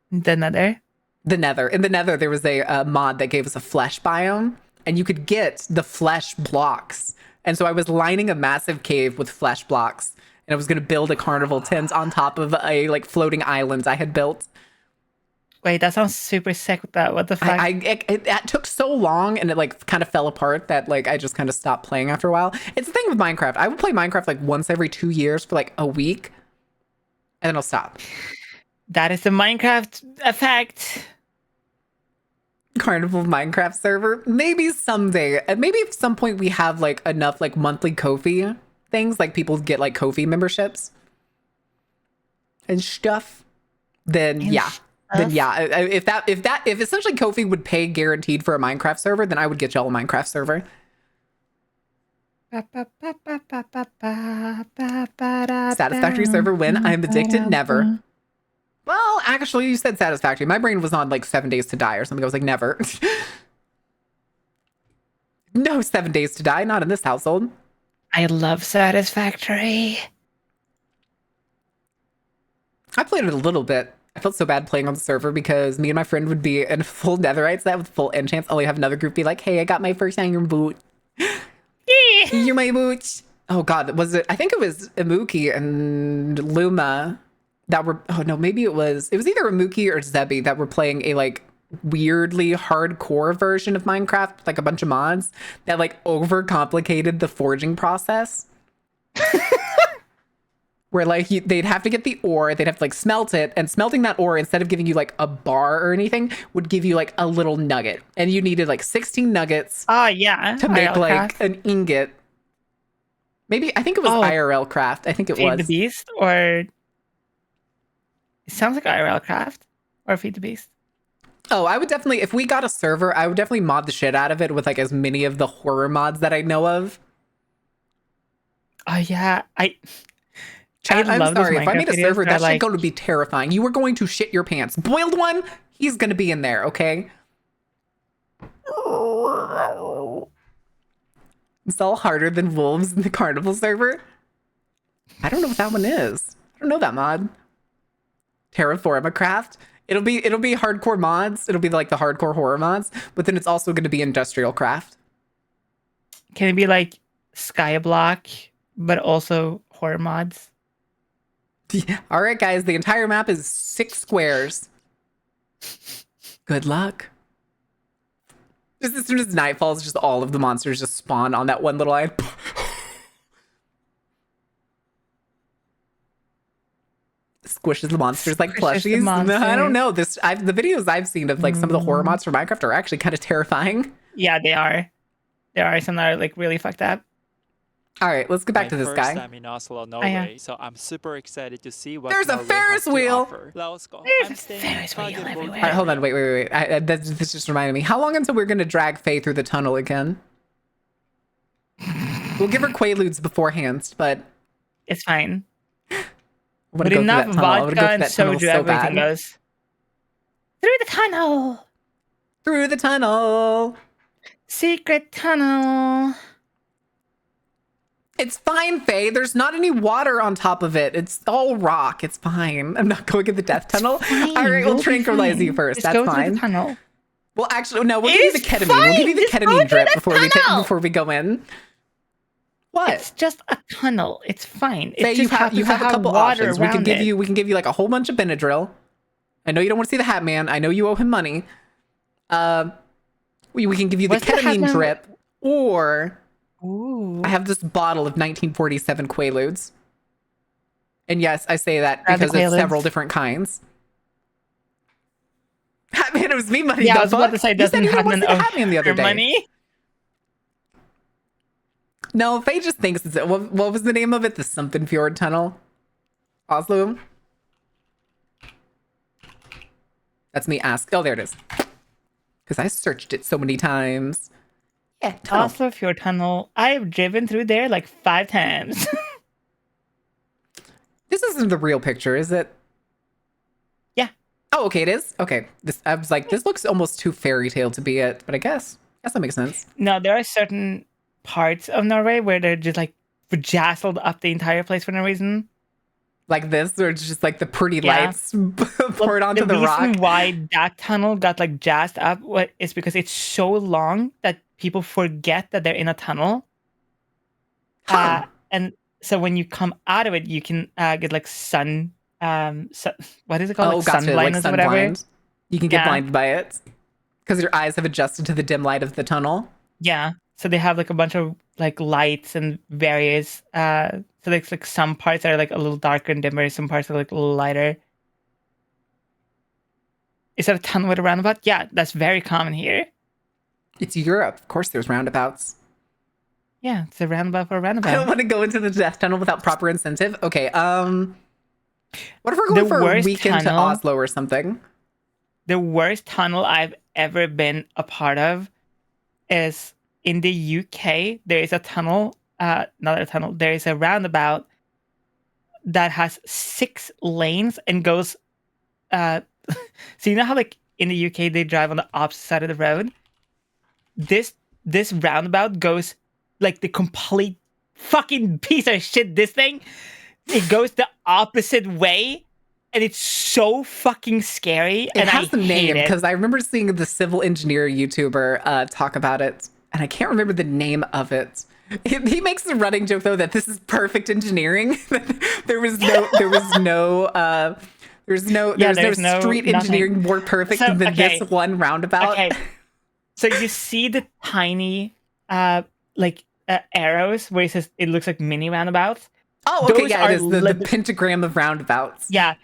The Nether. The Nether. In the Nether, there was a mod that gave us a flesh biome, and you could get the flesh blocks. And so I was lining a massive cave with flesh blocks, and I was going to build a carnival tent on top of a like floating island I had built. Wait, that sounds super sick with that. What the fuck? It took so long, and it like kind of fell apart that like I just kind of stopped playing after a while. It's the thing with Minecraft. I will play Minecraft like once every 2 years for like a week, and then I'll stop. That is the Minecraft effect. Carnival Minecraft server. Maybe someday. Maybe at some point we have like enough like monthly Ko-fi things, like people get like Ko-fi memberships and stuff. Then yeah, then yeah, if essentially Ko-fi would pay guaranteed for a Minecraft server, then I would get y'all a Minecraft server. Satisfactory server win. I'm addicted. Never. Well, actually, you said satisfactory. My brain was on like 7 days to die or something. I was like, never. No 7 days to die. Not in this household. I love Satisfactory. I played it a little bit. I felt so bad playing on the server because me and my friend would be in full netherite set with full enchants. Only have another group be like, hey, I got my first iron boot. You're my boots. Oh god, was it? I think it was Imuki and Luma that were. Oh no, maybe it was either Imuki or Zebi that were playing a like weirdly hardcore version of Minecraft, like a bunch of mods that like overcomplicated the forging process. Where like they'd have to get the ore, they'd have to like smelt it, and smelting that ore, instead of giving you like a bar or anything, would give you like a little nugget, and you needed like 16 nuggets. Oh yeah, to make like an ingot. Maybe I think it was IRL Craft. I think it was Feed the Beast, or it sounds like IRL Craft or Feed the Beast. Oh, I would definitely, if we got a server, I would definitely mod the shit out of it with like as many of the horror mods that I know of. Oh yeah, Chat, I'm sorry, if I made a server, that's like going to be terrifying. You are going to shit your pants. Boiled one, he's going to be in there, okay? It's all harder than wolves in the carnival server. I don't know what that one is. I don't know that mod. Terraformacraft. It'll be hardcore mods. It'll be like the hardcore horror mods, but then it's also going to be industrial craft. Can it be like Skyblock, but also horror mods? All right, guys, the entire map is 6 squares. Good luck. Just as soon as night falls, just all of the monsters just spawn on that one little island. Squishes the monsters like plushies. I don't know. The videos I've seen of like some of the horror mods for Minecraft are actually kind of terrifying. Yeah, they are. There are some that are like really fucked up. All right, let's get back to this guy. First time in Oslo, Norway, so I'm super excited to see what There's a Ferris wheel. Let's go. There's a Ferris wheel everywhere. All right, hold on, wait. This just reminded me. How long until we're gonna drag Faye through the tunnel again? We'll give her Quaaludes beforehand, but it's fine. With enough vodka and soju, everything goes through the tunnel. Through the tunnel. Secret tunnel. It's fine, Faye. There's not any water on top of it. It's all rock. It's fine. I'm not going in the death tunnel. All right, we'll tranquilize you first. That's fine. Through the tunnel. Well, actually, no. We'll give you the ketamine. We'll give you the ketamine drip before we go in. What? It's just a tunnel. It's fine. Faye, you have a couple options. We can give you like a whole bunch of Benadryl. I know you don't want to see the Hat Man. I know you owe him money. We can give you the ketamine drip, or ooh. I have this bottle of 1947 Quaaludes. And yes, I say that because it's several different kinds. Hat Man, it was me money. Yeah, I was about to say, doesn't Hat Man the other day? Money? No, Faye just thinks it's what was the name of it? The something fjord tunnel, Oslo. That's me. Oh, there it is. Because I searched it so many times. Yeah, Oslo Fjord Tunnel. I've driven through there like 5 times. This isn't the real picture, is it? Yeah. Oh, okay, it is. Okay. I was like, this looks almost too fairy tale to be it, but I guess that makes sense. No, there are certain parts of Norway where they're just like bejazzled up the entire place for no reason. Like this, or it's just like the pretty lights poured onto the rock. The reason why that tunnel got like jazzed up is because it's so long that people forget that they're in a tunnel. And so when you come out of it, you can get like what is it called? Oh, like gotcha. sun blindness or whatever. Blind. You can get blinded by it because your eyes have adjusted to the dim light of the tunnel. Yeah. So they have like a bunch of like lights and various so there's like some parts that are like a little darker and dimmer, some parts are like a little lighter. Is that a tunnel with a roundabout? Yeah, that's very common here. It's Europe. Of course there's roundabouts. Yeah, it's a roundabout for a roundabout. I don't want to go into the death tunnel without proper incentive. Okay, what if we're going for a weekend to Oslo or something? the worst tunnel I've ever been a part of is in the UK. There is a tunnel, not a tunnel, there is a roundabout that has 6 lanes and goes, so you know how like in the UK they drive on the opposite side of the road? This roundabout goes like the complete fucking piece of shit, this thing. It goes the opposite way. And it's so fucking scary. It and has I a name hate it. because I remember seeing the civil engineer YouTuber talk about it, and I can't remember the name of it. He makes the running joke though that this is perfect engineering. There's no street engineering more perfect than this one roundabout. Okay. So you see the tiny arrows where it says it looks like mini roundabouts. Oh, okay, Those yeah, it is are the pentagram of roundabouts. Yeah.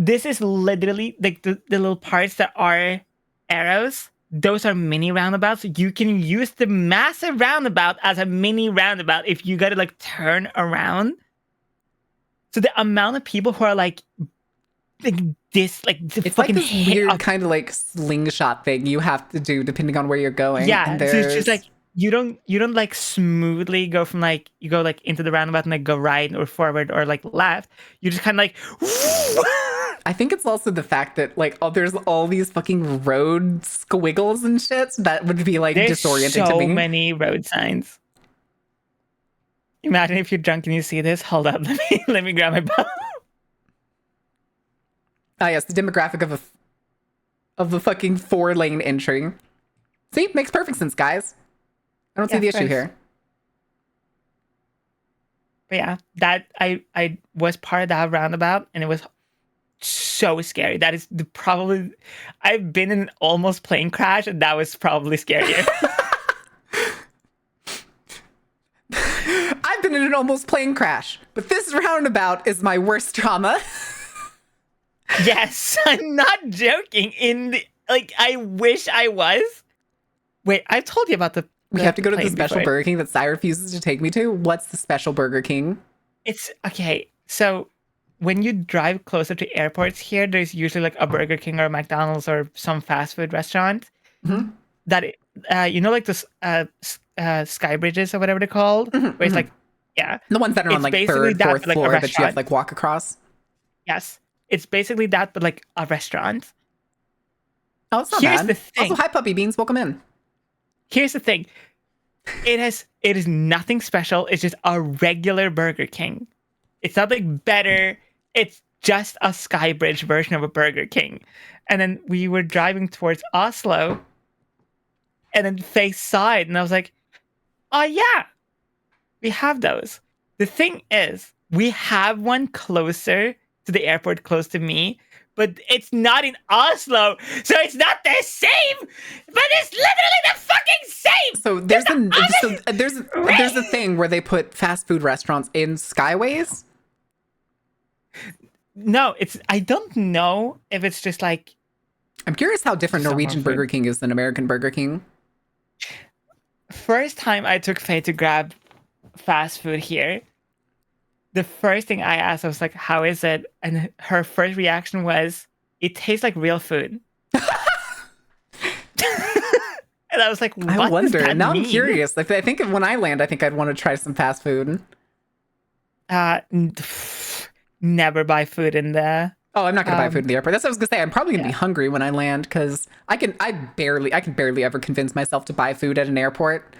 This is literally like the little parts that are arrows. Those are mini roundabouts. You can use the massive roundabout as a mini roundabout if you gotta like turn around. So the amount of people who are like this, like it's like this weird kind of like slingshot thing you have to do depending on where you're going. Yeah, and so it's just like you don't like smoothly go from like you go like into the roundabout and like go right or forward or like left. You just kind of like. I think it's also the fact that like there's all these fucking road squiggles and shit that would be like disorienting to me. So many road signs. Imagine if you're drunk and you see this. Hold up, let me grab my bottle. Ah, yes, the demographic of a fucking 4-lane entry. See, makes perfect sense, guys. I don't see the issue here. But yeah, that I was part of that roundabout, and it was so scary. That is probably I've been in an almost plane crash, and that was probably scarier. I've been in an almost plane crash, but this roundabout is my worst trauma. Yes, I'm not joking. I wish I was. Wait, I've told you about the. We have to go to the special Burger King that Sai refuses to take me to. What's the special Burger King? It's okay. So when you drive closer to airports here, there's usually like a Burger King or a McDonald's or some fast food restaurant that like the sky bridges or whatever they're called, where it's like, yeah, the ones that are on like third, fourth floor that you have to like walk across. Yes, it's basically that, but like a restaurant. Oh, it's not Here's bad. the thing. Also, hi Puppy Beans, welcome in. Here's the thing. It is nothing special. It's just a regular Burger King. It's nothing better. It's just a Skybridge version of a Burger King. And then we were driving towards Oslo, and then Faye saw it, and I was like, oh yeah, we have those. The thing is, we have one closer to the airport, close to me, but it's not in Oslo, so it's not the same. But it's literally the fucking same. So there's a thing where they put fast food restaurants in skyways. No, I don't know if it's just like. I'm curious how different Norwegian Burger King is than American Burger King. First time I took Faye to grab fast food here, the first thing I asked, I was like, how is it? And her first reaction was, it tastes like real food. And I was like, what I wonder. does that Now mean? I'm curious. Like, I think when I land, I think I'd want to try some fast food. Never buy food in the. Oh, I'm not going to buy food in the airport. That's what I was going to say. I'm probably going to be hungry when I land because I can barely ever convince myself to buy food at an airport.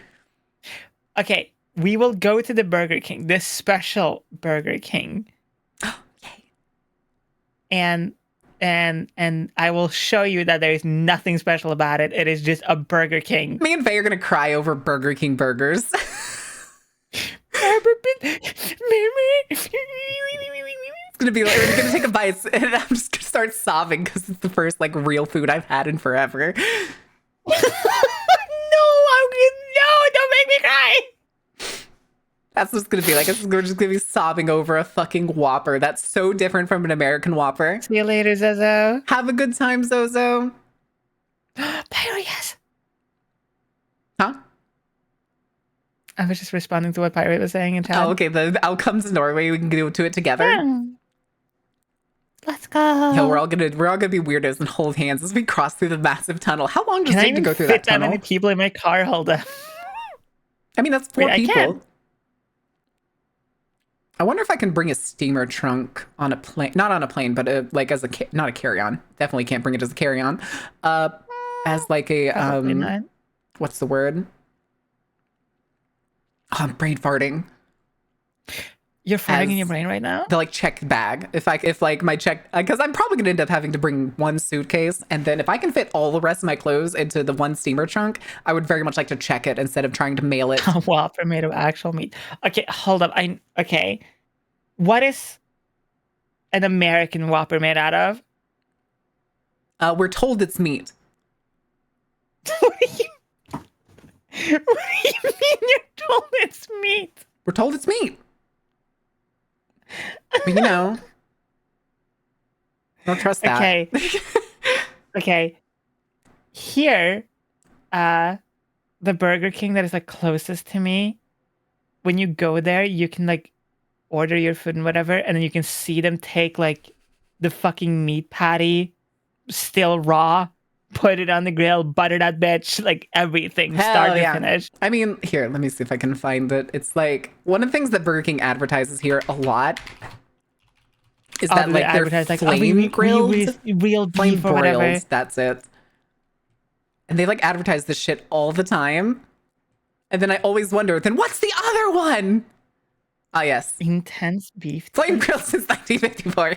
Okay, we will go to the Burger King, the special Burger King. Oh, yay. And I will show you that there is nothing special about it. It is just a Burger King. Me and Faye are going to cry over Burger King burgers. It's gonna be like, we're gonna take a bite and I'm just gonna start sobbing because it's the first like real food I've had in forever. No, don't make me cry. That's what it's gonna be like. We're just gonna be sobbing over a fucking Whopper. That's so different from an American Whopper. See you later, Zozo. Have a good time, Zozo. Pyro, yes. Huh? I was just responding to what Pirate was saying in chat. Oh, okay. The outcomes in Norway, we can go to it together. Yeah. Let's go. Yo, we're all gonna be weirdos and hold hands as we cross through the massive tunnel. How long does Can it I take to even go through fit that tunnel? many people in my car? Hold up. I mean, that's 4 Wait, I people. can. I wonder if I can bring a steamer trunk on a plane. Not on a plane, but like as not a carry-on. Definitely can't bring it as a carry-on. As like a Probably not. what's the word? Oh, I'm brain farting. You're farting in your brain right now? The like checked bag. If like my check, because I'm probably gonna end up having to bring one suitcase, and then if I can fit all the rest of my clothes into the one steamer trunk, I would very much like to check it instead of trying to mail it. A Whopper made of actual meat. Okay, hold up. Okay. What is an American Whopper made out of? We're told it's meat. What do you mean you're told it's meat? We're told it's meat. But, you know, don't trust that. Okay. Okay. Here, the Burger King that is like closest to me, when you go there, you can like order your food and whatever, and then you can see them take like the fucking meat patty, still raw, put it on the grill, butter that bitch, like everything, start to finish. I mean, here, let me see if I can find it. It's like one of the things that Burger King advertises here a lot is that like they're flame grilled, real flame beef or whatever. broiled. That's it. And they like advertise this shit all the time. And then I always wonder, then what's the other one? Ah, yes. Intense beef. Flame grilled since 1954.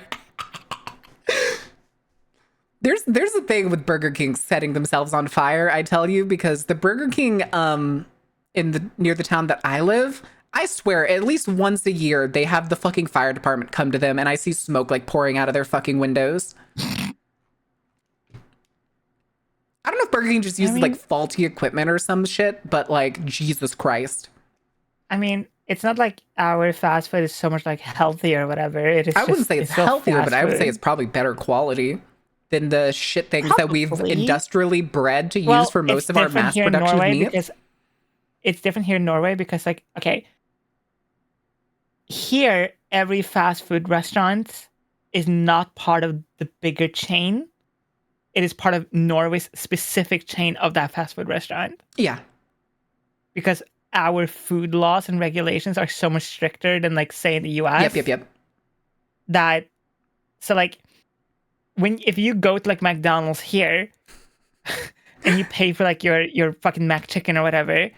There's a thing with Burger King setting themselves on fire, I tell you, because the Burger King near the town that I live, I swear at least once a year they have the fucking fire department come to them and I see smoke like pouring out of their fucking windows. I don't know if Burger King just uses like faulty equipment or some shit, but like Jesus Christ. I mean, it's not like our fast food is so much like healthy or whatever. It is. I wouldn't say it's healthier, but I would say food. it's probably better quality than the shit things that we've Probably. industrially bred to use for most of our mass production of meat. Because it's different here in Norway because, like, okay, here every fast food restaurant is not part of the bigger chain. It is part of Norway's specific chain of that fast food restaurant. Yeah. Because our food laws and regulations are so much stricter than, like, say in the US. Yep. That, so, like, if you go to like McDonald's here and you pay for like your fucking McChicken or whatever,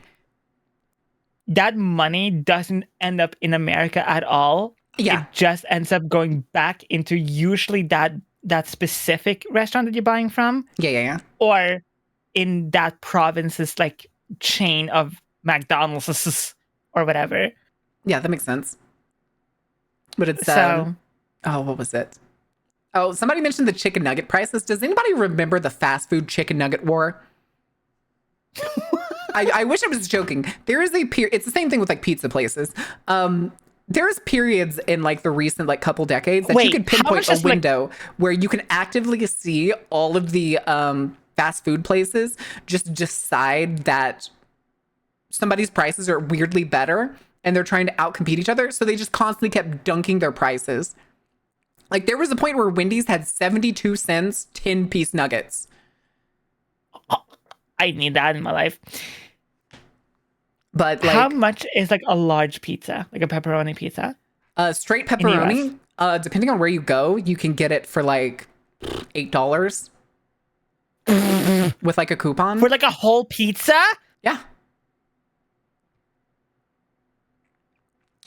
that money doesn't end up in America at all. Yeah. It just ends up going back into usually that specific restaurant that you're buying from. Yeah. Or in that province's like chain of McDonald's or whatever. Yeah, that makes sense. But it's so. Oh, what was it? Oh, somebody mentioned the chicken nugget prices. Does anybody remember the fast food chicken nugget war? I wish I was joking. There is a period. It's the same thing with like pizza places. There's periods in like the recent like couple decades that you could pinpoint a window where you can actively see all of the fast food places just decide that somebody's prices are weirdly better and they're trying to outcompete each other. So they just constantly kept dunking their prices. Like there was a point where Wendy's had 72 cents 10-piece nuggets. I need that in my life. But like, how much is like a large pizza, like a pepperoni pizza? Straight pepperoni, depending on where you go, you can get it for like $8 with like a coupon. For like a whole pizza? Yeah.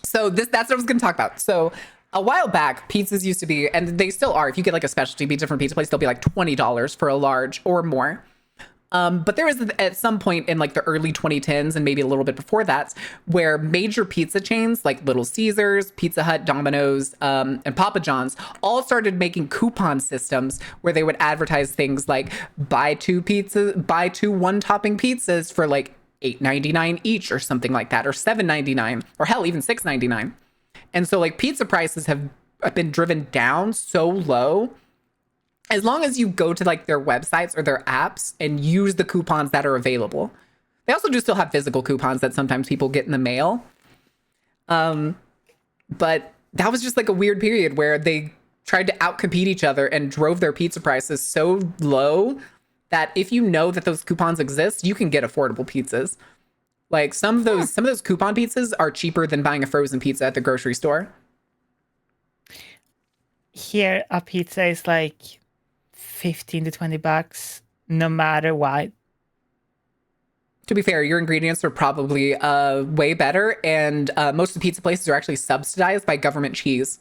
So that's what I was going to talk about. So a while back, pizzas used to be, and they still are, if you get like a specialty pizza from pizza place, they'll be like $20 for a large or more. But there was at some point in like the early 2010s and maybe a little bit before that, where major pizza chains like Little Caesars, Pizza Hut, Domino's, and Papa John's all started making coupon systems where they would advertise things like buy two one topping pizzas for like $8.99 each or something like that, or $7.99, or hell, even $6.99. And so like pizza prices have been driven down so low. As long as you go to like their websites or their apps and use the coupons that are available. They also do still have physical coupons that sometimes people get in the mail. But that was just like a weird period where they tried to outcompete each other and drove their pizza prices so low that if you know that those coupons exist, you can get affordable pizzas. Like some of those coupon pizzas are cheaper than buying a frozen pizza at the grocery store. Here, a pizza is like 15 to 20 bucks, no matter what. To be fair, your ingredients are probably way better, and most of the pizza places are actually subsidized by government cheese.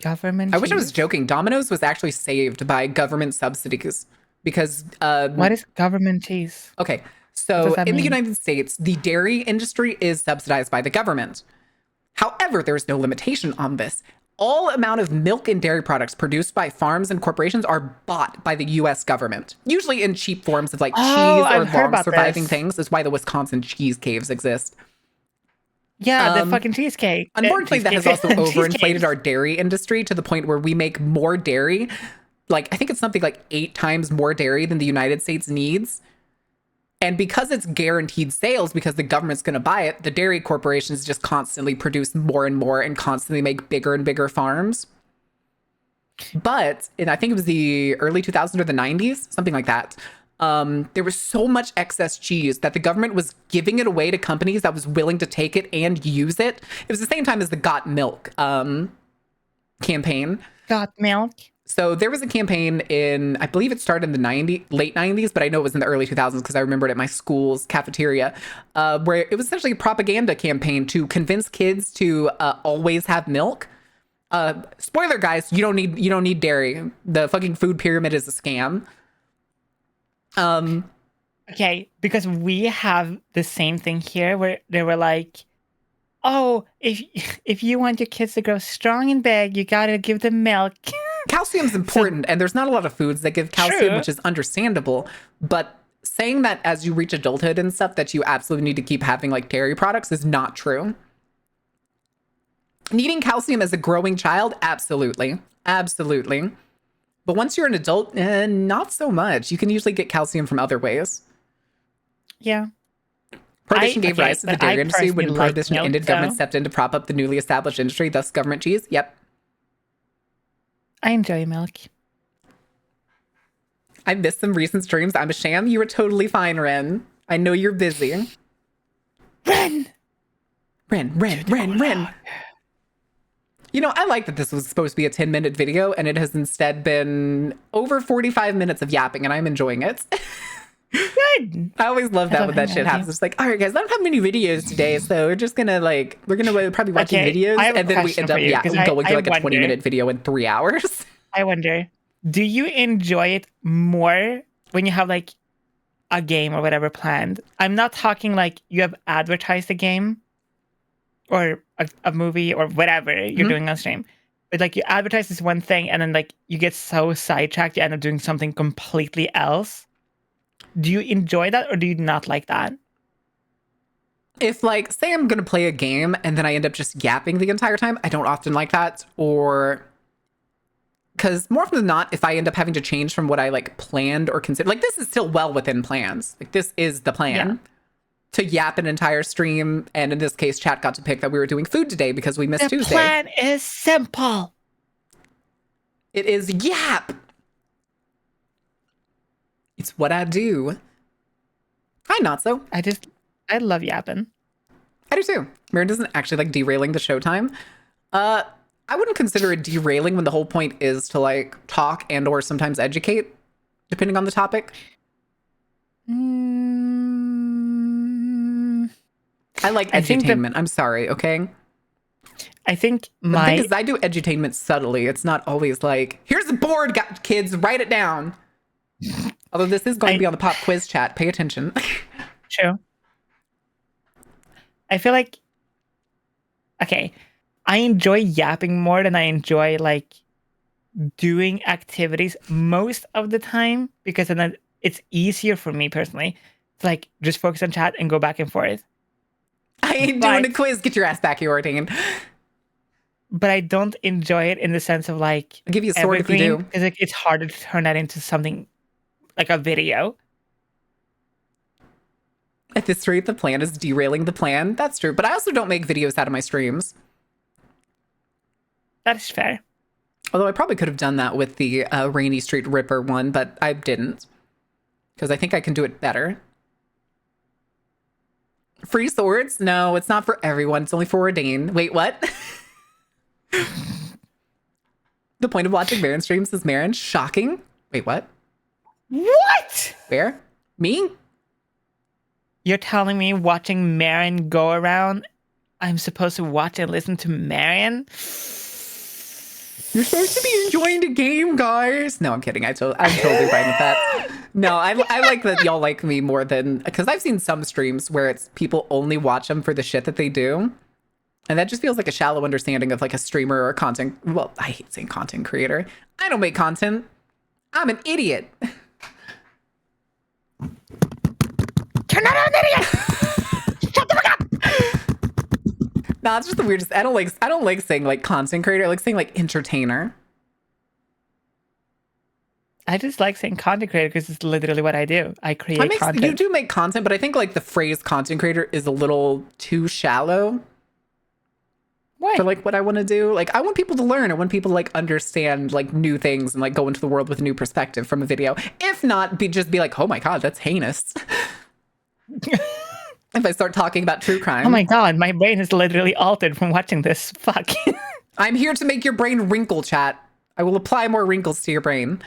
Government I wish I was cheese? joking. Domino's was actually saved by government subsidies because... What is government cheese? Okay, What so does that in the mean? United States, the dairy industry is subsidized by the government. However, there's no limitation on this. All amount of milk and dairy products produced by farms and corporations are bought by the U.S. government, usually in cheap forms of like cheese or I've heard long about surviving this. things. That's why the Wisconsin cheese caves exist. Yeah, the fucking cheesecake. Unfortunately, that has Cheesecake. also overinflated Cheesecakes. our dairy industry to the point where we make more dairy. Like, I think it's something like 8 times more dairy than the United States needs. And because it's guaranteed sales, because the government's going to buy it, the dairy corporations just constantly produce more and more and constantly make bigger and bigger farms. But, and I think it was the early 2000s or the 90s, something like that. There was so much excess cheese that the government was giving it away to companies that was willing to take it and use it. It was the same time as the Got Milk campaign. Got milk. So there was a campaign in, I believe it started in the late 90s, but I know it was in the early 2000s because I remember it at my school's cafeteria, where it was essentially a propaganda campaign to convince kids to always have milk. Spoiler, guys, you don't need dairy. The fucking food pyramid is a scam. Okay, because we have the same thing here where they were like, oh, if you want your kids to grow strong and big, you gotta give them milk. Calcium's important, and there's not a lot of foods that give calcium, True. which is understandable. But saying that as you reach adulthood and stuff, that you absolutely need to keep having like dairy products is not true. Needing calcium as a growing child, absolutely. Absolutely. But once you're an adult, not so much. You can usually get calcium from other ways. Yeah. Prohibition gave rise to the but dairy I industry. When personally like prohibition milk, ended, government though. stepped in to prop up the newly established industry, thus government cheese. Yep. I enjoy milk. I missed some recent streams. I'm a sham. You were totally fine, Ren. I know you're busy. Ren! Ren. You know, I like that this was supposed to be a 10-minute video and it has instead been over 45 minutes of yapping and I'm enjoying it. Good. I always love that love when that hanging shit out with happens. It's like, all right, guys, I don't have many videos today, so we're just gonna probably watching Okay, videos I have a and then we question end for up you, 'cause going to I like a wonder- 20-minute video in 3 hours. I wonder, do you enjoy it more when you have like a game or whatever planned? I'm not talking like you have advertised a game or a movie or whatever you're doing on stream. But like you advertise this one thing and then like you get so sidetracked, you end up doing something completely else. Do you enjoy that or do you not like that? If like, say I'm gonna play a game and then I end up just yapping the entire time, I don't often like that. Or because more often than not, if I end up having to change from what I like planned or consider, like this is still well within plans. Like this is the plan to yap an entire stream. And in this case, chat got to pick that we were doing food today because we missed The Tuesday. plan is simple. It is yap. It's what I do. Hi, not so. I love yapping. I do too. Maren doesn't actually like derailing the showtime. I wouldn't consider it derailing when the whole point is to like talk and or sometimes educate, depending on the topic. I like I think that- edutainment. I'm sorry, okay? I think The thing is, I do edutainment subtly. It's not always like, here's a board, kids, write it down. Although this is going to be on the pop quiz chat. Pay attention. True. I feel like, okay, I enjoy yapping more than I enjoy like doing activities most of the time because then it's easier for me personally to like just focus on chat and go back and forth. I ain't doing a quiz. Get your ass back here, Ordain. But I don't enjoy it in the sense of like, I'll give you a sword if you do. Because like, it's harder to turn that into something like a video. At this rate, the plan is derailing the plan. That's true. But I also don't make videos out of my streams. That's fair. Although I probably could have done that with the Rainy Street Ripper one, but I didn't. Because I think I can do it better. Free swords? No, it's not for everyone. It's only for Ordain. Wait, what? The point of watching Marin streams is Marin shocking. Wait, what? What? Where? Me? You're telling me watching Marin go around, I'm supposed to watch and listen to Marin? You're supposed to be enjoying the game, guys. No, I'm kidding. I'm totally fine with that. No, I like that y'all like me more than... Because I've seen some streams where it's people only watch them for the shit that they do. And that just feels like a shallow understanding of like a streamer or a content... Well, I hate saying content creator. I don't make content. I'm an idiot. You're not an idiot! Shut the fuck up! Nah, it's just the weirdest. I don't like saying like content creator. I like saying like entertainer. I just like saying content creator because it's literally what I do. I create content. You do make content, but I think like the phrase content creator is a little too shallow. Why? For like what I want to do. Like I want people to learn. I want people to like understand like new things and like go into the world with a new perspective from a video. If not, just be like, oh my God, that's heinous. If I start talking about true crime. Oh my God, my brain is literally altered from watching this. Fuck. I'm here to make your brain wrinkle, chat. I will apply more wrinkles to your brain.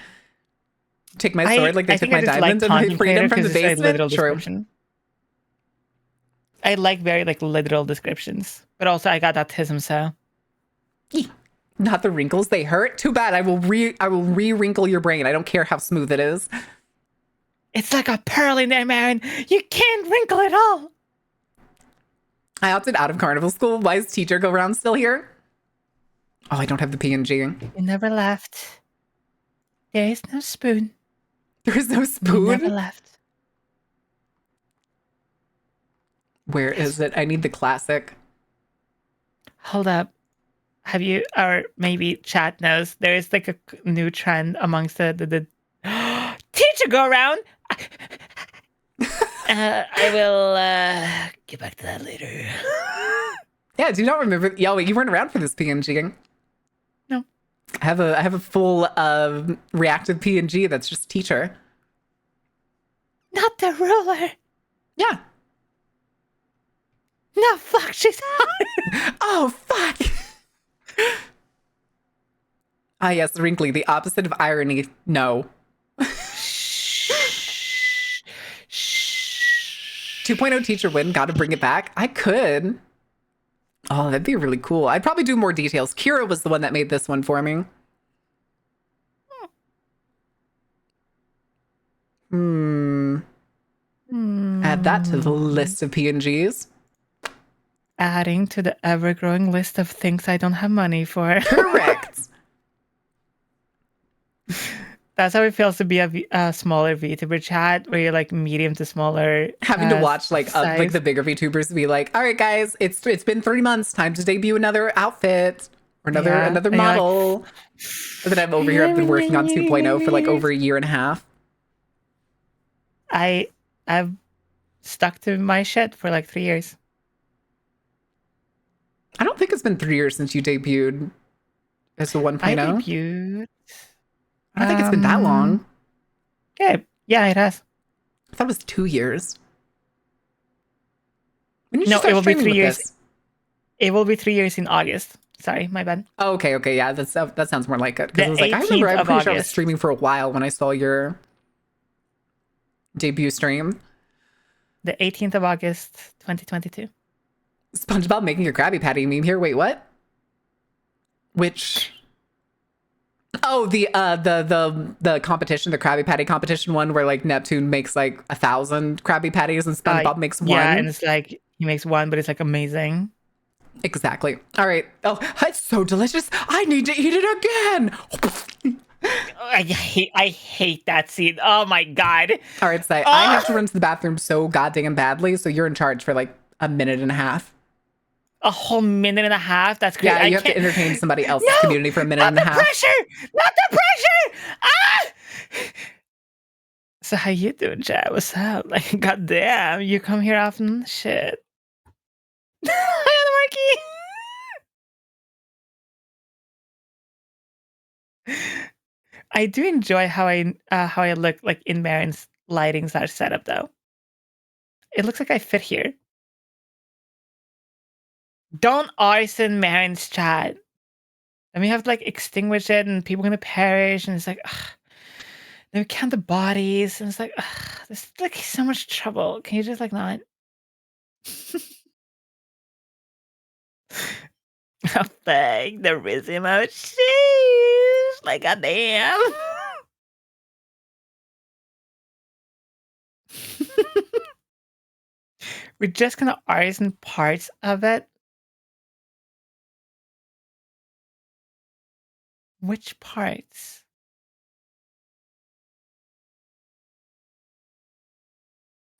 Take my sword like they took my diamond and my freedom from the basement. True. I like very like literal descriptions, but also I got autism, so. Not the wrinkles, they hurt. Too bad. I will re-wrinkle your brain. I don't care how smooth it is. It's like a pearl in there, Marin. You can't wrinkle it all. I opted out of carnival school. Why is teacher go around still here? Oh, I don't have the PNG. You never left. There is no spoon. There is no spoon? You never left. Where is it? I need the classic. Hold up. Have you, or maybe chat knows, there is like a new trend amongst the teacher go around. I will get back to that later. Yeah, do you not remember? Yeah, wait, you weren't around for this PNG. No. I have a full reactive PNG that's just teacher. Not the ruler. Yeah. No, fuck, she's hot. Oh, fuck. Ah, yes, wrinkly, the opposite of irony. No. 2.0 teacher win, gotta bring it back. I could. Oh, that'd be really cool. I'd probably do more details. Kira was the one that made this one for me. Add that to the list of PNGs. Adding to the ever-growing list of things I don't have money for. Correct. That's how it feels to be a smaller VTuber chat, where you're like medium to smaller. Having to watch like the bigger VTubers be like, "All right, guys, it's been 3 months. Time to debut another outfit or another model." Like, and then I'm over here. I've been working on 2.0 for like over a year and a half. I've stuck to my shit for like 3 years. I don't think it's been 3 years since you debuted as the 1.0. I debuted. I don't think it's been that long. Yeah, it has. I thought it was 2 years. When did you start it will be 3 years. This? It will be 3 years in August. Sorry, my bad. Oh, okay, yeah, that sounds more like it. Because I was like, I'm pretty sure I was streaming for a while when I saw your debut stream. The 18th of August, 2022. SpongeBob making a Krabby Patty meme here. Wait, what? Which? Oh, the competition, the Krabby Patty competition one, where like Neptune makes like 1,000 Krabby Patties and SpongeBob makes one. Yeah, and it's like he makes one, but it's like amazing. Exactly. All right. Oh, it's so delicious. I need to eat it again. I hate that scene. Oh my God. All right, Sai. I have to run to the bathroom so goddamn badly, so you're in charge for like a minute and a half. A whole minute and a half? That's crazy. Yeah, you have to entertain somebody else's community for a minute and a half. Not the pressure! Ah! So how you doing, chat? What's up? Like, goddamn, you come here often? Shit. Hi, Marky. I do enjoy how I look like in Marin's lighting / setup though. It looks like I fit here. Don't arson Marin's chat. And we have to like extinguish it and people are gonna perish and it's like ugh. Then we count the bodies and it's like ugh, there's like so much trouble. Can you just like not? Oh, fuck, the rhythm of sheesh. Like goddamn. We're just gonna arson parts of it. Which parts?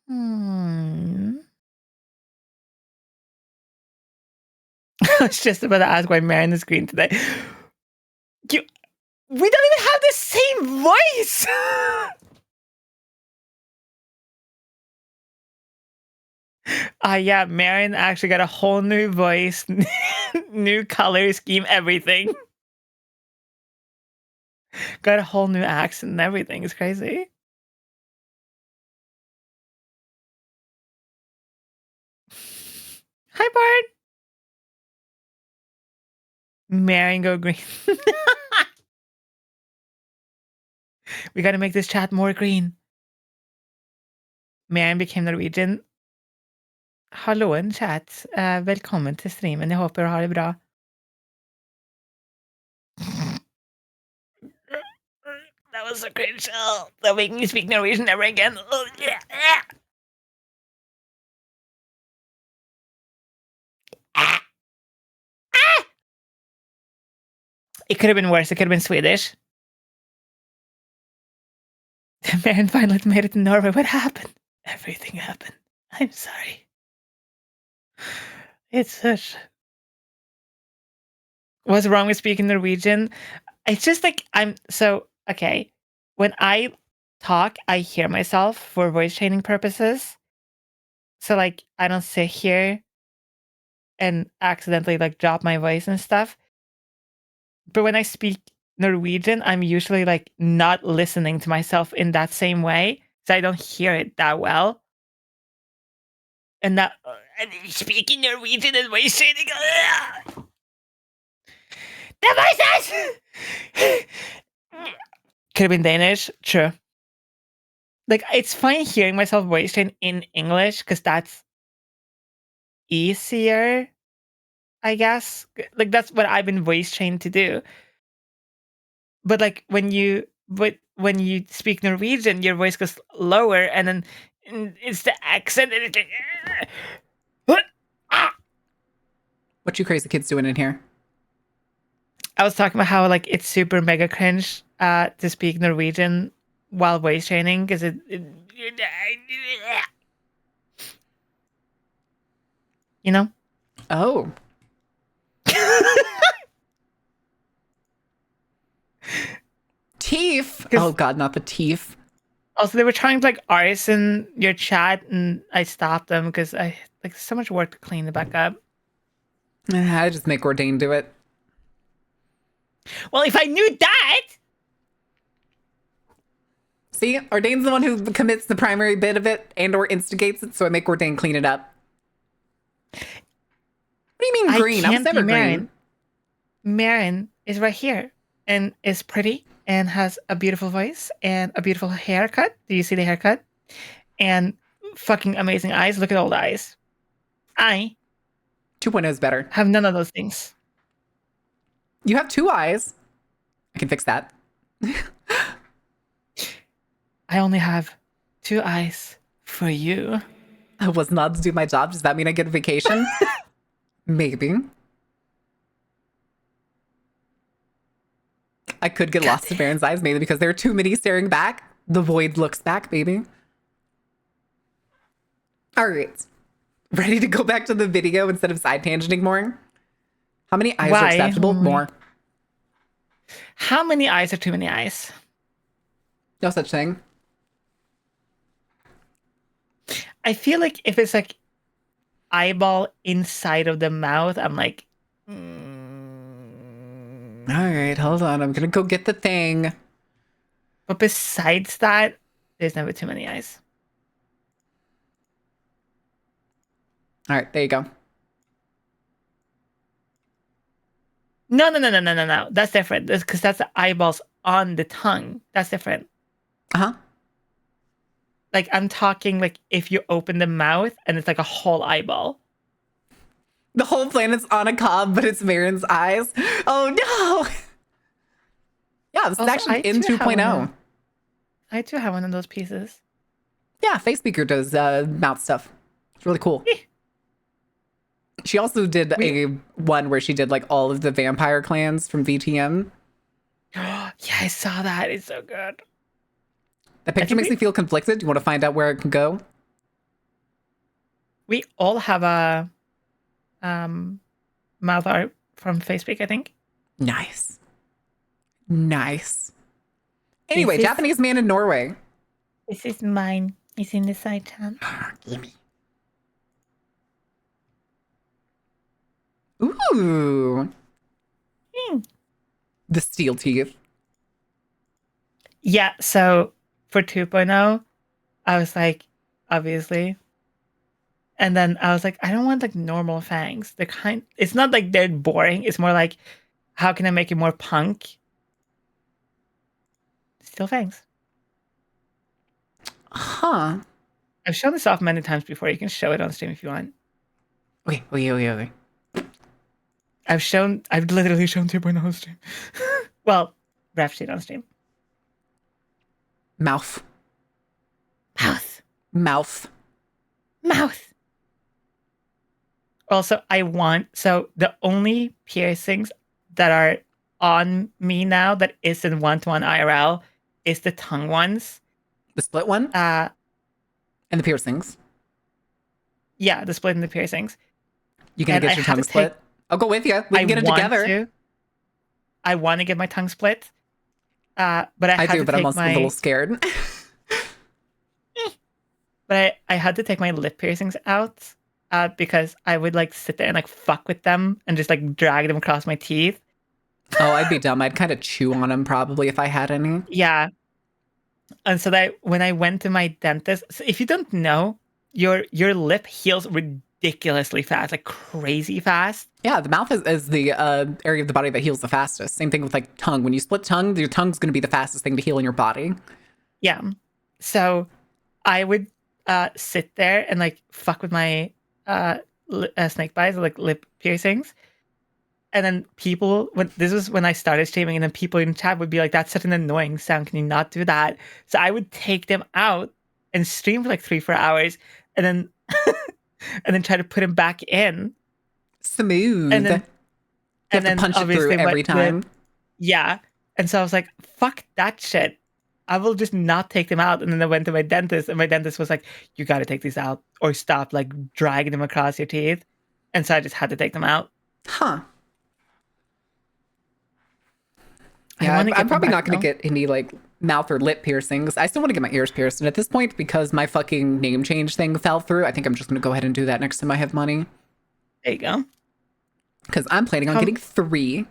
I was just about to ask why Marin is green today. We don't even have the same voice! Yeah, Marin actually got a whole new voice, new color scheme, everything. Got a whole new accent and everything. It's crazy. Hi, Bart. Marin go green. We gotta make this chat more green. Marin became Norwegian. Hallå chat. Välkommen till streamen. Jag hoppas du har det bra. That was a great show. That making me speak Norwegian ever again. Oh, yeah. It could have been worse. It could have been Swedish. Marin finally made it to Norway. What happened? Everything happened. I'm sorry. It's such... What's wrong with speaking Norwegian? It's just like okay. When I talk, I hear myself for voice training purposes. So like I don't sit here and accidentally like drop my voice and stuff. But when I speak Norwegian, I'm usually like not listening to myself in that same way. So I don't hear it that well. And that speaking Norwegian and voice training. The voices! Could have been Danish. True. Like, it's fine hearing myself voice train in English because that's easier, I guess. Like, that's what I've been voice trained to do. But like when you speak Norwegian, your voice goes lower, and then it's the accent. And it's like, What you crazy kids doing in here? I was talking about how like it's super mega cringe to speak Norwegian while voice training because you know. Oh. Teef. Oh god, not the teef. Also, they were trying to like arson your chat, and I stopped them because I like so much work to clean it back up. I just make Ordain do it. Well, if I knew that. See, Ordain's the one who commits the primary bit of it and or instigates it, so I make Ordain clean it up. What do you mean green? I was never green. Marin is right here and is pretty and has a beautiful voice and a beautiful haircut. Do you see the haircut? And fucking amazing eyes. Look at all the eyes. I 2.0 is better. Have none of those things. You have 2 eyes. I can fix that. I only have 2 eyes for you. I was not to do my job. Does that mean I get a vacation? Maybe. I could get lost in Baron's eyes, maybe because there are too many staring back. The void looks back, baby. All right. Ready to go back to the video instead of side tangenting more? How many eyes are acceptable? More. How many eyes are too many eyes? No such thing. I feel like if it's like eyeball inside of the mouth, I'm like... All right, hold on. I'm going to go get the thing. But besides that, there's never too many eyes. All right, there you go. No. That's different. Because that's the eyeballs on the tongue. That's different. Uh-huh. Like, I'm talking like if you open the mouth and it's like a whole eyeball. The whole planet's on a cob, but it's Marin's eyes. Oh no! Yeah, this is actually in 2.0. I do have one of those pieces. Yeah, FaceSpeaker does mouth stuff. It's really cool. She also did a one where she did like all of the vampire clans from VTM. Yeah, I saw that. It's so good. That picture makes me feel conflicted. Do you want to find out where it can go? We all have a mouth art from Facebook, I think. Nice. Anyway, Japanese man in Norway. This is mine. It's in the side channel. Gimme. Ooh. The steel teeth. Yeah, so for 2.0, I was like, obviously. And then I was like, I don't want like normal fangs. It's not like they're boring. It's more like, how can I make it more punk? Still fangs. Huh. I've shown this off many times before. You can show it on stream if you want. Okay. I've literally shown 2.0 on stream. Well, ref sheet on stream. Mouth. Also, so the only piercings that are on me now that isn't one-to-one IRL is the tongue ones. The split one? And the piercings. Yeah, the split and the piercings. You gonna get your tongue split? I'll go with you. We can get it together. I want to get my tongue split. But I'm also a little scared. But I had to take my lip piercings out because I would like sit there and like fuck with them and just like drag them across my teeth. Oh, I'd be dumb. I'd kind of chew on them probably if I had any. Yeah. And so that when I went to my dentist, so if you don't know, your lip heals ridiculously fast, like crazy fast. Yeah, the mouth is the area of the body that heals the fastest. Same thing with like tongue. When you split tongue, your tongue's going to be the fastest thing to heal in your body. Yeah. So I would sit there and like fuck with my snake bites, like lip piercings. And then this was when I started streaming, and then people in chat would be like, that's such an annoying sound. Can you not do that? So I would take them out and stream for like 3-4 hours and then and then try to put them back in. Smooth. And then, you have to punch it through every time. Yeah. And so I was like, fuck that shit. I will just not take them out. And then I went to my dentist, and my dentist was like, you got to take these out or stop like dragging them across your teeth. And so I just had to take them out. Huh. Yeah, I'm probably not going to get any like mouth or lip piercings. I still want to get my ears pierced. And at this point, because my fucking name change thing fell through, I think I'm just going to go ahead and do that next time I have money. There you go. Because I'm planning on getting 3.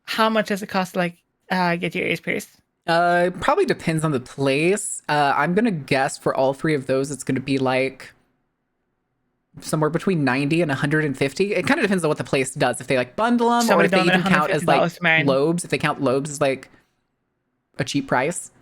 How much does it cost to like get your ears pierced? Probably depends on the place. I'm going to guess for all 3 of those, it's going to be like somewhere between 90 and 150. It kind of depends on what the place does. If they like bundle them, or if they even count as like lobes. If they count lobes as like a cheap price.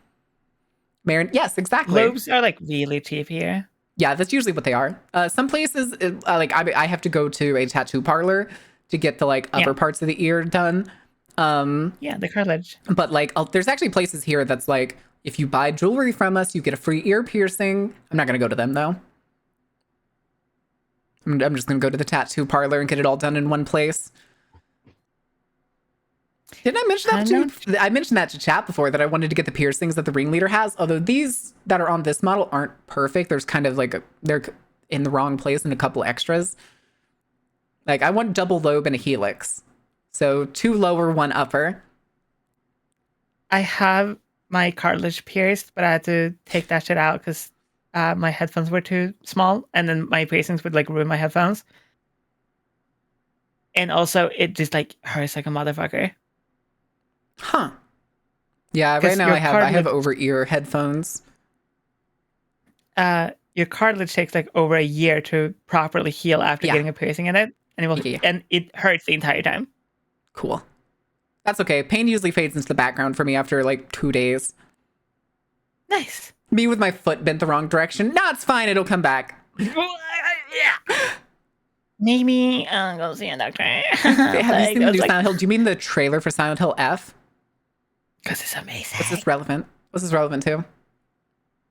Marin, yes, exactly. Lobes are like really cheap here. Yeah, that's usually what they are. Some places, like I have to go to a tattoo parlor to get the like upper parts of the ear done. Yeah, the cartilage. But like, there's actually places here that's like, if you buy jewelry from us, you get a free ear piercing. I'm not gonna go to them though. I'm just gonna go to the tattoo parlor and get it all done in one place. Didn't I mention that I mentioned that to chat before, that I wanted to get the piercings that the ringleader has. Although these that are on this model aren't perfect. There's kind of like they're in the wrong place and a couple extras. Like I want double lobe and a helix. So 2 lower, 1 upper. I have my cartilage pierced, but I had to take that shit out because my headphones were too small, and then my piercings would like ruin my headphones. And also, it just like hurts like a motherfucker. Huh. Yeah, right 'Cause now your I have cartilage- over-ear headphones. Your cartilage takes like over a year to properly heal after Yeah. getting a piercing in it, and it will Yeah. and it hurts the entire time. Cool. That's okay. Pain usually fades into the background for me after like 2 days. Nice. Me with my foot bent the wrong direction. No, it's fine. It'll come back. Maybe I'll go see a doctor. Have you seen the new Silent Hill? Do you mean the trailer for Silent Hill F? Because it's amazing. Is this relevant? What's this relevant to?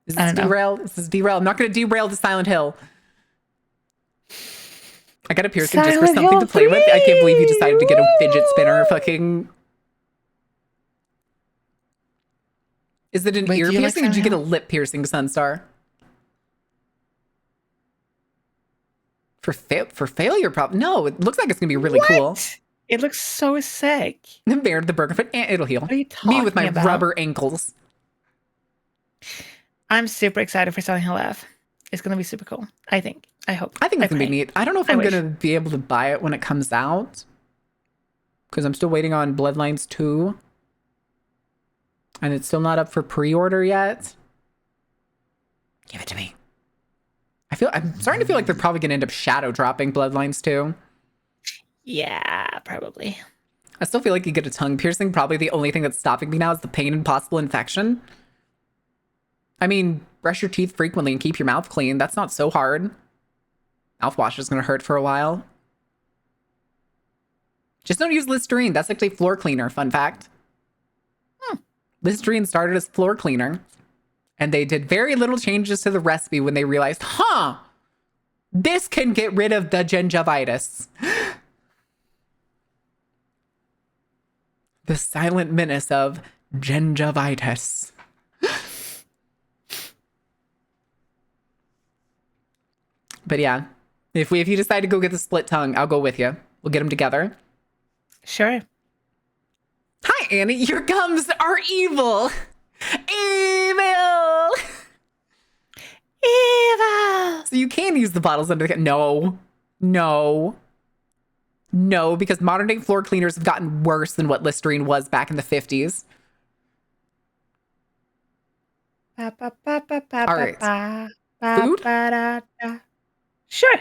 Is I this don't know. derailed? Is this derailed? I'm not going to derail to Silent Hill. I got a piercing just for Silent something Hill to play with. I can't believe you decided to get a 3! fidget spinner. Fucking. Is it an Wait, ear do you like piercing or did you get a Silent lip piercing, Sunstar? For failure, probably. No, it looks like it's going to be really cool. What? It looks so sick. The bear, the Birkenfoot, and it'll heal. What are you Me with my talking about? rubber ankles. I'm super excited for Silent Hill F. It's gonna be super cool. I think. I hope. I think it's going to be pray. neat. I don't know if I I'm wish. going to be able to buy it when it comes out. Because I'm still waiting on Bloodlines 2. And it's still not up for pre-order yet. Give it to me. I'm starting to feel like they're probably going to end up shadow dropping Bloodlines 2. Yeah, probably. I still feel like you get a tongue piercing. Probably the only thing that's stopping me now is the pain and possible infection. I mean, brush your teeth frequently and keep your mouth clean. That's not so hard. Mouthwash is going to hurt for a while. Just don't use Listerine. That's actually floor cleaner. Fun fact. Listerine started as floor cleaner. And they did very little changes to the recipe when they realized, this can get rid of the gingivitis. The silent menace of gingivitis. But yeah, if you decide to go get the split tongue, I'll go with you. We'll get them together. Sure. Hi, Annie. Your gums are evil. Evil. Evil. So you can use the bottles under the... No, because modern day floor cleaners have gotten worse than what Listerine was back in the 50s. All right. Food? Sure.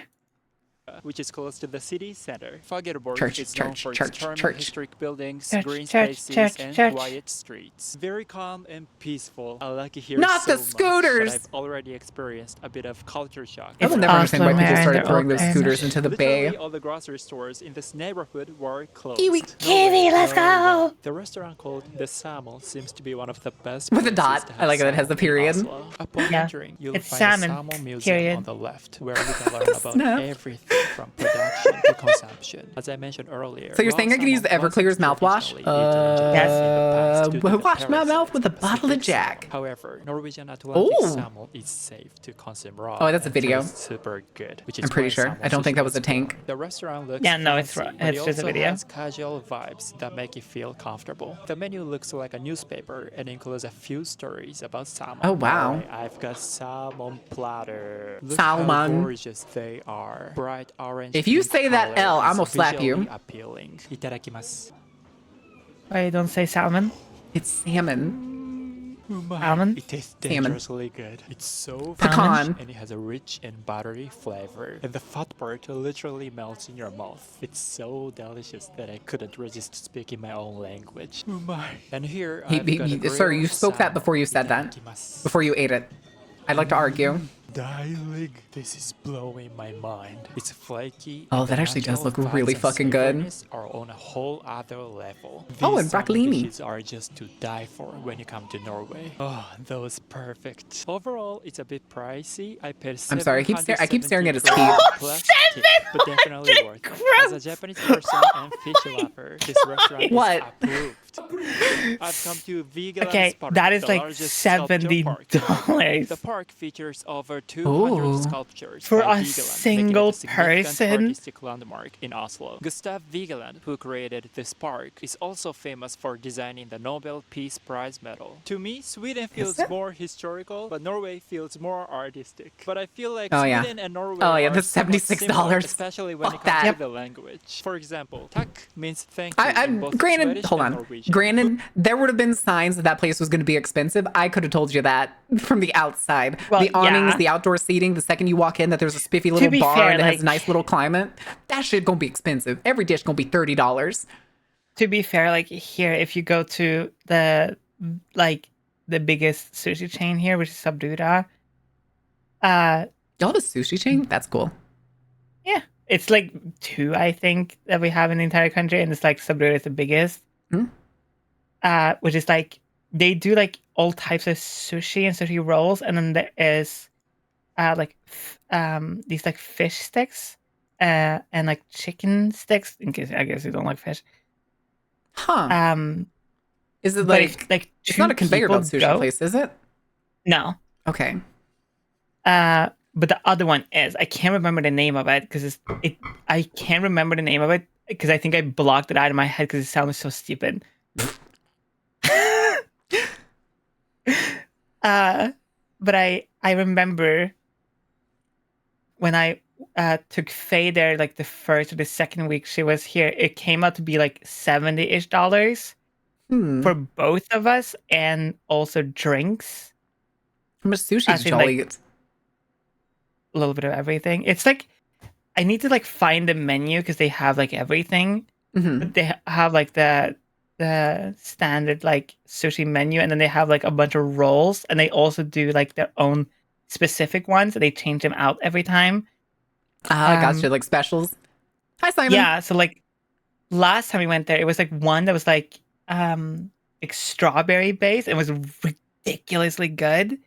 Which is close to the city center. Fagerborg Church, is known church, for church, its charming church. historic buildings, Church, green church, spaces, church, and church. quiet streets. Very calm and peaceful. I like it here Not so the scooters! much that I've already experienced a bit of culture shock. I will It's never understand why awesome, people man. started They're throwing all those scooters fans. into the Literally bay. all the grocery stores in this neighborhood were closed. Kiwi, Kiwi, let's go! The restaurant called The Samel seems to be one of the best With a places dot. to I have like that it has salmon the period. in Oslo. Upon Yeah. entering, you'll It's find salmon, the Samel Museum period. on the left, where you can learn about Snap. everything from production to consumption. As I mentioned earlier, So you're raw saying I can use the salmon Everclear's wasn't mouthwash? traditionally eaten in Japan in the past due to the Wash my mouth parasites with a of bottle of Pacific Jack. salmon. However, Norwegian Atlantic Ooh. salmon is safe to consume raw. Oh, that's a and video. tastes super good. Which is I'm pretty why sure. salmon I don't think sushi that was a born. tank. The restaurant looks Yeah, no, it's fancy, ri- but it's it just a also video. has casual vibes that make you feel comfortable. The menu looks like a newspaper and includes a few stories about salmon. Oh, wow. Alright, I've got salmon platter. Look Salmon. how gorgeous they are. Bright orange. If you pink say that color L, is I'm gonna slap you. visually appealing. Itadakimasu. Why you don't say salmon? It's salmon. Salmon? It tastes Salmon. dangerously good. It's so Pecan. fresh and it has a rich and buttery flavor. And the fat part literally melts in your mouth. It's so delicious that I couldn't resist speaking my own language. And here I've got a Sir, you grilled spoke that salmon. before you said that. Itadakimasu. Before you ate it. I'd like to argue. Darling, this is blowing my mind. It's flaky. Oh, and that the actually does natural look really vibes and fucking good. savoriness Are on a whole other level. Oh, These and salmon broccolini. dishes are just to die for when you come to Norway. Oh, those perfect. Overall, it's a bit pricey. I paid I'm sorry, I keep staring at his 770 teeth. plus tip, but definitely worth it. As a Japanese person and fish lover, this restaurant What? is approved. I've come to Vigelands Okay, Park, that is the like largest sculpture park. $70. The park features over 200 Ooh. sculptures For by a Vigeland, single making it a significant person? artistic landmark in Oslo. Gustav Vigeland, who created this park, is also famous for designing the Nobel Peace Prize medal. To me, Sweden feels it? more historical, but Norway feels more artistic. But I feel like Oh, yeah. Sweden and Norway Oh, yeah, are that's somewhat similar, $76. especially when Fuck it comes that. to the language. For example, tack means thank you in I'm both granted. Swedish Hold and on. Norwegian. Granted, there would have been signs that that place was going to be expensive. I could have told you that from the outside. Well, the awnings, yeah. the outdoor seating. The second you walk in, that there's a spiffy little be bar fair, and it has like- a nice little climate. That shit gonna be expensive. Every dish gonna be $30. To be fair, like here, if you go to the biggest sushi chain here, which is Sabdura, Y'all have a sushi chain? That's cool. yeah, it's like 2, I think, that we have in the entire country, and it's like Sabdura is the biggest. Hmm. Which is like they do like all types of sushi and sushi rolls, and then there is these like fish sticks and like chicken sticks, in case I guess you don't like fish. Huh. Is it but like, if, like it's not a two conveyor belt people sushi go- place, is it? No. Okay. But the other one is, I can't remember the name of it because I can't remember the name of it because I think I blocked it out of my head because it sounds so stupid. But I remember when I took Faye there, like the first or the second week she was here, it came out to be like $70-ish for both of us, and also drinks. How much sushi As did in, y'all like, eat? A little bit of everything. It's like I need to like find the menu because they have like everything. Mhm. But they have like the standard like sushi menu, and then they have like a bunch of rolls, and they also do like their own specific ones, and they change them out every time. Ah, gotcha. Like specials. Hi, Simon. Yeah, so like last time we went there, it was like one that was like strawberry based. It was ridiculously good.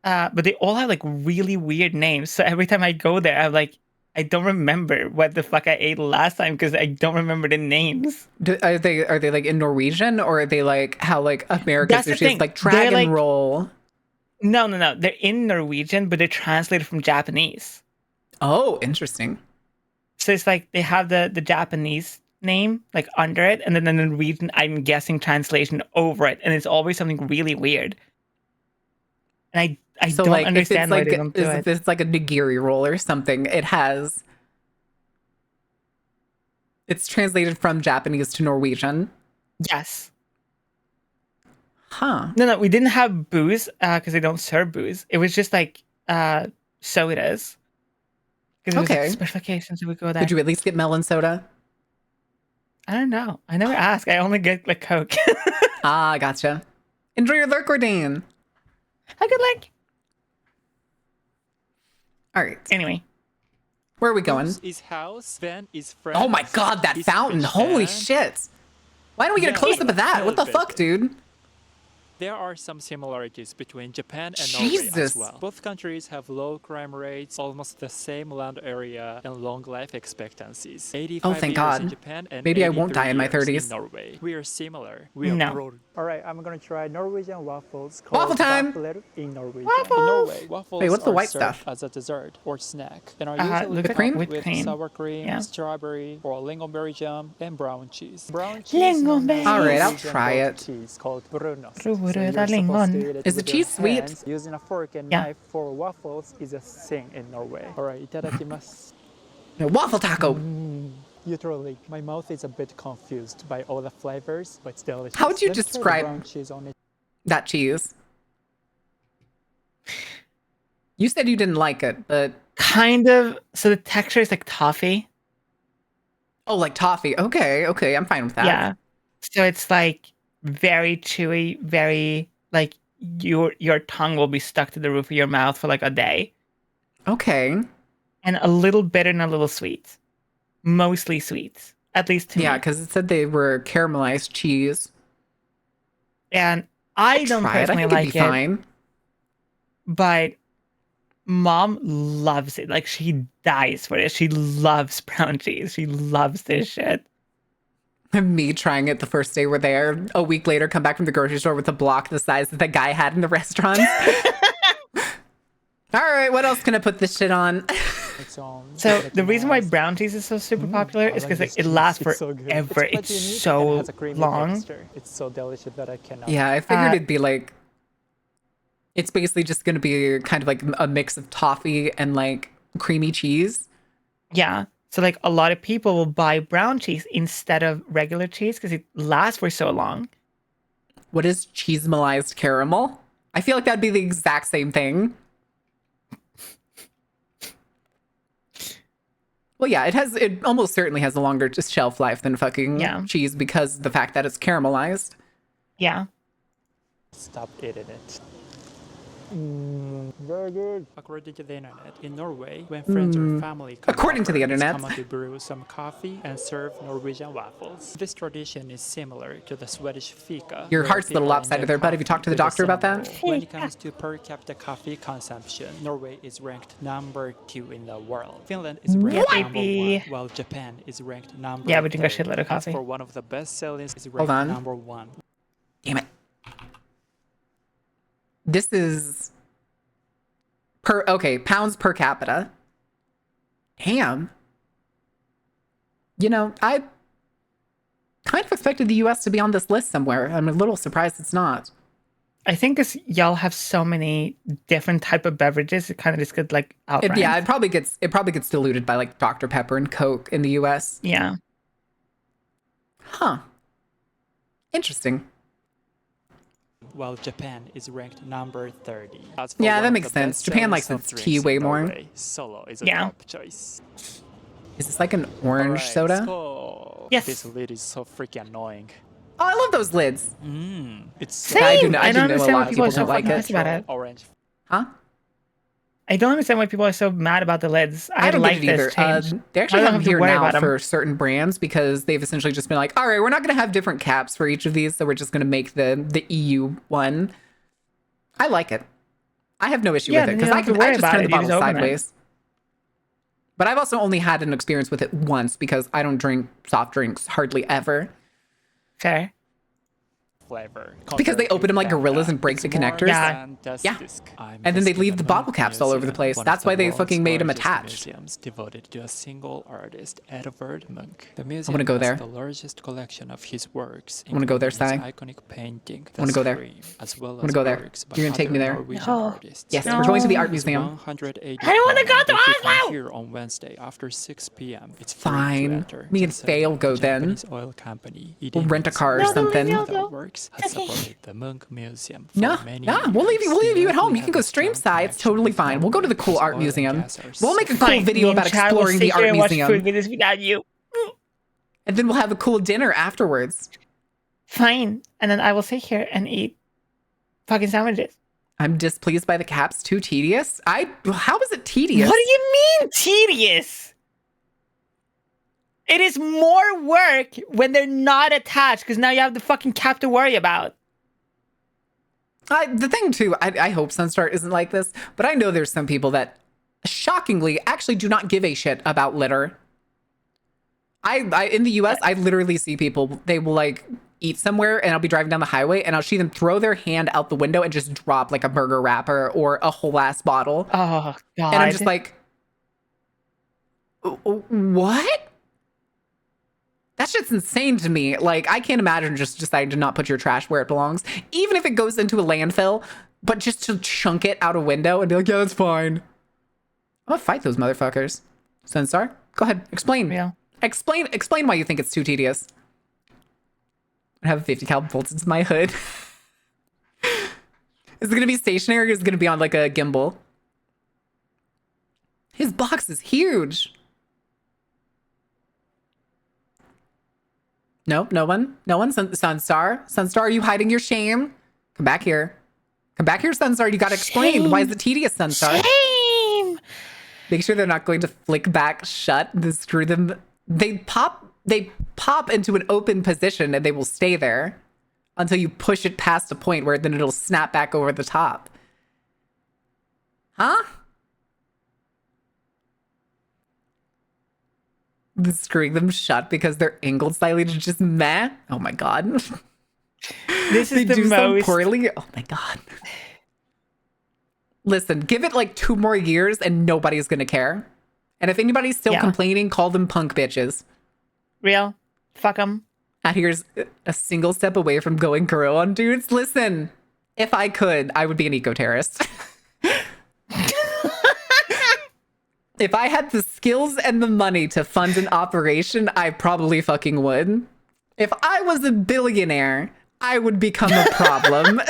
But they all have like really weird names. So every time I go there, I'm like, I don't remember what the fuck I ate last time because I don't remember the names. Are they like in Norwegian, or are they like how like American That's the sushi is thing. like They're, dragon like- roll? No. They're in Norwegian, but they're translated from Japanese. Oh, interesting. So it's like they have the Japanese name like under it, and then the Norwegian, I'm guessing, translation over it, and it's always something really weird. And I So don't like understand why they don't do if it. it's like a nigiri roll or something, it's translated from Japanese to Norwegian. Yes. Huh. No, we didn't have booze because they don't serve booze. It was just like sodas. Because it was Okay. like special occasions, so we go there. Did you at least get melon soda? I don't know. I never ask. I only get like Coke. Ah, gotcha. Enjoy your lurk, Ordane. I could like. All right. Anyway. Where are we going? Goose is house, Van is friend. Oh my god, that is fountain. fish Holy fan. shit. Why don't we get a Yeah, close up of that? What the elevated. fuck, dude? There are some similarities between Japan and Norway as Jesus. well. Both countries have low crime rates, almost the same land area, and long life expectancies. 85 Oh, thank years God. in Japan and Maybe I won't 83 die in my years 30s. in Norway. We are similar. We are No. broad. All right, I'm gonna try Norwegian waffles. Waffle time! Vaffeler in Norwegian. In Norway, waffles Wait, what's the are white served stuff? as a dessert or snack and are Look usually at cream? topped whipped cream. sour cream, Yeah. strawberry, or lingonberry jam, and brown cheese. Brown cheese Lingonberry. All right, I'll Norwegian try goat it. cheese called brunost. Röda you're supposed to lingon. eat it Is the with cheese your sweet? hands. Using a fork and Yeah. knife for waffles is a thing in Norway. All right, itadakimasu. Waffle taco. Literally, my mouth is a bit confused by all the flavors, but it's delicious. How would you Let me try the describe- brown cheese on it? That cheese. You said you didn't like it, but Kind of. So the texture is like toffee. oh, like toffee. Okay, I'm fine with that. Yeah. So it's like very chewy, very like your tongue will be stuck to the roof of your mouth for like a day. Okay. And a little bitter and a little sweet. Mostly sweet. At least to Yeah, me. because it said they were caramelized cheese. And I don't Try it. I personally think like it'd be it. fine. But Mom loves it. Like she dies for it. She loves brown cheese. She loves this shit. Me trying it the first day we're there. A week later, come back from the grocery store with a block the size that the guy had in the restaurant. All right, what else can I put this shit on? So the reason why brown cheese is so super popular is because it lasts forever. It's so long. It's so delicious that I cannot. Yeah, I figured it'd be like, it's basically just going to be kind of like a mix of toffee and like creamy cheese. Yeah. So like a lot of people will buy brown cheese instead of regular cheese because it lasts for so long. What is cheesemelized caramel? I feel like that'd be the exact same thing. Well, yeah, it almost certainly has a longer just shelf life than fucking cheese because of the fact that it's caramelized. Yeah. Stop eating it. Very good. According to the internet, in Norway, when friends or family come According to the over, it's internet. common to brew some coffee and serve Norwegian waffles. This tradition is similar to the Swedish fika. Your where heart's a little people lopsided enjoy there, bud. Have you talked to the coffee doctor with about some that? roll. When it comes to per capita coffee consumption, Norway is ranked number 2 in the world. Finland is ranked number 1, while Japan is ranked number Yeah, we drink a 3. shitload of coffee. For one of the best-selling is Hold ranked on. number 1. Damn it. This is pounds per capita. Damn. You know, I kind of expected the US to be on this list somewhere. I'm a little surprised it's not. I think because y'all have so many different type of beverages, it kind of just gets like outranked. It probably gets diluted by like Dr. Pepper and Coke in the US. Yeah. Huh. Interesting. While Japan is ranked number 30. Yeah, that makes sense. Japan likes its tea way more. Solo is a Yeah. top choice. Is this like an orange soda? So Yes. This lid is so freaking annoying. Oh, I love those lids. It's Same. I do I don't know a understand lot why of people are people so don't like fucking it. pissed about it. Orange. Huh? I don't understand why people are so mad about the lids. I don't like get it either. this change. They actually I don't have them to here worry now about 'em. for certain brands because they've essentially just been like, all right, we're not going to have different caps for each of these, so we're just going to make the EU one. I like it. I have no issue Yeah, with it then you because don't I have to can worry just about turn it. the You bottle just open it. sideways. But I've also only had an experience with it once because I don't drink soft drinks hardly ever. Fair. Flavor. Because they open them like gorillas and break It's the more connectors. than just Yeah. disc. I'm And then they just leave in the Moon bottle caps all over the Museum, place. one of That's the why they world's fucking made 'em largest attached. Museums devoted to a single artist, Edvard Munch. The wanna museum go has there. the largest collection of his works. I wanna go there, including Sai. his iconic painting, I wanna The go there. Scream, as well I wanna as go there. works by You're gonna take me other there? Norwegian No. artists. Yes, we're going to the art It's museum. 180 I don't wanna go pounds, to but you Oslo! can Here on Wednesday after 6 p.m. It's free Fine. to enter. Me and Just Faye will saying, go the then. Japanese oil company, We'll rent a car or No, something. no, that no. works has Okay. supported the Munch Museum for No, many we'll leave years. you at They home. You have can go a stream strong side. It's connection totally with fine. We'll go to the cool because art oil and museum. gas are We'll so make a cool Fine, video me and about Chad will exploring the sit here art and watch museum. food videos without you. And then we'll have a cool dinner afterwards. Fine. And then I will sit here and eat fucking sandwiches. I'm displeased by the caps. Too tedious? How is it tedious? What do you mean tedious? It is more work when they're not attached because now you have the fucking cap to worry about. The thing too, I hope Sunstar isn't like this, but I know there's some people that shockingly actually do not give a shit about litter. I in the US, I literally see people, they will like eat somewhere and I'll be driving down the highway and I'll see them throw their hand out the window and just drop like a burger wrapper or a whole ass bottle. Oh, God. And I'm just like, what? That shit's insane to me. Like, I can't imagine just deciding to not put your trash where it belongs, even if it goes into a landfill, but just to chunk it out a window and be like, yeah, that's fine. I'm gonna fight those motherfuckers. Sunstar, go ahead. Explain. Yeah. Explain why you think it's too tedious. I have a 50 cal bolted into my hood. Is it gonna be stationary or is it gonna be on like a gimbal? His box is huge. No one? Sunstar? Sunstar, are you hiding your shame? Come back here. Come back here, Sunstar. You gotta explain. Shame. Why is it tedious, Sunstar? Shame! Make sure they're not going to flick back shut to screw them. They pop into an open position and they will stay there until you push it past a point where then it'll snap back over the top. Huh? Screwing them shut because they're angled slightly to just meh. Oh my god. This They is the do so most poorly. Oh my god. Listen, give it like 2 more years and nobody's gonna care. And if anybody's still complaining, call them punk bitches. Real. Fuck them. Out here's a single step away from going girl on dudes. Listen, if I could, I would be an eco-terrorist. If I had the skills and the money to fund an operation, I probably fucking would. If I was a billionaire, I would become a problem.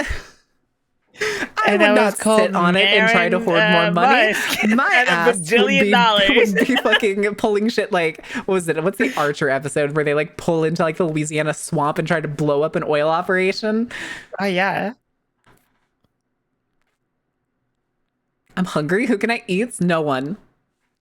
I would not sit on it and try to hoard more money. My ass would be fucking pulling shit like, what was it? What's the Archer episode where they like pull into like the Louisiana swamp and try to blow up an oil operation? Oh, yeah. I'm hungry. Who can I eat? No one.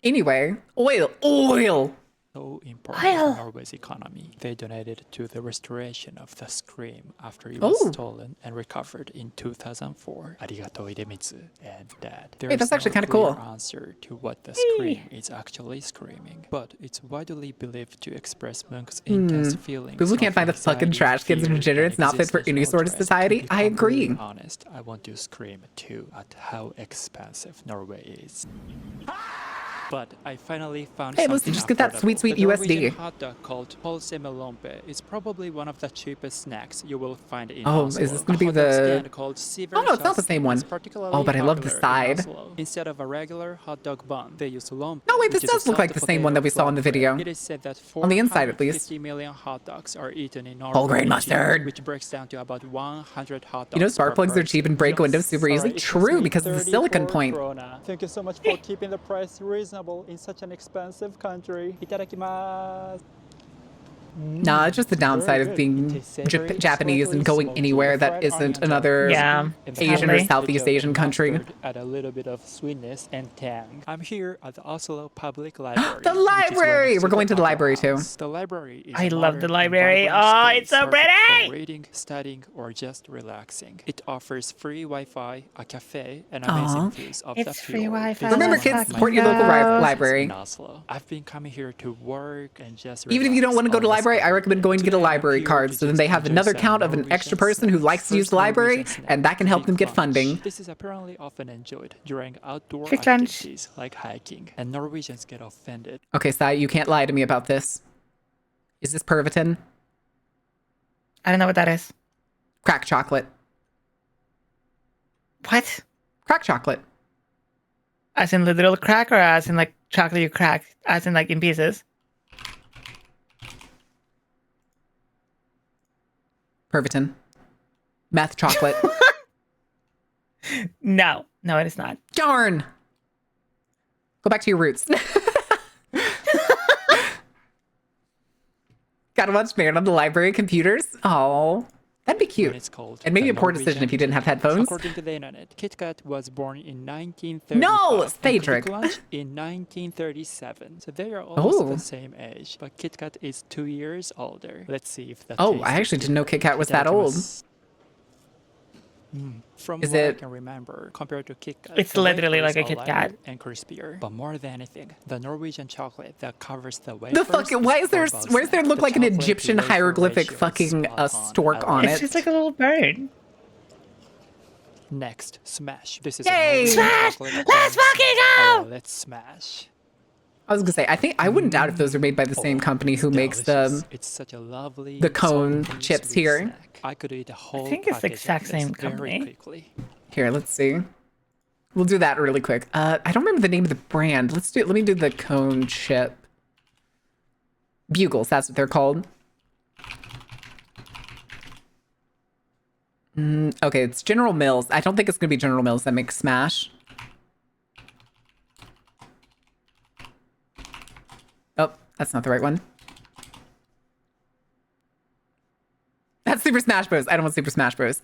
Anyway, oil. So important in Norway's economy. They donated to the restoration of the Scream after it was stolen and recovered in 2004. Arigato Idemitsu. And that. There that's actually kind of cool. Answer to what the Scream is actually screaming, but it's widely believed to express Munch's intense feelings. People can't find the fucking trash cans and degenerates not fit for any sort of society. I agree. Honest, I want to scream too at how expensive Norway is. But I finally found something let's just get that sweet the USD. Norwegian hot dog called polsemelompe is probably one of the cheapest snacks you will find in Oslo. Is this going to be the... Oh, no, it's not the same one. Oh, but I love the side. Instead of a regular hot dog bun, they use lompe. No, wait, this does look like the same one that we saw in the video. It is said that on the inside, at least. 50 million hot dogs are eaten in Norway. Whole grain mustard. Which breaks down to about 100 hot dogs. You know, spark plugs are cheap and break windows super easy. True, because of the silicon point. Thank you so much for keeping the price reasonable in such an expensive country. Itadakimasu. Nah, it's just the downside of being Japanese and going anywhere that isn't another Asian or Southeast Asian country. Add a little bit of sweetness and tang. I'm here at the Oslo Public Library. The library! We're going to the library too. The library is I love the library. Oh, it's so pretty! For reading, studying, or just relaxing. It offers free Wi-Fi, a cafe, and amazing views of the free fjord. Wi-Fi. Remember, kids, support your local library. In Oslo. I've been coming here to work and just even if you don't want to go to library, I recommend going to get a library card, so then they have another count of an extra person who likes to use the library, and that can help them get funding. This is apparently often enjoyed during outdoor activities like hiking, and Norwegians get offended. Okay, Sai, you can't lie to me about this. Is this Pervitin? I don't know what that is. Crack chocolate. What? Crack chocolate. As in literal crack, or as in like chocolate you crack? As in like in pieces? Pervitin. Meth chocolate. No, it is not. Darn! Go back to your roots. Gotta watch Married on the Library computers. Oh, that'd be cute. It's called and maybe a poor decision if you didn't have headphones. According to the internet, Kit Kat was born in 1935. No, Cedric. In 1937. So they are almost the same age. But Kit Kat is 2 years older. Let's see if that. Oh, I actually didn't know Kit Kat was that old. From is what it... I can remember, compared to Kit Kat, it's literally like a Kit Kat and crispier. But more than anything, the Norwegian chocolate that covers the wafers. The fuck? Why is there look like an Egyptian hieroglyphic fucking stork on it? It's just like a little bird. Next, Smash. This is Yay! Smash! Let's fucking go! Let's smash. I was gonna say, I think I wouldn't doubt if those are made by the same company who makes the cone chips here. Snack. I could eat a whole I think it's the exact same company. Here, let's see. We'll do that really quick. I don't remember the name of the brand. Let me do the cone chip. Bugles, that's what they're called. Okay, it's General Mills. I don't think it's gonna be General Mills that makes Smash. Oh, that's not the right one. That's Super Smash Bros. I don't want Super Smash Bros.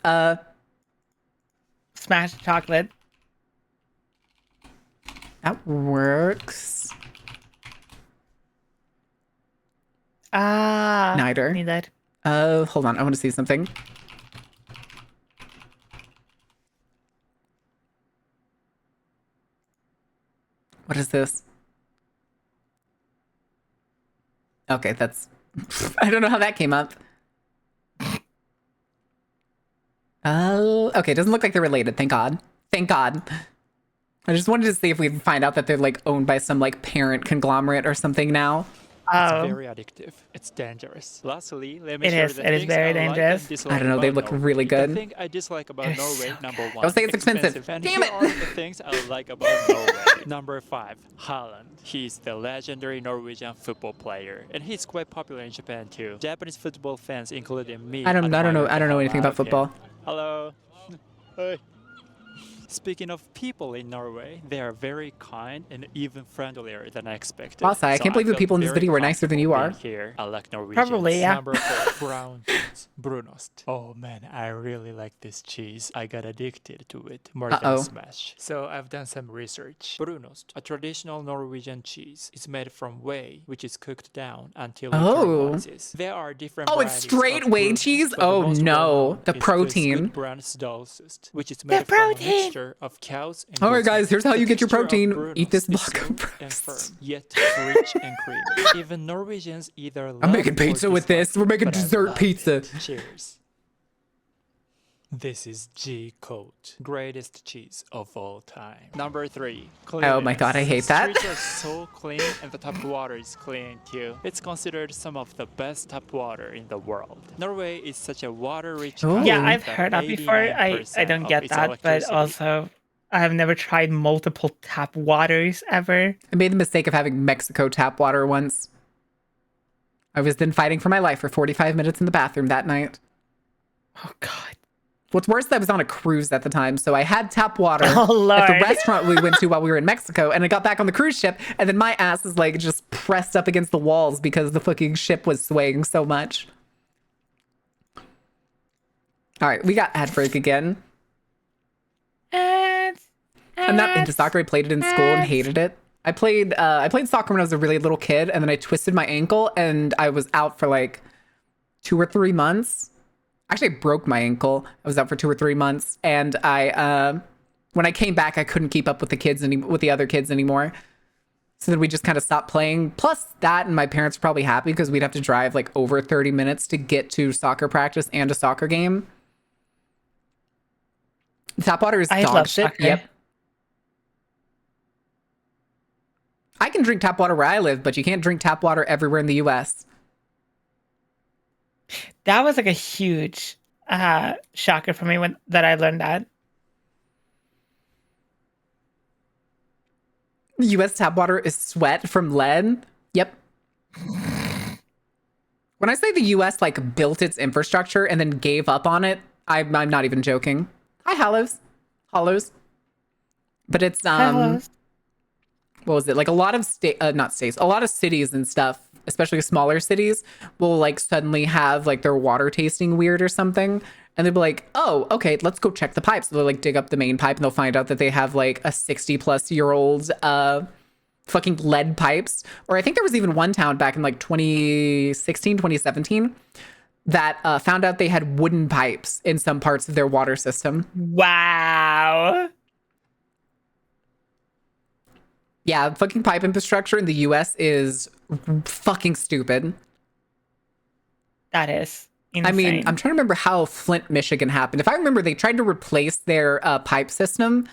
Smash chocolate. That works. Neither. Neither. Hold on. I want to see something. What is this? Okay, that's... I don't know how that came up. Oh, okay. It doesn't look like they're related. Thank God. Thank God. I just wanted to see if we'd find out that they're like owned by some like parent conglomerate or something now. It's very addictive. It's dangerous. Lastly, let me share the It is things very I like and dangerous. dislike I don't know, they about look Norway. really good. The thing I dislike about They're Norway, so number one. Don't say it's expensive. And Damn here it. are the things I like about Norway. Number 5, Haaland. He's the legendary Norwegian football player, and he's quite popular in Japan too. Japanese football fans, including me, I don't know admire anything the about hell out of him. football. Hello. Hey. Speaking of people in Norway, they are very kind and even friendlier than I expected. Wasa, I can't believe the felt people in this very video were nicer than you comfortable are. being Here. I like Norwegians. Probably, yeah. Number 4, brown cheese, Brunost. Oh man, I really like this cheese. I got addicted to it more than Smash. So I've done some research. Brunost, a traditional Norwegian cheese, is made from whey, which is cooked down until it caramelizes. There are different Oh, it's varieties straight of whey Brunost, cheese? but the Oh most no, well-known the is protein. Sweet Brunsdalsost, which is made from a mixture of cows and All right, goats. guys, here's how The you get your texture of protein. Brunost Eat this is block of smooth and breast. firm, yet rich and creamy. Even Norwegians either love I'm making or pizza with dislike this. We're it, making but I dessert love pizza. it. Cheers. This is G-Coat, greatest cheese of all time. Number 3, Oh my god, I hate that. Streets are so clean and the tap water is clean too. It's considered some of the best tap water in the world. Norway is such a water-rich country. Yeah, I've that heard that before. I 89% don't of get its that, but electricity also I have never tried multiple tap waters ever. I made the mistake of having Mexico tap water once. I was then fighting for my life for 45 minutes in the bathroom that night. Oh god. What's worse, I was on a cruise at the time, so I had tap water Oh, Lord. at the restaurant we went to while we were in Mexico, and I got back on the cruise ship, and then my ass is like just pressed up against the walls because the fucking ship was swaying so much. All right, we got ad break again. I'm not into soccer. I played it in school and hated it. I played soccer when I was a really little kid, and then I twisted my ankle, and I was out for like 2 or 3 months. Actually, I broke my ankle. I was out for 2 or 3 months, and when I came back, I couldn't keep up with the other kids anymore. So then we just kind of stopped playing. Plus that, and my parents were probably happy because we'd have to drive like over 30 minutes to get to soccer practice and a soccer game. Tap water is dog shit. Soccer. Yep. I can drink tap water where I live, but you can't drink tap water everywhere in the US. That was like a huge shocker for me that I learned that. US tap water is sweat from lead. Yep. When I say the US like built its infrastructure and then gave up on it, I'm not even joking. Hi, Hollows. But it's Hollows. What was it? Like a lot of a lot of cities and stuff, especially smaller cities, will like suddenly have like their water tasting weird or something. And they'll be like, oh, okay, let's go check the pipes. So they'll like dig up the main pipe and they'll find out that they have like a 60-plus-year-old fucking lead pipes. Or I think there was even one town back in like 2016, 2017 that found out they had wooden pipes in some parts of their water system. Wow. Yeah, fucking pipe infrastructure in the US is fucking stupid. That is insane. I mean, I'm trying to remember how Flint, Michigan happened. If I remember, they tried to replace their pipe system,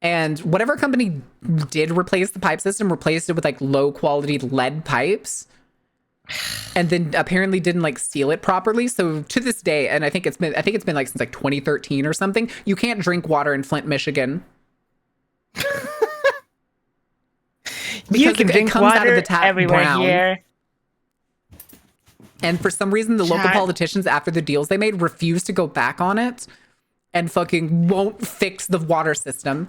and whatever company did replace the pipe system replaced it with like low quality lead pipes, and then apparently didn't like seal it properly. So to this day, and I think it's been like since like 2013 or something, you can't drink water in Flint, Michigan. You can drink comes water out of the tap everywhere brown. here. And for some reason, the local politicians, after the deals they made, refused to go back on it and fucking won't fix the water system.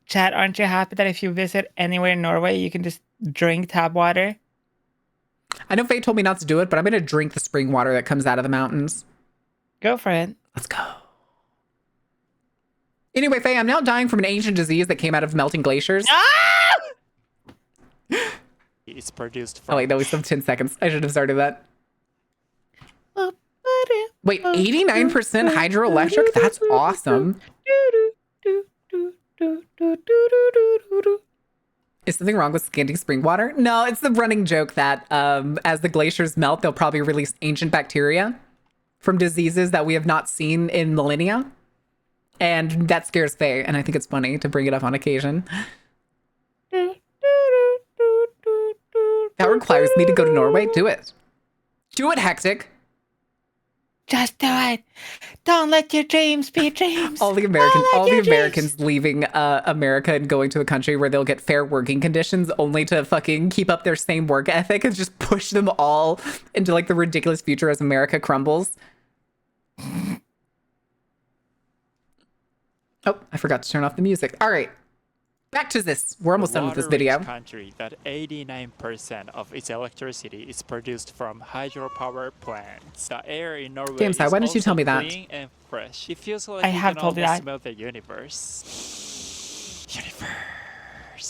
Chad, aren't you happy that if you visit anywhere in Norway, you can just drink tap water? I know Faye told me not to do it, but I'm going to drink the spring water that comes out of the mountains. Go for it. Let's go. Anyway, Faye, I'm now dying from an ancient disease that came out of melting glaciers. It's produced from... Oh, wait, no, we still have 10 seconds. I should have started that. Wait, 89% hydroelectric? That's awesome. Is something wrong with Scandi spring water? No, it's the running joke that as the glaciers melt, they'll probably release ancient bacteria from diseases that we have not seen in millennia. And that scares Faye, and I think it's funny to bring it up on occasion. That requires me to go to Norway. Do it. Do it, Hectic. Just do it. Don't let your dreams be dreams. All the Americans leaving America and going to a country where they'll get fair working conditions only to fucking keep up their same work ethic and just push them all into like the ridiculous future as America crumbles. Oh, I forgot to turn off the music. All right. Back to this. We're almost done with this video. Country that 89% of its electricity is produced from hydropower plants. The air in Norway James, why don't you tell me that? clean and fresh. It feels like I you have can told you almost that. smell the universe.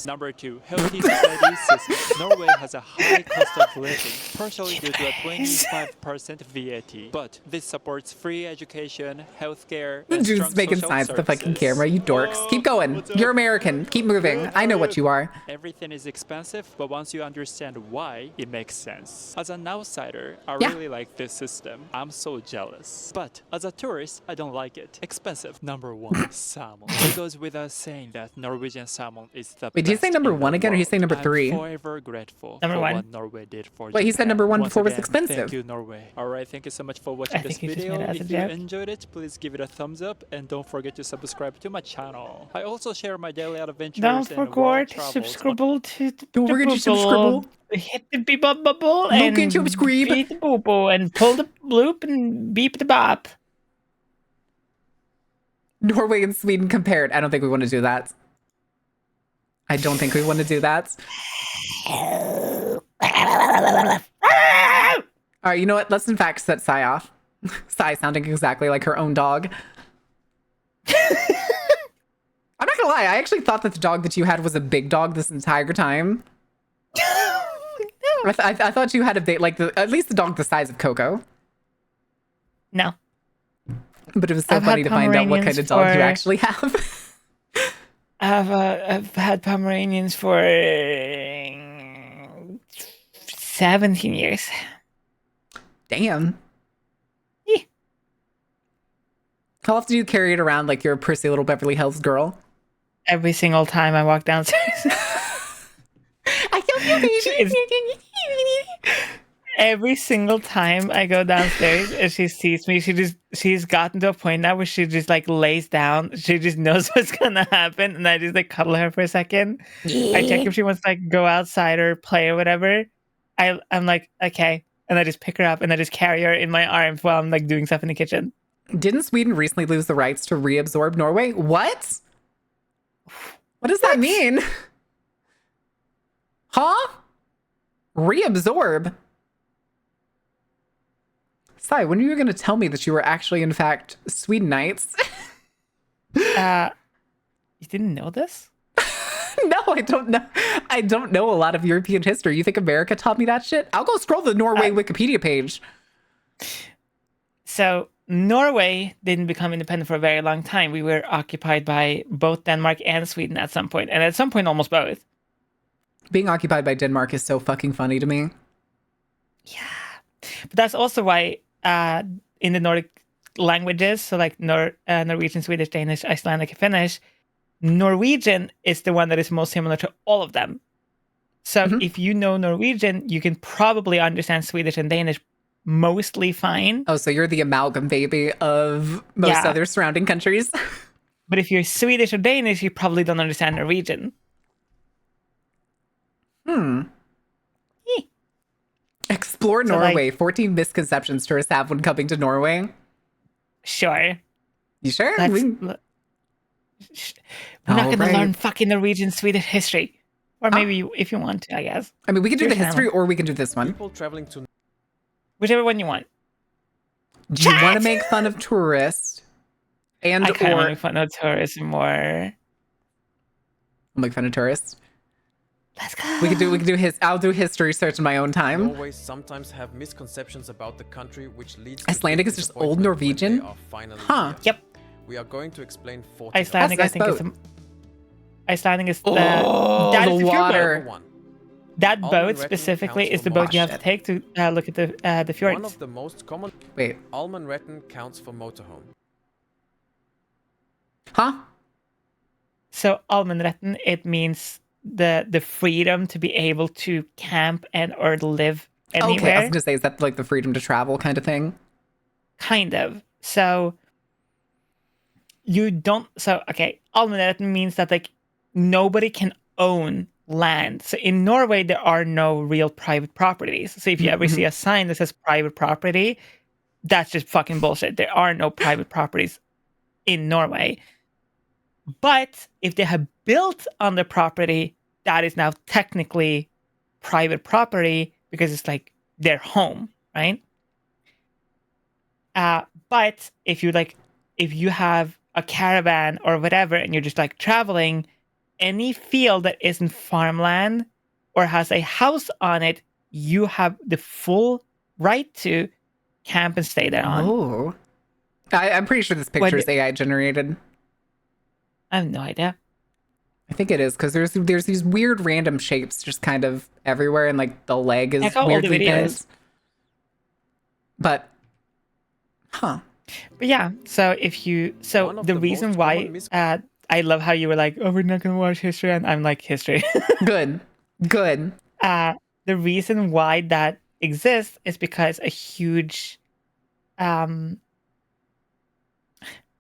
Number 2, healthy society system. Norway has a high cost of living, partially due to a 25% VAT. But this supports free education, healthcare, and Dude's strong making social signs with the fucking services. camera, you dorks. Keep going. You're American. Keep moving. I know what you are. Everything is expensive, but once you understand why, it makes sense. As an outsider, I Yeah. really like this system. I'm so jealous. But as a tourist, I don't like it. Expensive. Number 1, salmon. It goes without saying that Norwegian salmon is the Wait, did he say best number in the 1 again, or he say world. number I'm 3? forever grateful Number for 1. what Norway did for Wait, he said Japan. number 1 Once before it was again, expensive. Thank you, Norway. Alright, thank you so much for watching I this think he just video. made it as a If you joke. enjoyed it, please give it a thumbs up and don't forget to subscribe to my channel. I also share my daily adventures Don't and world forget to travels subscribe to the Don't forget to bubble. subscribe. Hit the beep up bubble Look and at your subscribe. beat the boo and pull the bloop and beep the bop. Norway and Sweden compared. I don't think we want to do that. I don't think we want to do that. All right, you know what? Let's in fact set Sai off. Sai sounding exactly like her own dog. I'm not gonna lie, I actually thought that the dog that you had was a big dog this entire time. I thought you had a big, like at least the dog the size of Coco. No. But it was so I've funny had to find out what kind of dog you for- actually have. I've had Pomeranians for 17 years. Damn. Yeah. How often do you carry it around like you're a prissy little Beverly Hills girl? Every single time I walk downstairs. I love you, baby. Every single time I go downstairs and she sees me, she's gotten to a point now where she just like lays down. She just knows what's gonna happen, and I just like cuddle her for a second. I check if she wants to like go outside or play or whatever. I'm like, okay, and I just pick her up and I just carry her in my arms while I'm like doing stuff in the kitchen. Didn't Sweden recently lose the rights to reabsorb Norway? What? What does that mean? Huh? Reabsorb? Sai, when are you going to tell me that you were actually, in fact, Swedenites? You didn't know this? No, I don't know. I don't know a lot of European history. You think America taught me that shit? I'll go scroll the Norway Wikipedia page. So Norway didn't become independent for a very long time. We were occupied by both Denmark and Sweden at some point, and at some point almost both. Being occupied by Denmark is so fucking funny to me. But that's also why in the Nordic languages, so like Norwegian, Swedish, Danish, Icelandic, and Finnish, Norwegian is the one that is most similar to all of them. So if you know Norwegian, you can probably understand Swedish and Danish mostly fine. Oh, so you're the amalgam baby of most other surrounding countries. But if you're Swedish or Danish, you probably don't understand Norwegian. Explore So, Norway. like- 14 misconceptions tourists have when coming to Norway. Sure. You sure? We're not going to Alright. learn fucking Norwegian, Swedish history. Or maybe if you want to, I guess. I mean, we can do Your the history channel. or we can do this one. People traveling to Whichever one you want. Do you want to make fun of tourists? And I kind of or make fun of tourism more. make fun of tourists? Let's go. We can do his. I'll do history search in my own time. Norway sometimes have misconceptions about the country, which leads to Icelandic is just old disappointment when Norwegian? they are finally Huh. here. Yep. We are going to explain 14 Icelandic, I That's think, nice is the, Icelandic is the, Oh, that the is the fjord water. boat. One. That Almond boat Retten specifically counts is the for boat you have motorhome. to take to look at the One fjords. of the most common Wait. Alman Retten counts for motorhome. Huh? So allmennretten, it means the freedom to be able to camp and or live anywhere. Okay, I was gonna say, is that like the freedom to travel kind of thing? Kind of. So you don't. So okay, allmennretten means that like nobody can own land. So in Norway, there are no real private properties. So if you ever see a sign that says private property, that's just fucking bullshit. There are no private properties in Norway. But if they have built on the property, that is now technically private property because it's like their home, right? But if you have a caravan or whatever and you're just like traveling, any field that isn't farmland or has a house on it, you have the full right to camp and stay there on. Oh. I'm pretty sure this picture is AI generated. I have no idea. I think it is, because there's these weird random shapes just kind of everywhere, and like the leg is weirdly bent. But but yeah, so the reason why I love how you were like, oh, we're not gonna watch history, and I'm like, history. Good. The reason why that exists is because a huge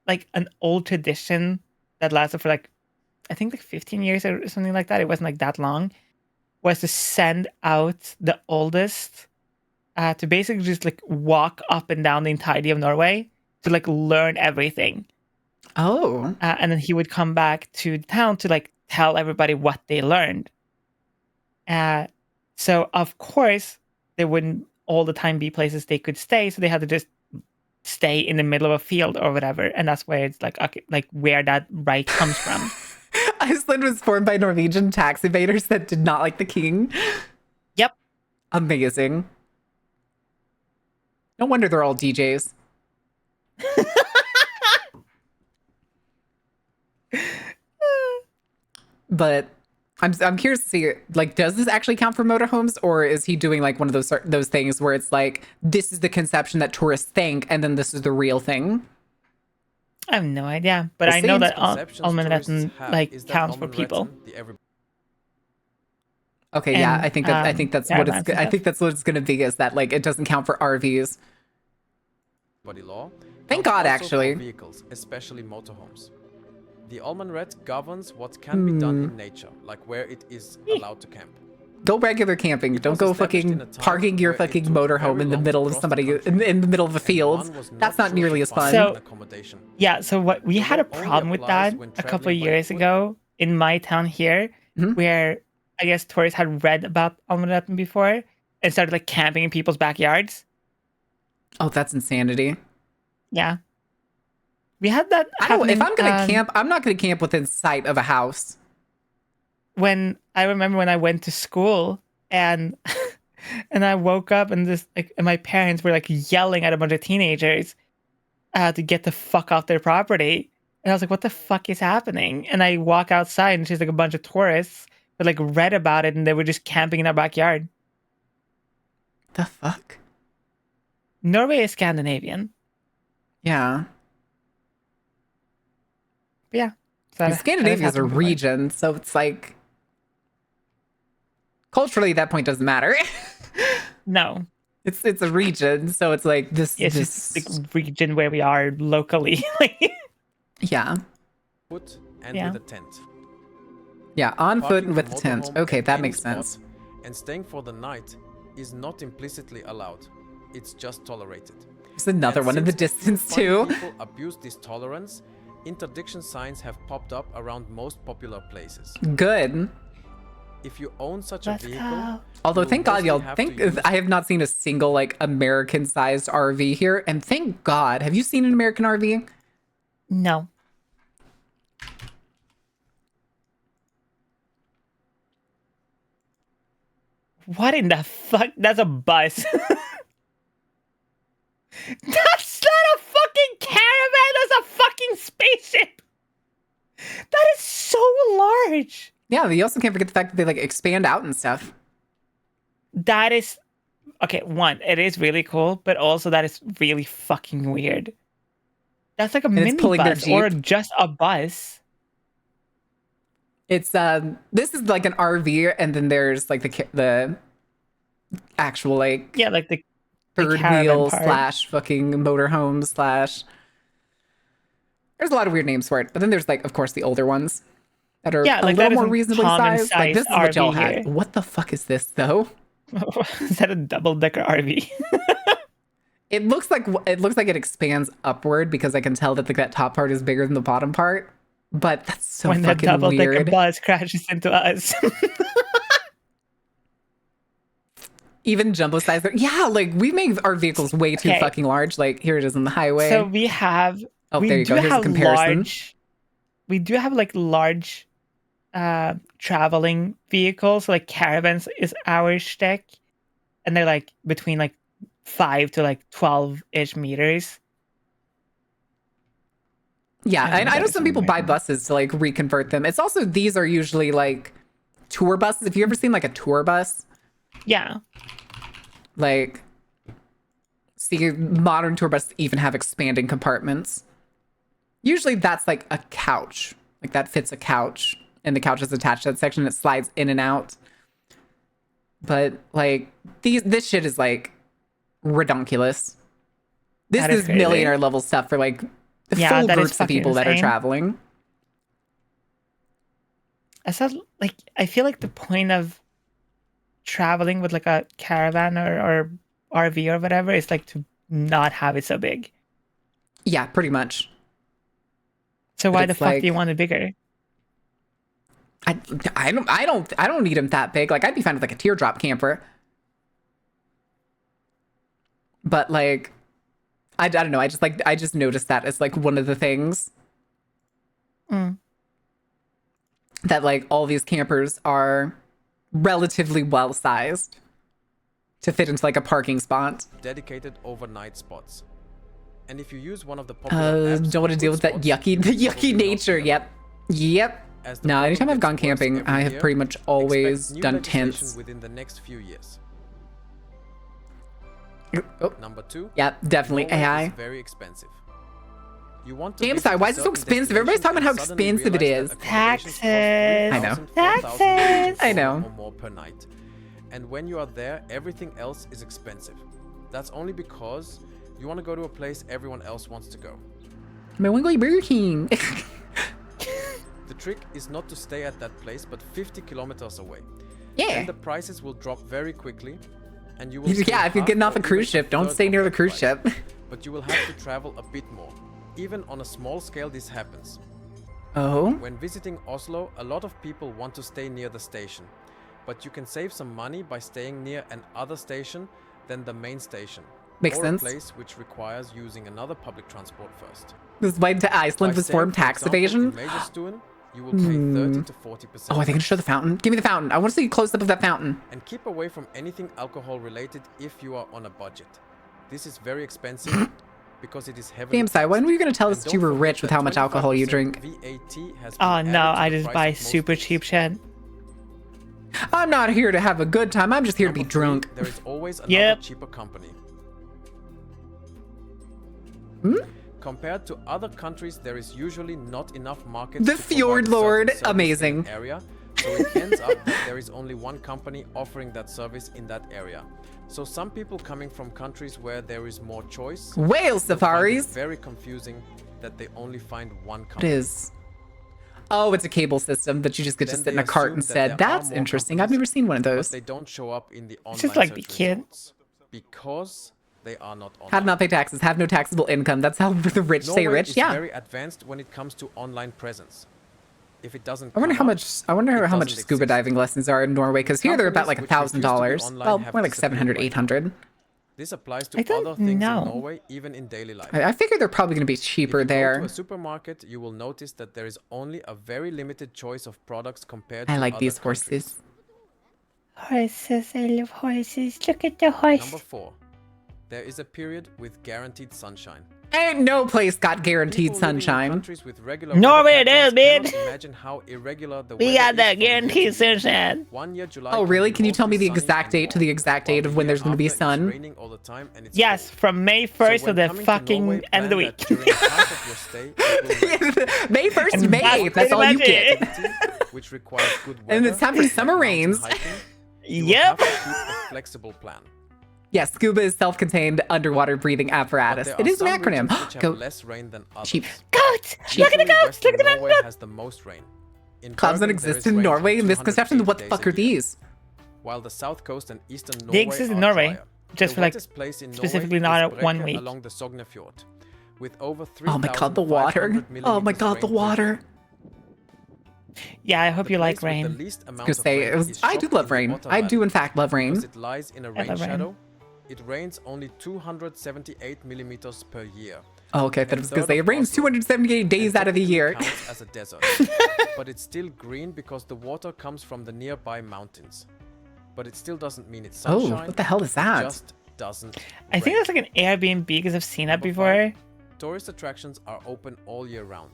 like an old tradition that lasted for like I think like 15 years or something like that. It wasn't like that long. Was to send out the oldest to basically just like walk up and down the entirety of Norway to like learn everything. Oh. And then he would come back to the town to like tell everybody what they learned. So of course there wouldn't all the time be places they could stay, so they had to just stay in the middle of a field or whatever, and that's where it's like okay, like where that right comes from. Iceland was formed by Norwegian tax evaders that did not like the king. Yep. Amazing. No wonder they're all DJs. But I'm curious to see, like, does this actually count for motorhomes, or is he doing like one of those things where it's like this is the conception that tourists think, and then this is the real thing? I have no idea, but I know that allmennretten like counts for people. Okay, yeah, I think that's what it's. I think that's what it's going to be. Is that like it doesn't count for RVs? Body law. Thank God, actually. Vehicles, especially motorhomes. The allmennrett governs what can be done in nature, like where it is allowed to camp. Go regular camping. Don't go fucking parking your fucking motorhome in the middle of somebody in the middle of a field. That's not nearly as fun. So, yeah, so what we had a problem with that a couple of years ago in my town here, where I guess tourists had read about allmennretten before and started like camping in people's backyards. Oh, that's insanity. Yeah. We had that. If I'm gonna camp, I'm not gonna camp within sight of a house. When I remember when I went to school and and I woke up and and my parents were like yelling at a bunch of teenagers to get the fuck off their property, and I was like, "What the fuck is happening?" And I walk outside and she's like a bunch of tourists who like read about it and they were just camping in our backyard. The fuck? Norway is Scandinavian. Yeah. But yeah. So Scandinavia is a region, so it's like culturally that point doesn't matter. No. It's a region, so it's like this. It's just the region where we are locally. Yeah. Foot and with a tent. Yeah, on foot and with a tent. Okay, that makes sense. And staying for the night is not implicitly allowed. It's just tolerated. There's another one in the distance too. People abuse this tolerance. Interdiction signs have popped up around most popular places. Good. If you own such a vehicle, although thank God I have not seen a single like American-sized RV here, and thank God. Have you seen an American RV? No. What in the fuck? That's a bus. That's not a fucking caravan. That's a fucking spaceship. That is so large. Yeah, you also can't forget the fact that they like expand out and stuff. That is okay. One, it is really cool, but also that is really fucking weird. That's like a it's pulling their minibus or Jeep. just a bus. It's this is like an RV, and then there's like the actual like Yeah, like the third caravan wheel part. / fucking motorhome / There's a lot of weird names for it, but then there's like, of course, the older ones that are Yeah, a like that little more is a reasonably common sized. Like this is sized what y'all RV had. here. What the fuck is this though? Is that a double-decker RV? It looks like it expands upward because I can tell that that top part is bigger than the bottom part. But that's so When that fucking double-decker weird. bus crashes into us. Even jumbo size. Yeah, like we make our vehicles way too Okay. fucking large. Like here it is on the highway. So we have. Oh, we there you do go. Here's a have comparison. large. We do have like large, traveling vehicles. Like caravans is our shtick, and they're like between like 5 to like 12-ish meters. Yeah, I and I know some people buy buses to like reconvert them. It's also, these are usually like tour buses. If you ever seen like a tour bus, Yeah. like see modern tour buses even have expanding compartments. Usually that's like a couch. Like that fits a couch and the couch is attached to that section. It slides in and out. But like this shit is like redonkulous. This That is is crazy. millionaire level stuff for like Yeah, full that is groups of fucking people that are insane. traveling. I said, like, I feel like the point of traveling with like a caravan or RV or whatever is like to not have it so big. Yeah, pretty much. So But why the it's fuck like- do you want it bigger? I don't need them that big. Like I'd be fine with like a teardrop camper. But like I don't know. I just noticed that as like one of the things Mm. that like all these campers are relatively well sized to fit into like a parking spot. Dedicated overnight spots. And if you use one of the popular apps Don't want to for deal food with that spots, yucky nature. Yep. as the No, problem anytime I've gets gone worse camping, every I have year, pretty much always expect new done legislation tents. within the next few years. Oh, Number 2. yep, definitely Norway AI. is very expensive. You want to Damn, visit sorry, a why is it so certain expensive? Everybody's talking about how destination and expensive it suddenly is. realize that accommodations cost Taxes. I know. 3,000, 4,000 Taxes. I know. or more per night. And when you are there, everything else is expensive. That's only because you want to go to a place everyone else wants to go. I want to go to Burger King. The trick is not to stay at that place, but 50 kilometers away. Yeah. Then the prices will drop very quickly, and you will. Yeah, save if you're half getting off or a cruise even ship, don't third stay of near the that cruise price. ship. But you will have to travel a bit more. Even on a small scale, this happens. Oh. When visiting Oslo, a lot of people want to stay near the station, but you can save some money by staying near another station than the main station. Makes or sense. a place which requires using another public transport first. This is why to Iceland By was staying, formed for tax example, evasion. in Majorstuen, you will pay 30 to 40%. Oh, I think I can show the fountain. Give me the fountain. I want to see a close up of that fountain. And keep away from anything alcohol related if you are on a budget. This is very expensive because it is heavily Damn, Sai, when were you going to tell And us that you don't were forget rich with that how much alcohol you 25% drink? VAT has been Oh added no, to I the just price buy of most super things. cheap shit. I'm not here to have a good time. I'm just here to be Number 3, drunk. There is always another Yep. cheaper company. Hmm? Compared to other countries, there is usually not enough markets. The to provide Fjord a certain Lord, service in an amazing. Area, so it ends up that there is only one company offering that service in that area. So some people coming from countries where there is more choice. Whale will find it safaris. very confusing that they only find one It company. is. Oh, it's a cable system that you just get to Then sit in they a cart assume and that said, there are "That's more interesting. I've companies, never seen one of but those." they don't show up in the online It's just like the search kid. results because they are not online. Have not pay taxes. Have no taxable income. That's how the rich stay Norway rich. is Yeah. very advanced when it comes to online presence. If it doesn't I wonder come how up, much. I wonder it how much doesn't scuba exist. diving lessons are in Norway, because here they're about like Companies which refuse to be $1,000. online Well, have more like disappeared 700, right now. 800. This applies I to don't other things know. in Norway, even in daily life. I figure they're probably going to be If cheaper you go there. to a supermarket, you will notice that there is only a very limited choice of products compared I to like other these countries. horses. Horses, I love horses. Look at the Number horse. 4. There is a period with guaranteed sunshine. Ain't no place got guaranteed sunshine. Norway it is, bitch. Imagine how irregular the We weather got is that from year to guaranteed year. sunshine. 1 year July Oh, can really? be Can you tell me the mostly sunny exact and date to the warm, exact while date the of when year there's going to be after it's sun? raining all the time and it's Yes, cold. from May So 1st to when the coming to fucking Norway, end of the plan week. that during half of your stay, it will rain. May 1st to And May. That's all you pretty get. much Which requires good weather. And it's time for like summer mountain rains. hiking, you will Yep. have to keep a flexible plan. Yeah, scuba is self-contained underwater breathing But apparatus. there It are is an some acronym. regions which have Go. less rain than others. Cheap. Goats! Look at the Usually goats! Look at the Western Norway goats! has the most rain. In Clouds that Bergen, there exist is in rain Norway for and misconception. 280 What the days fuck a are year, these? while the south coast and eastern Norway They exist in are Norway, drier. just The for like wettest place in specifically Norway not is at 1 Brekke week. along the Sognefjord, with over Oh my god, the water. 3,500 Oh my millimeters god, the rain per year. water. Yeah, I hope The you like place with rain. the least I amount was of gonna say, rain it was, is I do Skjåk love in the rain. Otta I do Valley. in fact love rain. Because it lies in a rain love rain. shadow, it rains only 278 millimeters per year. Oh, okay, I thought A it was going to third say it of rains Oslo. 278 days And out of the technically year. counts as a desert, but it's still green because the water comes from the nearby mountains. But it still doesn't mean it's Oh, sunshine. what the hell is it that? just doesn't I think rain. that's like an Airbnb because I've seen that Number before. 5, tourist attractions are open all year round.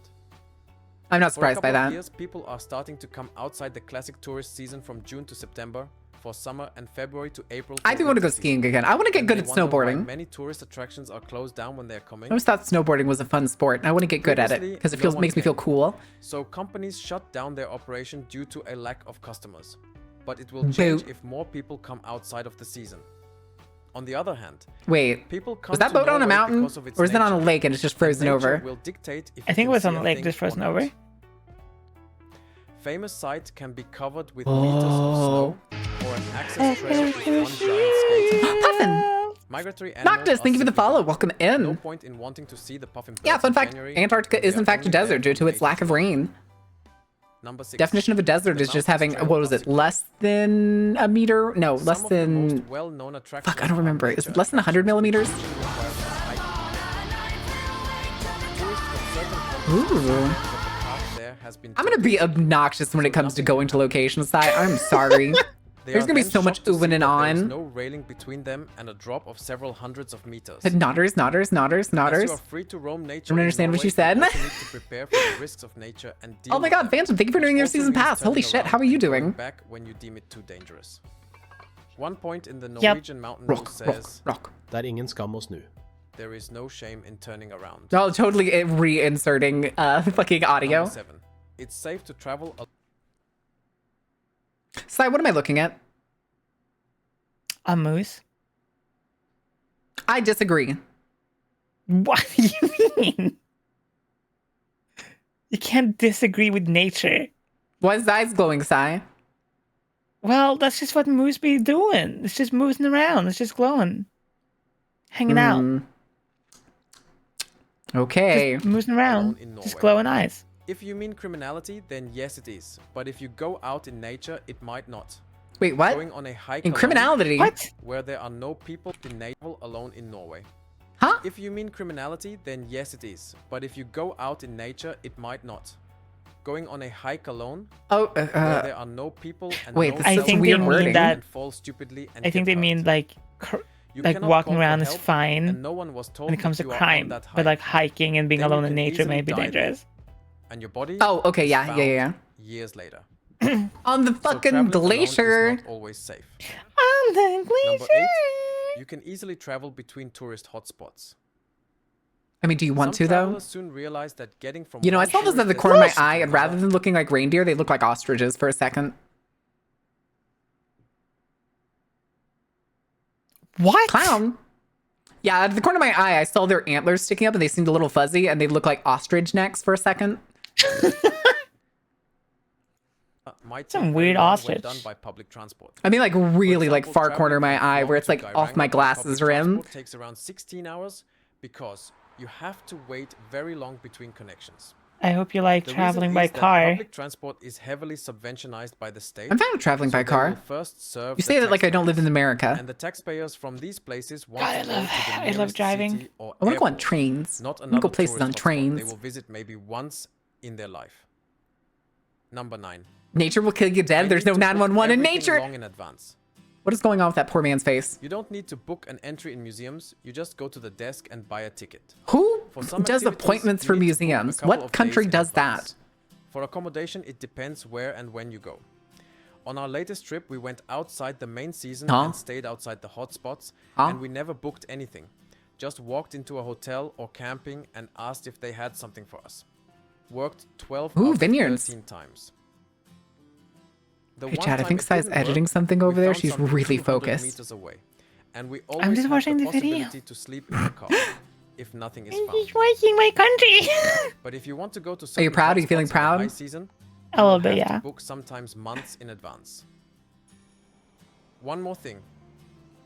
I'm not For a surprised by couple of that. years, people are starting to come outside the classic tourist season from June to September for summer and February to April. I for do want to go winter season. skiing again. I want to get And good they at wonder why snowboarding. Many tourist attractions are closed down when they're coming. I always thought snowboarding was a fun sport, and I want to get good at it Previously, because it no feels one makes me feel came. cool. So companies shut down their operation due to a lack of customers. But it will change Boo. if more people come outside of the season. On the other hand, Wait, people come was that to boat on a Norway mountain, because of its or is it on a nature. lake and it's just And frozen nature over? will dictate if I you think it can was see on the a lake thing just or frozen not. over. Famous site can be covered with meters of snow, or an access trail with one giant skate. Puffin! Migratory animals Noctis, are thank you for the simply follow. gone. Welcome No in. point in wanting to see the puffin Yeah, birds fun in fact, January, Antarctica when is they in are fact a only there desert due from to its May lack of July. rain. Number 6. Definition of a desert The is just mountains having, trail what was it, possibly. less than a meter? No, less Some of the most than, well-known attractions fuck, I don't are remember. Is nature it less than 100 millimeters? attractions which require some hiking. Tourists from certain countries Ooh. decide that the path there has been I'm gonna be taken. obnoxious when it comes to nothing going to locations. I'm sorry. They There's are gonna be then so much shocked to see oohing and that there is on. no railing between them and a drop of several hundreds of meters. Nodders, nodders, nodders, As you nodders. are free to roam nature don't in understand what Norway, you said. also need to prepare for the risks of nature and deal Oh my with god, them, Phantom, thank you for doing which your also season means pass. Holy turning shit, around how are you and going doing? back when you deem it too dangerous. One point in the Yep. Norwegian mountain rule Rock, says rock. Det ingen skam å snu. there is no shame in turning around. Oh, totally reinserting fucking audio. Number 7. It's safe to travel Sai, what am I looking at? A moose? I disagree. What do you mean? You can't disagree with nature. Why is eyes glowing, Sai? Well, that's just what moose be doing. It's just moving around. It's just glowing. Hanging out. Hmm. Okay. Just moving around. in Just Norway. glowing eyes. If you mean criminality, then yes it is. But if you go out in nature, it might not. Wait, what? Going on a hike In alone, criminality? What? where there are no people in nature alone in Norway. Huh? If you mean criminality, then yes it is. But if you go out in nature, it might not. Going on a hike alone, Oh, where there are no people and wait, no this I is cell think phone they weird mean wording. that- and fall stupidly and I think get they mean hurt. like You like cannot walking call for around is help, fine and no one was told when it comes if to you are on crime, that but like hike, hiking and being then you alone in can nature easily may be die there. dangerous. and your body Oh, okay, is yeah, found yeah. years later. On the So fucking traveling alone is glacier. not always safe. On the Number glacier. 8, you can easily travel between tourist hotspots. I mean, do you want Some to, though? travelers soon realize that getting from You know, I one saw those at tourist the corner of my destination eye, to and rather another, than looking like reindeer, they look like ostriches for a second. What? Clown. Yeah, at the corner of my eye, I saw their antlers sticking up, and they seemed a little fuzzy, and they looked like ostrich necks for a second. might Some take weird very long when ostrich. done by public transport. I mean, like really, like example, far corner of my traveling eye, from where it's like Florida to off my Geiranger by glasses public rim. transport takes around 16 hours because you have to wait very long between connections. I hope you like The traveling reason by is that car. Public transport is heavily subventionized by the state. I'm fine with traveling by so they will car. first serve You the say that like I don't live in taxpayers. America. And the taxpayers from these places want God, I to go love- to the I love nearest driving. city or I want to go on airport, trains. Not I want to go another places on tourist hotspot trains. They will visit maybe once in their life. Number 9. Nature will kill you dead. I There's need no to book 911 in everything nature. long in advance. What is going on with that poor man's face? You don't need to book an entry in museums. You just go to the desk and buy a ticket. Who? For some does activities, appointments you for need to book a museums? couple What of country days in does advance. that? For accommodation, it depends where and when you go. On our latest trip, we went outside the main season Huh? and stayed outside the hotspots, Huh? and we never booked anything. Just walked into a hotel or camping and asked if they had something for us. Worked 12 Ooh, out of vineyards. 13 times. The Hey, one Chad, I time think it Sai's didn't editing work, something we over there. found She's something really 200 focused. meters away. And we always just have watching the the video. possibility to sleep in the car if nothing is I'm found. just watching my country. But if you want to go to Are you certain proud? Are you feeling hotspots in the proud? high season, A little you bit, have to yeah. book sometimes months in advance. One more thing.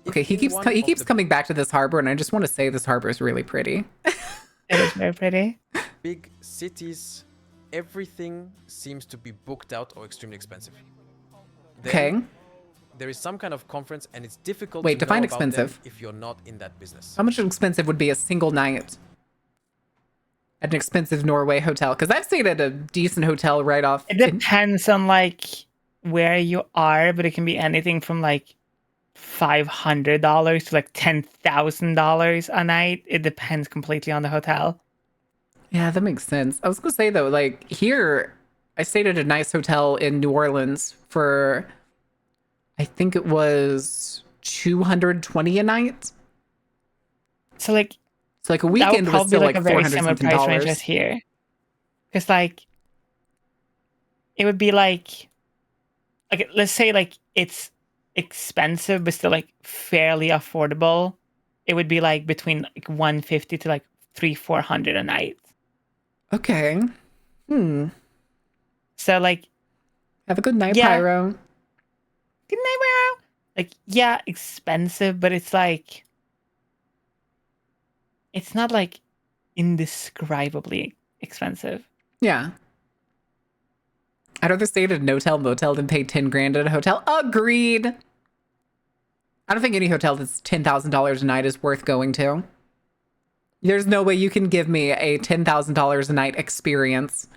If Okay, he in keeps one he of keeps the coming back to this harbor, and I just want to say this harbor is really pretty. It is very pretty. big cities, everything seems to be booked out or extremely expensive. Okay. There is some kind of conference, and it's difficult Wait, to define know about them expensive. if you're not in that business. How much expensive would be a single night at an expensive Norway hotel? Because I've stayed at a decent hotel right off. It depends on like where you are, but it can be anything from like $500 to like $10,000 a night. It depends completely on the hotel. Yeah, that makes sense. I was gonna say though, like here, I stayed at a nice hotel in New Orleans for, I think it was $220 a night. So like a weekend was still like a very $400 similar something price range dollars. as here. Because like it would be like let's say like it's expensive but still like fairly affordable. It would be like between like 150 to like 300-400 a night. Okay. So like have a good night, yeah. Pyro. Good night, Pyro. Like yeah, expensive, but it's like it's not like indescribably expensive. Yeah. I'd rather stay at a no-tell motel than pay 10 grand at a hotel. Agreed. I don't think any hotel that's $10,000 a night is worth going to. There's no way you can give me a $10,000 a night experience.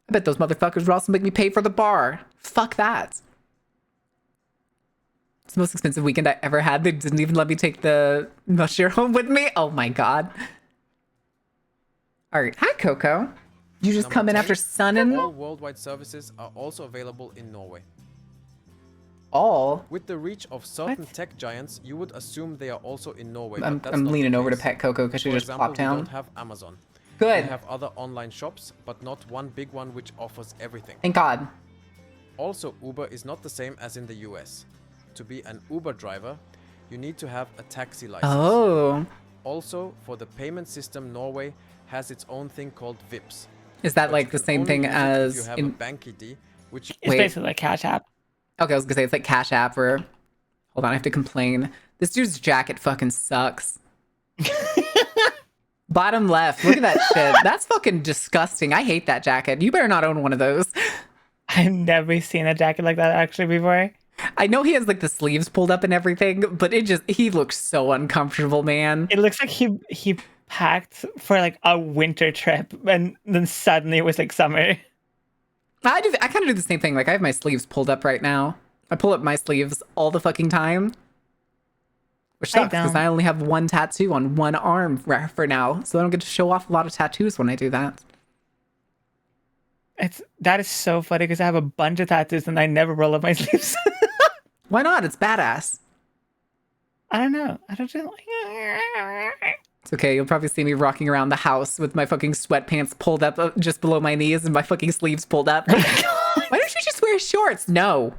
I bet those motherfuckers would also make me pay for the bar. Fuck that. It's the most expensive weekend I ever had. They didn't even let me take the Musher home with me. Oh my god. All right. Hi, Coco. You just Number come in 10, after sunning? All worldwide services are also available in Norway. All? With the reach of certain tech giants, you would assume they are also in Norway. I'm but that's not leaning the over to case. pet Coco because she For just example, plopped down. We don't have Amazon. Good. We have other online shops, but not one big one which offers everything. Thank God. Also, Uber is not the same as in the US. To be an Uber driver, you need to have a taxi license. Oh. Also, for the payment system, Norway has its own thing called VIPs. Is that But like you the can same only thing use it if as you have in a bank ID, which It's basically like Cash App. Okay, I was gonna say it's like Cash App or hold on, I have to complain. This dude's jacket fucking sucks. Bottom left, look at that shit. That's fucking disgusting. I hate that jacket. You better not own one of those. I've never seen a jacket like that actually before. I know he has like the sleeves pulled up and everything, but he looks so uncomfortable, man. It looks like he packed for like a winter trip and then suddenly it was like summer. I kind of do the same thing. Like I have my sleeves pulled up right now. I pull up my sleeves all the fucking time. Which sucks because I only have one tattoo on one arm for now. So I don't get to show off a lot of tattoos when I do that. That is so funny because I have a bunch of tattoos and I never roll up my sleeves. Why not? It's badass. I don't know. I don't know. It's okay. You'll probably see me rocking around the house with my fucking sweatpants pulled up just below my knees and my fucking sleeves pulled up. Why don't you just wear shorts? No.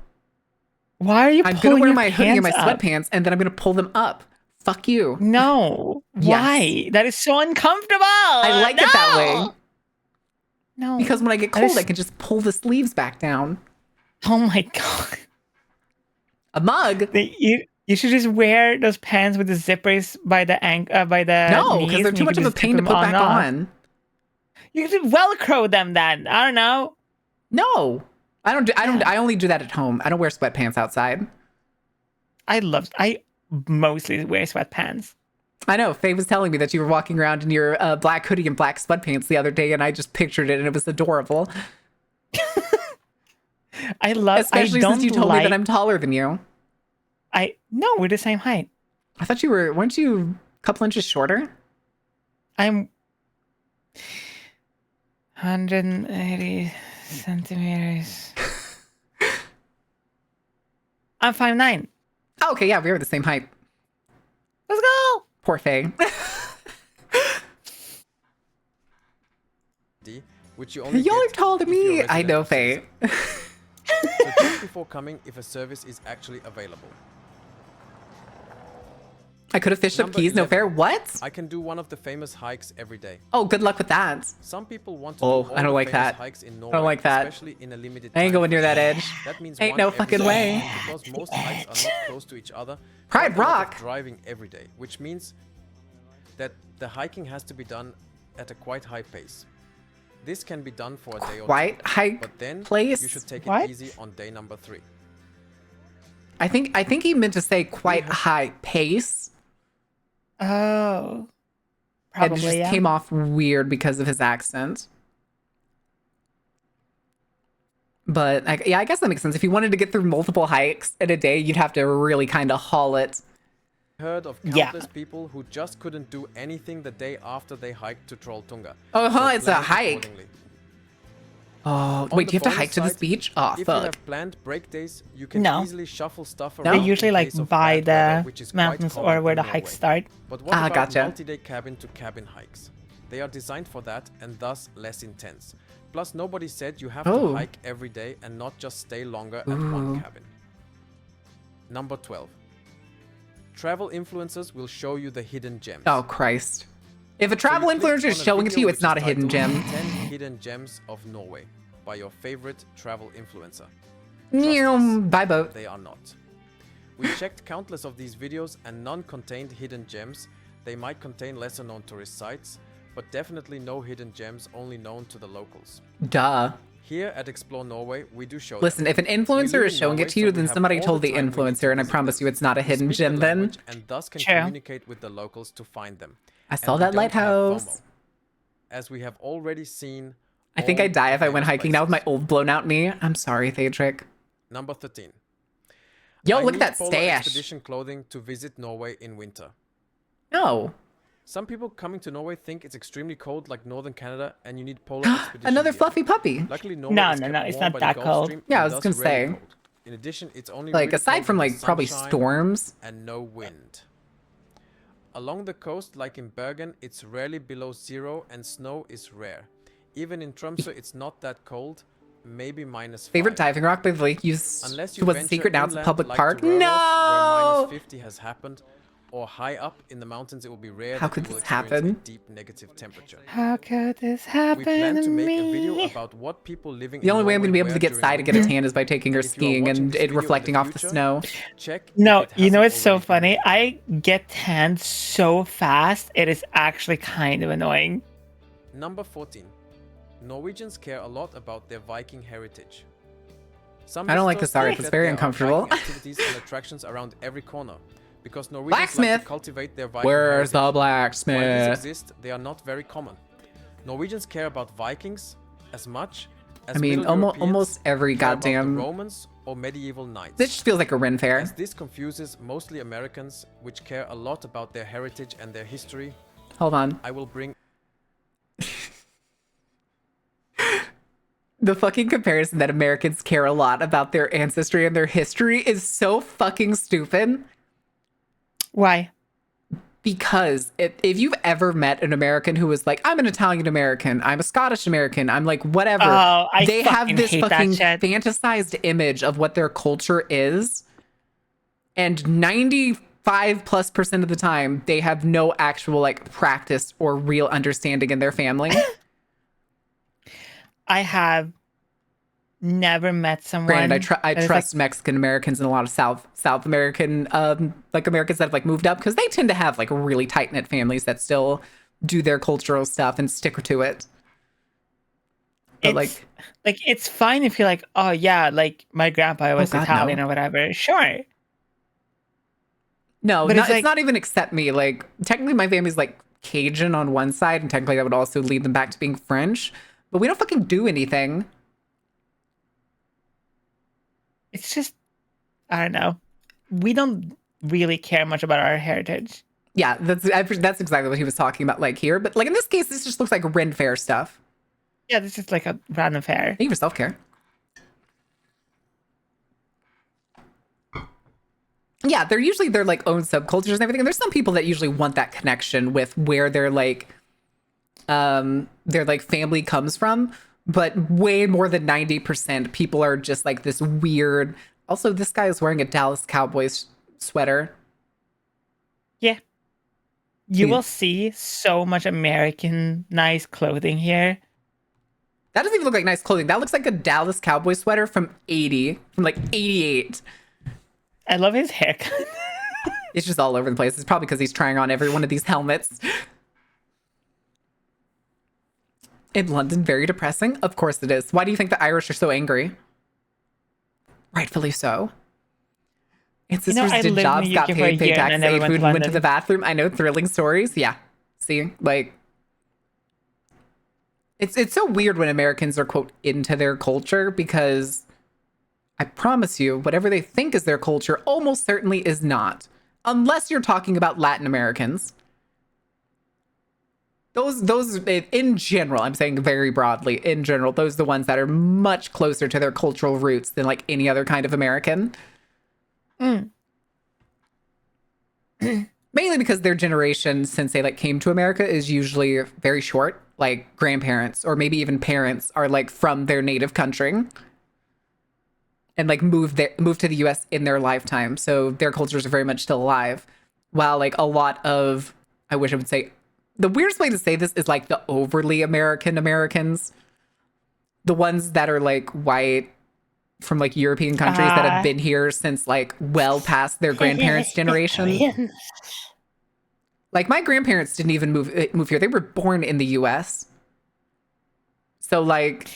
Why are you I'm pulling gonna wear your my hoodie and my pants up? sweatpants and then I'm gonna pull them up. Fuck you. No. Why? Yes. That is so uncomfortable. I like it that way. No. Because when I get cold, I can just pull the sleeves back down. Oh my god. A mug? You should just wear those pants with the zippers by the No, because knees they're and too you much can of a just pain to zip put them back and off. on. You can Velcro them then. I don't know. No. I only do that at home. I don't wear sweatpants outside. I mostly wear sweatpants. I know. Faye was telling me that you were walking around in your black hoodie and black sweatpants the other day, and I just pictured it, and it was adorable. Especially since you told me that I'm taller than you. No, we're the same height. I thought weren't you a couple inches shorter? I'm 180 centimeters. I'm 5'9". Oh, okay, yeah, we were the same height. Let's go. Poor Faye. Which you only Y'all are get taller than if you're a me. I resident know, of Faye. So check before coming if a service is actually available. I could have fished up Number keys, no 11. fair. What? I can do one of the famous hikes every day. Oh, good luck with that. Some people want to Oh, do all I don't the like famous that. hikes in I Norway, don't like that. especially in a limited I ain't time going near that frame. edge. That means Ain't one no every fucking day. way. Because most hikes are not close to each other. Pride quite a lot of Rock. Driving every day, which means that the hiking has to be done at a quite high pace. This can be done for a day or two. Quite hike But then place? you should take What? it easy on day number 3. I think he meant to say quite high pace. Oh. It Probably, just yeah. came off weird because of his accent. But yeah, I guess that makes sense. If you wanted to get through multiple hikes in a day, you'd have to really kind of haul it. Heard of Yeah. countless people who just couldn't do anything the day after they hiked to Trolltunga. Uh-huh, So it's a plan hike. accordingly. Oh, On wait, the do you have to bonus hike to this side, beach? Oh, if you fuck. have planned break days, you can No. easily shuffle stuff No? around. They in usually like case of by bad weather, the which is quite mountains common or where in the hikes Norway. start. But what about gotcha. multi-day cabin-to-cabin hikes? They are designed for that and thus less intense. Plus, nobody said you have Oh. to hike every day and not just stay longer at one cabin. Number 12. Travel influencers will show you the hidden gems. Oh, Christ. If a So travel you clicked influencer is on a showing it to video you, which it's not a is hidden titled gem. 10 Hidden Gems of Norway by your favorite travel influencer. Bye, boat. They are not. We checked countless of these videos and none contained hidden gems. They might contain lesser known tourist sites, but definitely no hidden gems only known to the locals. Duh. Here at Explore Norway, we do show Listen, them. if an We influencer live is in showing Norway, it to so you, we then have somebody all told the time we need to influencer, and I visit promise them. you it's not a We hidden speak gem the then. language and thus can True. communicate with the locals to find them. I And saw we that don't have lighthouse. FOMO, as we have already seen. I think all I'd die if I went famous hiking now with my places. old blown out knee. I'm sorry, Theatric. Number 13. Yo, I look at need that polar stash. expedition clothing to visit Norway in winter. No. Some people coming to Norway think it's extremely cold like northern Canada and you need polar expedition Another gear. fluffy puppy. Luckily, Norway No, is no, kept no, it's warm not by that the Gulf cold. Stream Yeah, I and was thus gonna rarely say. cold. In addition, it's only Like, really aside cold from, when like, the probably sunshine storms. and no wind. Along the coast, like in Bergen, it's rarely below 0 and snow is rare. Even in Tromsø, it's not that cold, maybe -5. Favorite diving rock by the lake used Unless to you was a venture secret, now it's a inland public like park. to Røros, No! where -50 has happened, or high up in the mountains, it will be rare How that could you will this experience happen? a deep negative temperature. How could this happen We plan to make a video me? about what people living The in only way I'm Norway going to be able to wear get during Sai to get a winter. tan is by taking her And if you are skiing watching and this it video in reflecting the off the future, snow. Check No, if it you know hasn't it's so already funny. happened. I get tanned so fast. It is actually kind of annoying. Number 14. Norwegians care a lot about their Viking heritage. Some I don't like visitors this art, think it's that very there are uncomfortable. Viking activities and attractions around every corner. Because Norwegians like Blacksmith! to cultivate their Viking Where's the heritage. While blacksmith? these exist, they are not very common. Norwegians care about Vikings as much as I mean, Middle Europeans almost every care about the goddamn. Romans or medieval knights. This just feels like a Ren fair. As this confuses mostly Americans, which care a lot about their heritage and their history, Hold on. I will bring The fucking comparison that Americans care a lot about their ancestry and their history is so fucking stupid. Why? Because if you've ever met an American who was like, I'm an Italian American, I'm a Scottish American, I'm like, whatever. Oh, I they have fucking this hate that fucking shit. fantasized image of what their culture is. And 95+% of the time, they have no actual like practice or real understanding in their family. I have never met someone. Granted, I that is trust Mexican Americans and a lot of South American like Americans that have like moved up because they tend to have like really tight knit families that still do their cultural stuff and stick to it. But like it's fine if you're like, oh yeah, like my grandpa was God, Italian no. or whatever. Sure. No, But no, it's it's like- not even except me. Like technically, my family's like Cajun on one side, and technically that would also lead them back to being French. But we don't fucking do anything. It's just, I don't know. We don't really care much about our heritage. Yeah, that's exactly what he was talking about, like here. But like in this case, this just looks like Ren Fair stuff. Yeah, this is like a random fair. Thank you for self-care. Yeah, they're usually their like own subcultures and everything. And there's some people that usually want that connection with where their family comes from. But way more than 90% people are just like this weird. Also, this guy is wearing a Dallas Cowboys sweater. Yeah. You will see so much American nice clothing here. That doesn't even look like nice clothing. That looks like a Dallas Cowboy sweater from like 88. I love his haircut. It's just all over the place. It's probably because he's trying on every one of these helmets. In London, very depressing. Of course it is. Why do you think the Irish are so angry? Rightfully so. Ancestors did jobs, got paid taxes, ate food, and went to the bathroom. I know, thrilling stories. Yeah. See, like, it's so weird when Americans are, quote, into their culture, because I promise you, whatever they think is their culture almost certainly is not. Unless you're talking about Latin Americans. Those in general, I'm saying very broadly, in general, those are the ones that are much closer to their cultural roots than like any other kind of American. Mainly because their generation, since they like came to America, is usually very short. Like grandparents or maybe even parents are like from their native country and like moved to the US in their lifetime. So their cultures are very much still alive. While like a lot of, I wish I would say, the weirdest way to say this is like the overly Americans, the ones that are like white from like European countries that have been here since like well past their grandparents' generation. Like my grandparents didn't even move here. They were born in the US. So like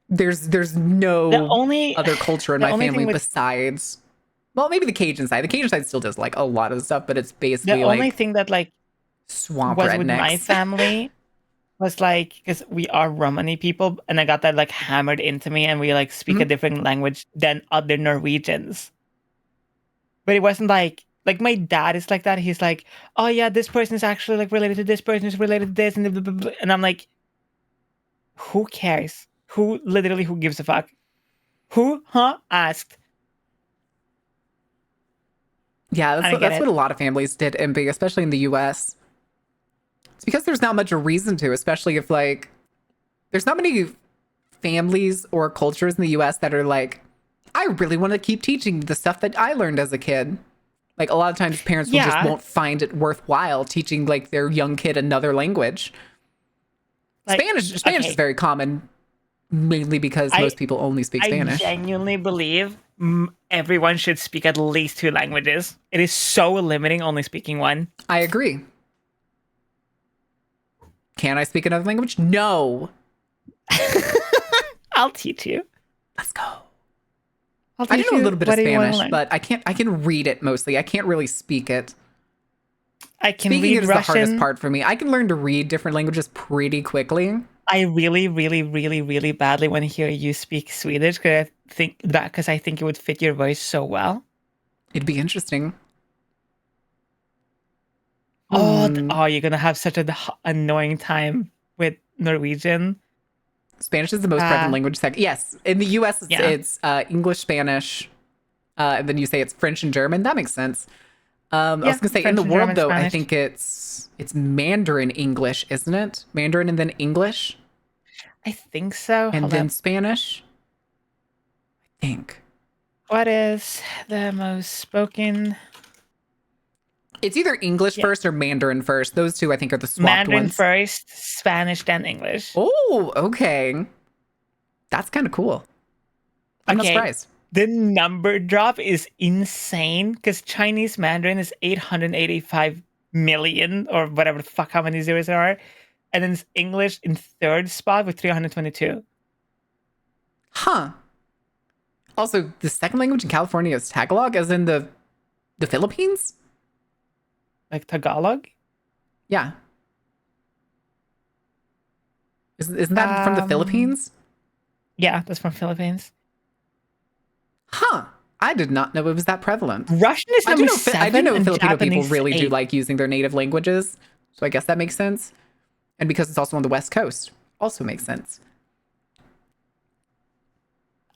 there's no other culture in my family besides, well, maybe the Cajun side. The Cajun side still does like a lot of stuff, but it's basically the only thing that like swamp was rednecks. With my family was like, because we are Romani people, and I got that like hammered into me, and we like speak a different language than other Norwegians. But it wasn't like my dad is like that. He's like, oh yeah, this person is actually like related to this person, is related to this, and blah, blah, blah. And I'm like, who cares? Who gives a fuck? Who asked? Yeah, that's what a lot of families did, MB, especially in the US. It's because there's not much a reason to, especially if like there's not many families or cultures in the US that are like, I really want to keep teaching the stuff that I learned as a kid. Like a lot of times parents will just won't find it worthwhile teaching like their young kid another language. Like, Spanish is very common, mainly because most people only speak Spanish. I genuinely believe everyone should speak at least 2 languages. It is so limiting only speaking one. I agree. Can I speak another language? No. I'll teach you. Let's go. I do know a little bit of Spanish, but I can read it mostly. I can't really speak it. I can Speaking read it is Russian. the hardest part for me. I can learn to read different languages pretty quickly. I really, really, really, really badly want to hear you speak Swedish because I think it would fit your voice so well. It'd be interesting. Oh, you're gonna have such an annoying time with Norwegian. Spanish is the most prevalent language. Yes, in the U.S. it's English, Spanish, and then you say it's French and German. That makes sense. I was gonna say French in the world German, though, Spanish. I think it's Mandarin English, isn't it? Mandarin and then English. I think so. And then Spanish. I think. What is the most spoken? It's either English first or Mandarin first. Those two, I think, are the swapped Mandarin ones. first, Spanish, then English. Oh, okay. That's kind of cool. I'm not surprised. The number drop is insane because Chinese Mandarin is 885 million or whatever the fuck how many zeros there are. And then it's English in 3rd spot with 322. Huh. Also, the second language in California is Tagalog, as in the Philippines? Like Tagalog? Yeah. Isn't that from the Philippines? Yeah, that's from Philippines. Huh. I did not know it was that prevalent. Russian is I do number know, 7. I do know and Filipino people Japanese really do 8. like using their native languages. So I guess that makes sense. And because it's also on the West Coast, also makes sense.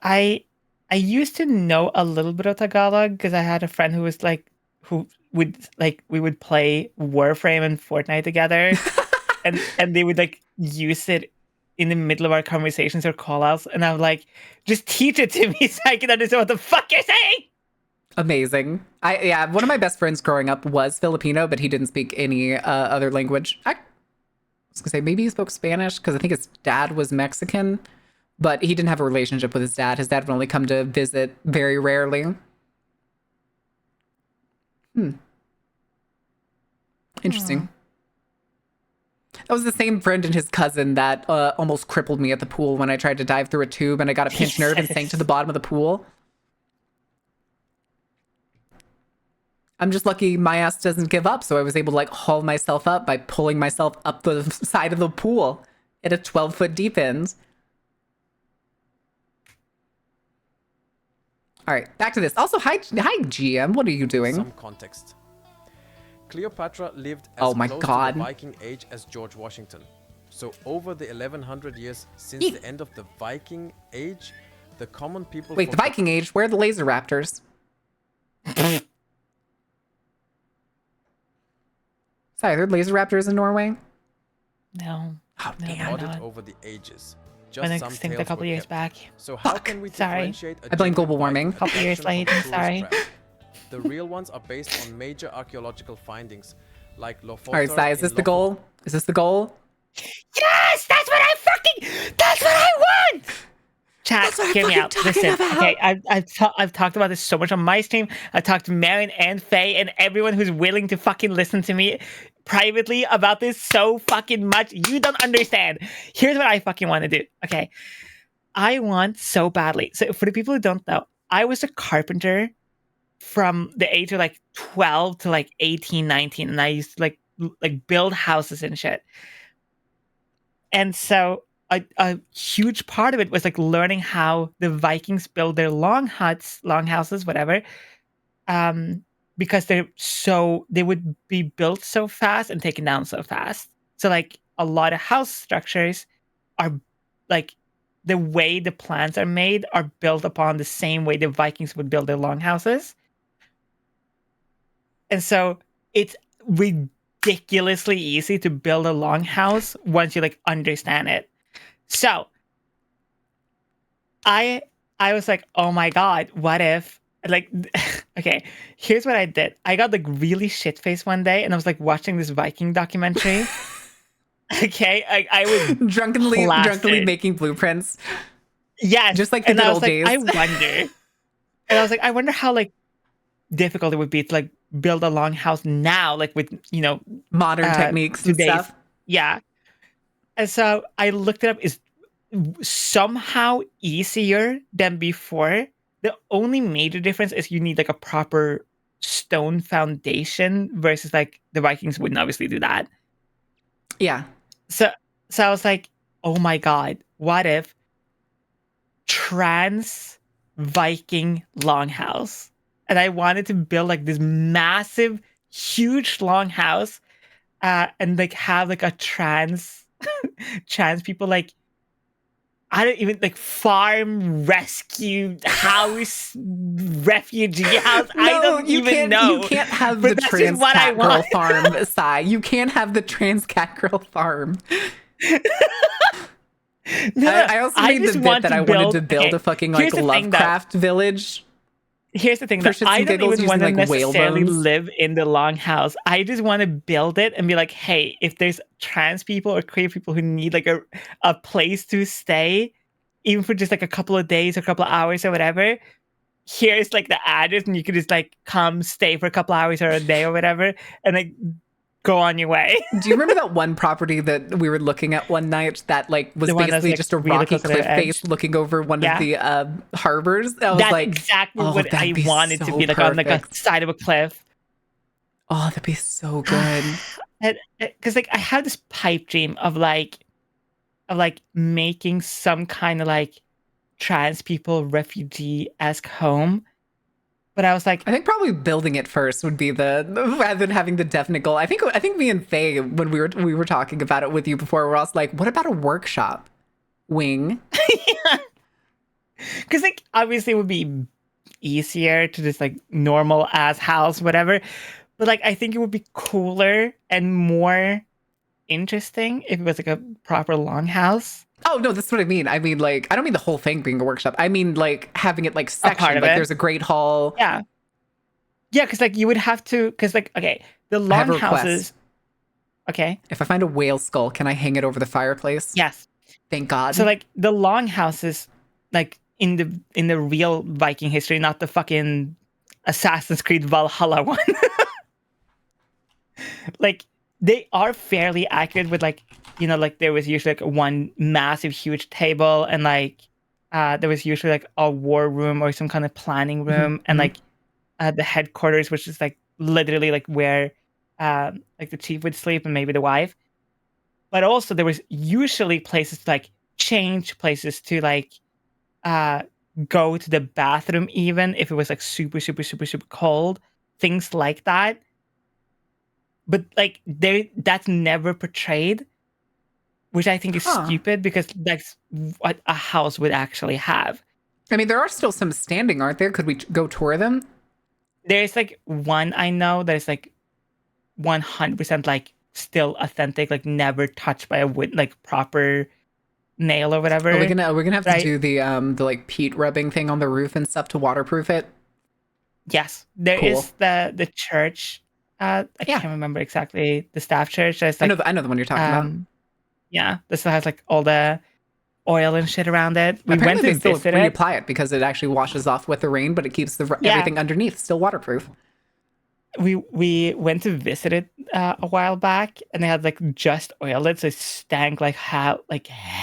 I used to know a little bit of Tagalog because I had a friend who was like, we would play Warframe and Fortnite together, and they would like use it in the middle of our conversations or call outs, and I was like, just teach it to me so I can understand what the fuck you're saying. Amazing. One of my best friends growing up was Filipino, but he didn't speak any other language. I was gonna say maybe he spoke Spanish because I think his dad was Mexican, but he didn't have a relationship with his dad. His dad would only come to visit very rarely. Interesting. That was the same friend and his cousin that almost crippled me at the pool when I tried to dive through a tube and I got a pinched nerve and sank to the bottom of the pool. I'm just lucky my ass doesn't give up, so I was able to like haul myself up by pulling myself up the side of the pool at a 12-foot deep end. All right, back to this. Also, hi GM, what are you doing? Some context. Cleopatra lived as Oh my close God. to the Viking Age as George Washington. So over the 1100 years since the end of the Viking Age, the common people... Wait, the Viking Age? Where are the laser raptors? Sorry, are there laser raptors in Norway? No. Oh, no, damn. they're not. over the ages. Went Just some extinct a tales couple were years kept. back. So how can we Sorry. differentiate a I blame global genuine warming. Viking Couple years attraction from late, tourist sorry. trap? The real ones are based on major archaeological findings, like Lofoten. All right, Sai, is this in the Lofoten. goal? Is this the goal? Yes, that's what I want. Chat, hear me out. Listen, okay, I've talked about this so much on my stream. I talked to Marin and Faye and everyone who's willing to fucking listen to me privately about this so fucking much. You don't understand. Here's what I fucking want to do. Okay, I want so badly. So for the people who don't know, I was a carpenter from the age of like 12 to like 18, 19, and I used to like build houses and shit. And so a huge part of it was like learning how the Vikings build their long houses, whatever. Because they would be built so fast and taken down so fast. So like a lot of house structures are like the way the plans are made are built upon the same way the Vikings would build their long houses. And so it's ridiculously easy to build a long once you like understand it. So I was like, oh my God, what if like okay, here's what I did. I got like really shit-faced one day and I was like watching this Viking documentary. Okay, I was drunkenly making blueprints. Yes, just like the and good I was old like, days. I wonder, and I was like, I wonder how like difficult it would be to like build a long house now, like with modern techniques and stuff. Yeah, and so I looked it up. It's somehow easier than before. The only major difference is you need like a proper stone foundation versus like the Vikings wouldn't obviously do that. Yeah. So I was like, oh my God, what if trans Viking longhouse? And I wanted to build like this massive, huge longhouse, and like have like a trans people like I don't even like farm, rescue, house, refugee house. No, I don't even know. You can't have the trans cat girl farm, Sai. You can't have the trans cat girl farm. I also made the bit that I wanted to build a fucking like Lovecraft village. Here's the thing that I don't even want to necessarily live in the longhouse. I just want to build it and be like, hey, if there's trans people or queer people who need like a place to stay, even for just like a couple of days or a couple of hours or whatever, here's like the address and you could just like come stay for a couple of hours or a day or whatever and like go on your way. Do you remember that one property that we were looking at one night that like was basically like just a rocky cliff face looking over one of the harbors? I was That's like, exactly what I wanted to be, like on like a side of a cliff. Oh, that'd be so good. Because like I had this pipe dream of like making some kind of like trans people refugee-esque home But I was like, I think probably building it first would be rather than having the definite goal. I think me and Faye, when we were talking about it with you before, we're also like, what about a workshop wing? Because like obviously it would be easier to just like normal ass house, whatever. But like I think it would be cooler and more interesting if it was like a proper longhouse. Oh no, that's what I mean. I mean, like, I don't mean the whole thing being a workshop. I mean, like, having it like sectioned. Like, there's a great hall. Yeah, because like you would have to, because like, okay, the longhouses. Okay. If I find a whale skull, can I hang it over the fireplace? Yes. Thank God. So like the longhouses, like in the real Viking history, not the fucking Assassin's Creed Valhalla one. Like they are fairly accurate with like, you know, like there was usually like one massive huge table and like there was usually like a war room or some kind of planning room and like the headquarters, which is like literally like where like the chief would sleep and maybe the wife. But also there was usually places to like change, places to like go to the bathroom even if it was like super cold, things like that. But like that's never portrayed, which I think is stupid because that's what a house would actually have. I mean, there are still some standing, aren't there? Could we go tour them? There's like one I know that is like 100% like still authentic, like never touched by a wood, like proper nail or whatever. We're gonna have to do the like peat rubbing thing on the roof and stuff to waterproof it. Yes, there is the church. I can't remember exactly the staff church. Like, I know the one you're talking about. Yeah, this still has like all the oil and shit around it. We Apparently went to they still visit reapply it because it actually washes off with the rain, but it keeps everything underneath still waterproof. We went to visit it a while back, and they had like just oil it, so it stank like hell.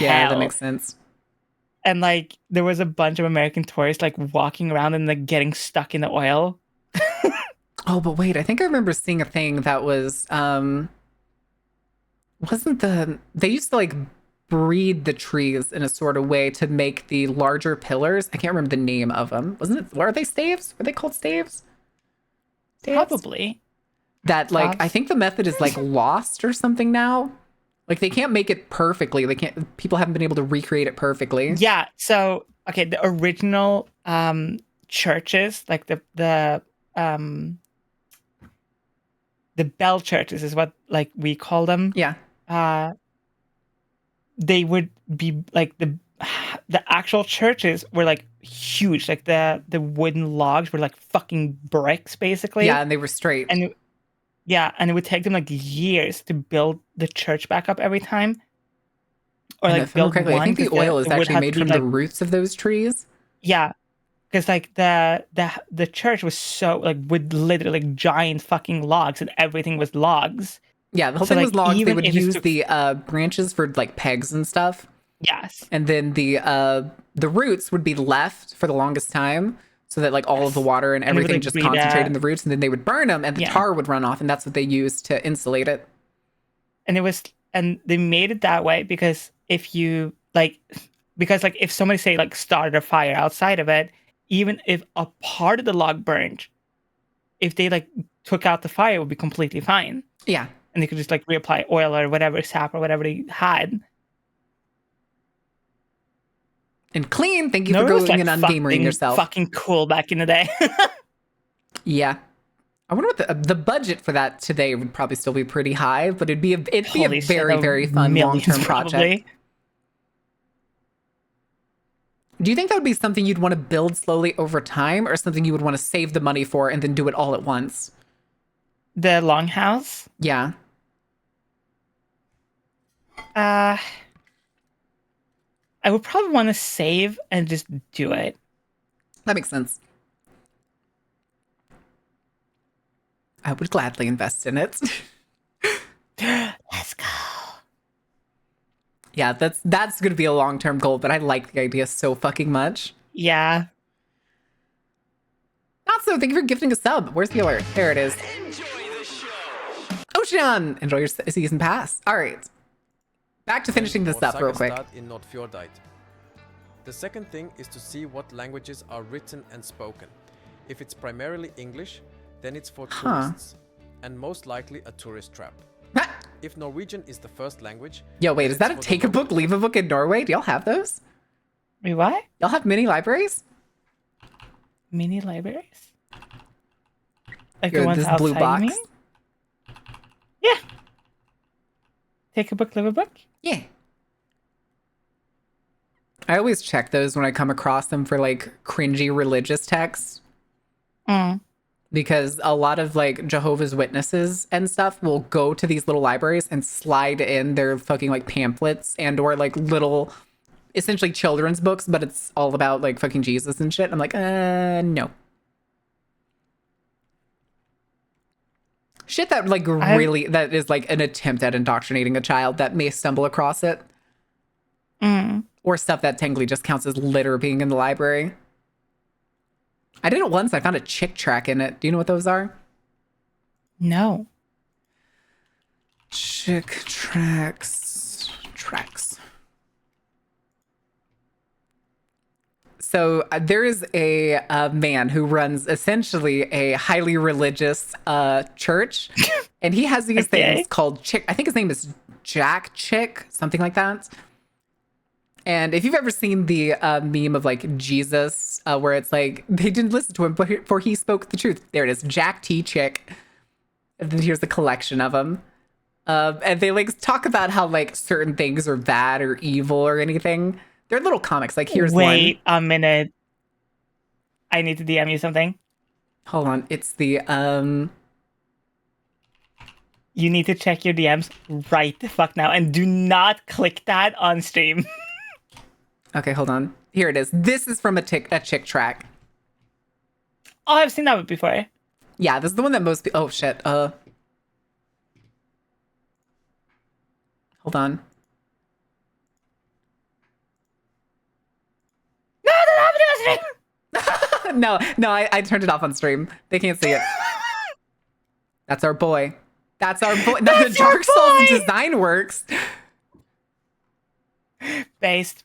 Yeah, that makes sense. And like there was a bunch of American tourists like walking around and like getting stuck in the oil. Oh, but wait, I think I remember seeing a thing that was they used to like breed the trees in a sort of way to make the larger pillars. I can't remember the name of them. Were they staves? Were they called staves? Probably. That like I think the method is like lost or something now. Like they can't make it perfectly. People haven't been able to recreate it perfectly. Yeah. So okay, the original churches, like the bell churches is what like we call them. Yeah. They would be like the actual churches were like huge. Like the wooden logs were like fucking bricks basically. Yeah, and they were straight. And it would take them like years to build the church back up every time. Or and like build one. I think the oil is actually made from the roots of those trees. Yeah. Because like the church was so like with literally like giant fucking logs and everything was logs. Yeah, the whole So, thing like, was logs. They even would if it's use to- the branches for like pegs and stuff. Yes. And then the roots would be left for the longest time so that like all of the water and And it would, everything like, just breathe concentrated out. in the roots, and then they would burn them and the Yeah. tar would run off, and that's what they used to insulate it. And they made it that way because if somebody say like started a fire outside of it, even if a part of the log burned, if they like took out the fire, it would be completely fine. Yeah. And they could just like reapply oil or whatever, sap or whatever they had. And clean. Thank you No, for it was, going like, and ungamering fucking- yourself. Fucking cool back in the day. Yeah. I wonder what the budget for that today would probably still be pretty high, but it'd be a Holy shit, very, very fun millions, long-term project. probably. Do you think that would be something you'd want to build slowly over time, or something you would want to save the money for and then do it all at once? The longhouse? Yeah. I would probably want to save and just do it. That makes sense. I would gladly invest in it. Let's go. Yeah, that's going to be a long-term goal, but I like the idea so fucking much. Yeah. Also, thank you for gifting a sub. Where's the alert? There it is. Ocean! Enjoy your season pass. All right. Back to finishing this up real quick. In Nordfjordite. The second thing is to see what languages are written and spoken. If it's primarily English, then it's for Huh. tourists, and most likely a tourist trap. If Norwegian is the first language... Yo, wait, then is that a it's for the take a book, leave a book in Norway? Do y'all have those? Wait, what? Y'all have mini libraries? Mini libraries? Like Yo, the ones this outside blue box? me? Yeah. Take a book, leave a book? Yeah. I always check those when I come across them for like cringy religious texts. Because a lot of like Jehovah's Witnesses and stuff will go to these little libraries and slide in their fucking like pamphlets and or like little essentially children's books, but it's all about like fucking Jesus and shit. I'm like, no. Shit that like really that is like an attempt at indoctrinating a child that may stumble across it. Or stuff that technically just counts as litter being in the library. I did it once. I found a Chick track in it. Do you know what those are? No. Chick tracks. So there is a man who runs essentially a highly religious church. And he has these things called Chick. I think his name is Jack Chick, something like that. And if you've ever seen the meme of like Jesus, where it's like, they didn't listen to him, for he spoke the truth. There it is, Jack T. Chick. And then here's the collection of them. And they like talk about how like certain things are bad or evil or anything. They're little comics. Like here's one. Wait a minute. I need to DM you something. Hold on. It's the You need to check your DMs right the fuck now and do not click that on stream. Okay, hold on. Here it is. This is from a Chick track. Oh, I've seen that before. Yeah, this is the one that most people... Oh, shit. Hold on. No, don't have it on stream! No, I turned it off on stream. They can't see it. That's our boy. That's our boy. That's the Dark Souls design works. Based.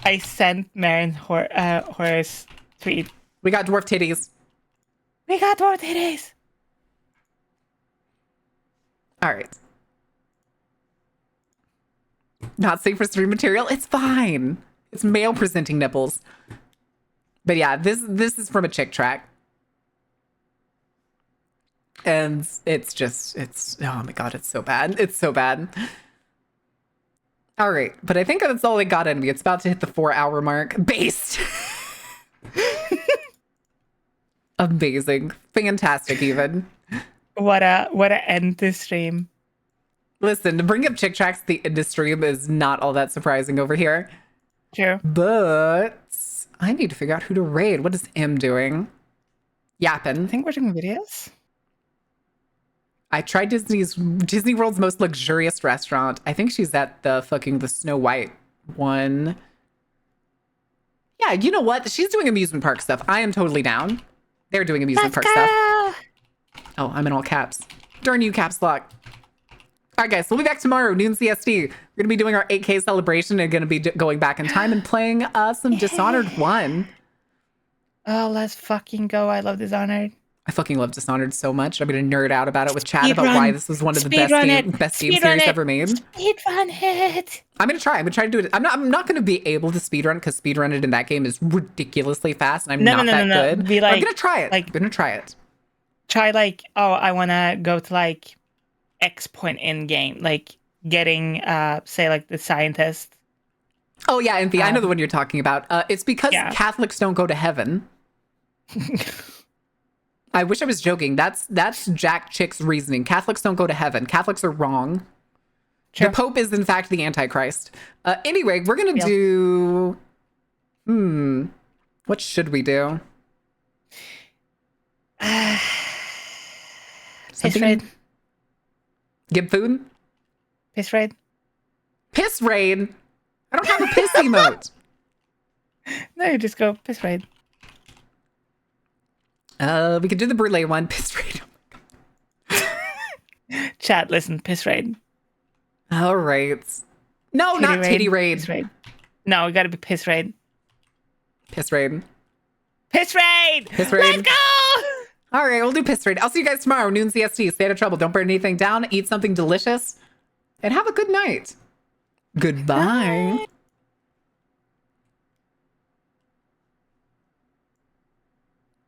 I sent Marin Horace tweet. We got dwarf titties. All right. Not safe for stream material. It's fine. It's male presenting nipples. But yeah, this is from a Chick track. And it's oh my god, it's so bad. It's so bad. All right, but I think that's all I got in me. It's about to hit the 4-hour mark. Based. Amazing. Fantastic even. What a end to stream. Listen, to bring up Chick tracks the industry is not all that surprising over here. True. But I need to figure out who to raid. What is M doing? Yapping. I think we're doing videos. I tried Disney World's most luxurious restaurant. I think she's at the Snow White one. Yeah, you know what? She's doing amusement park stuff. I am totally down. They're doing amusement park stuff. Oh, I'm in all caps. Darn you, caps lock. All right, guys, so we'll be back tomorrow, noon CST. We're going to be doing our 8K celebration and going to be going back in time and playing some Dishonored 1. Oh, let's fucking go. I love Dishonored. I fucking love Dishonored so much. I'm going to nerd out about it with Chad about why this was one of the best game series ever made. Speedrun it. I'm going to try. I'm going to try to do it. I'm not going to be able to speedrun because speedrun it in that game is ridiculously fast and I'm not that good. Be like, I'm going to try it. Like, I'm going to try it. Try like, oh, I want to go to like X point in game. Like getting, say like the scientist. Oh yeah, Envy, I know the one you're talking about. It's because Catholics don't go to heaven. I wish I was joking. That's Jack Chick's reasoning. Catholics don't go to heaven. Catholics are wrong. Sure. The Pope is in fact the Antichrist. Anyway, we're gonna do. What should we do? Piss raid. Give food. Piss raid. Piss raid. I don't have a piss emote. No, you just go piss raid. We could do the brulee one. Piss raid. Chat, listen, piss raid. All right. No, not titty raid. Piss raid. No, we gotta be piss raid. Piss raid. Piss raid! Piss raid. Let's go! All right, we'll do piss raid. I'll see you guys tomorrow, noon CST. Stay out of trouble. Don't burn anything down. Eat something delicious. And have a good night. Goodbye.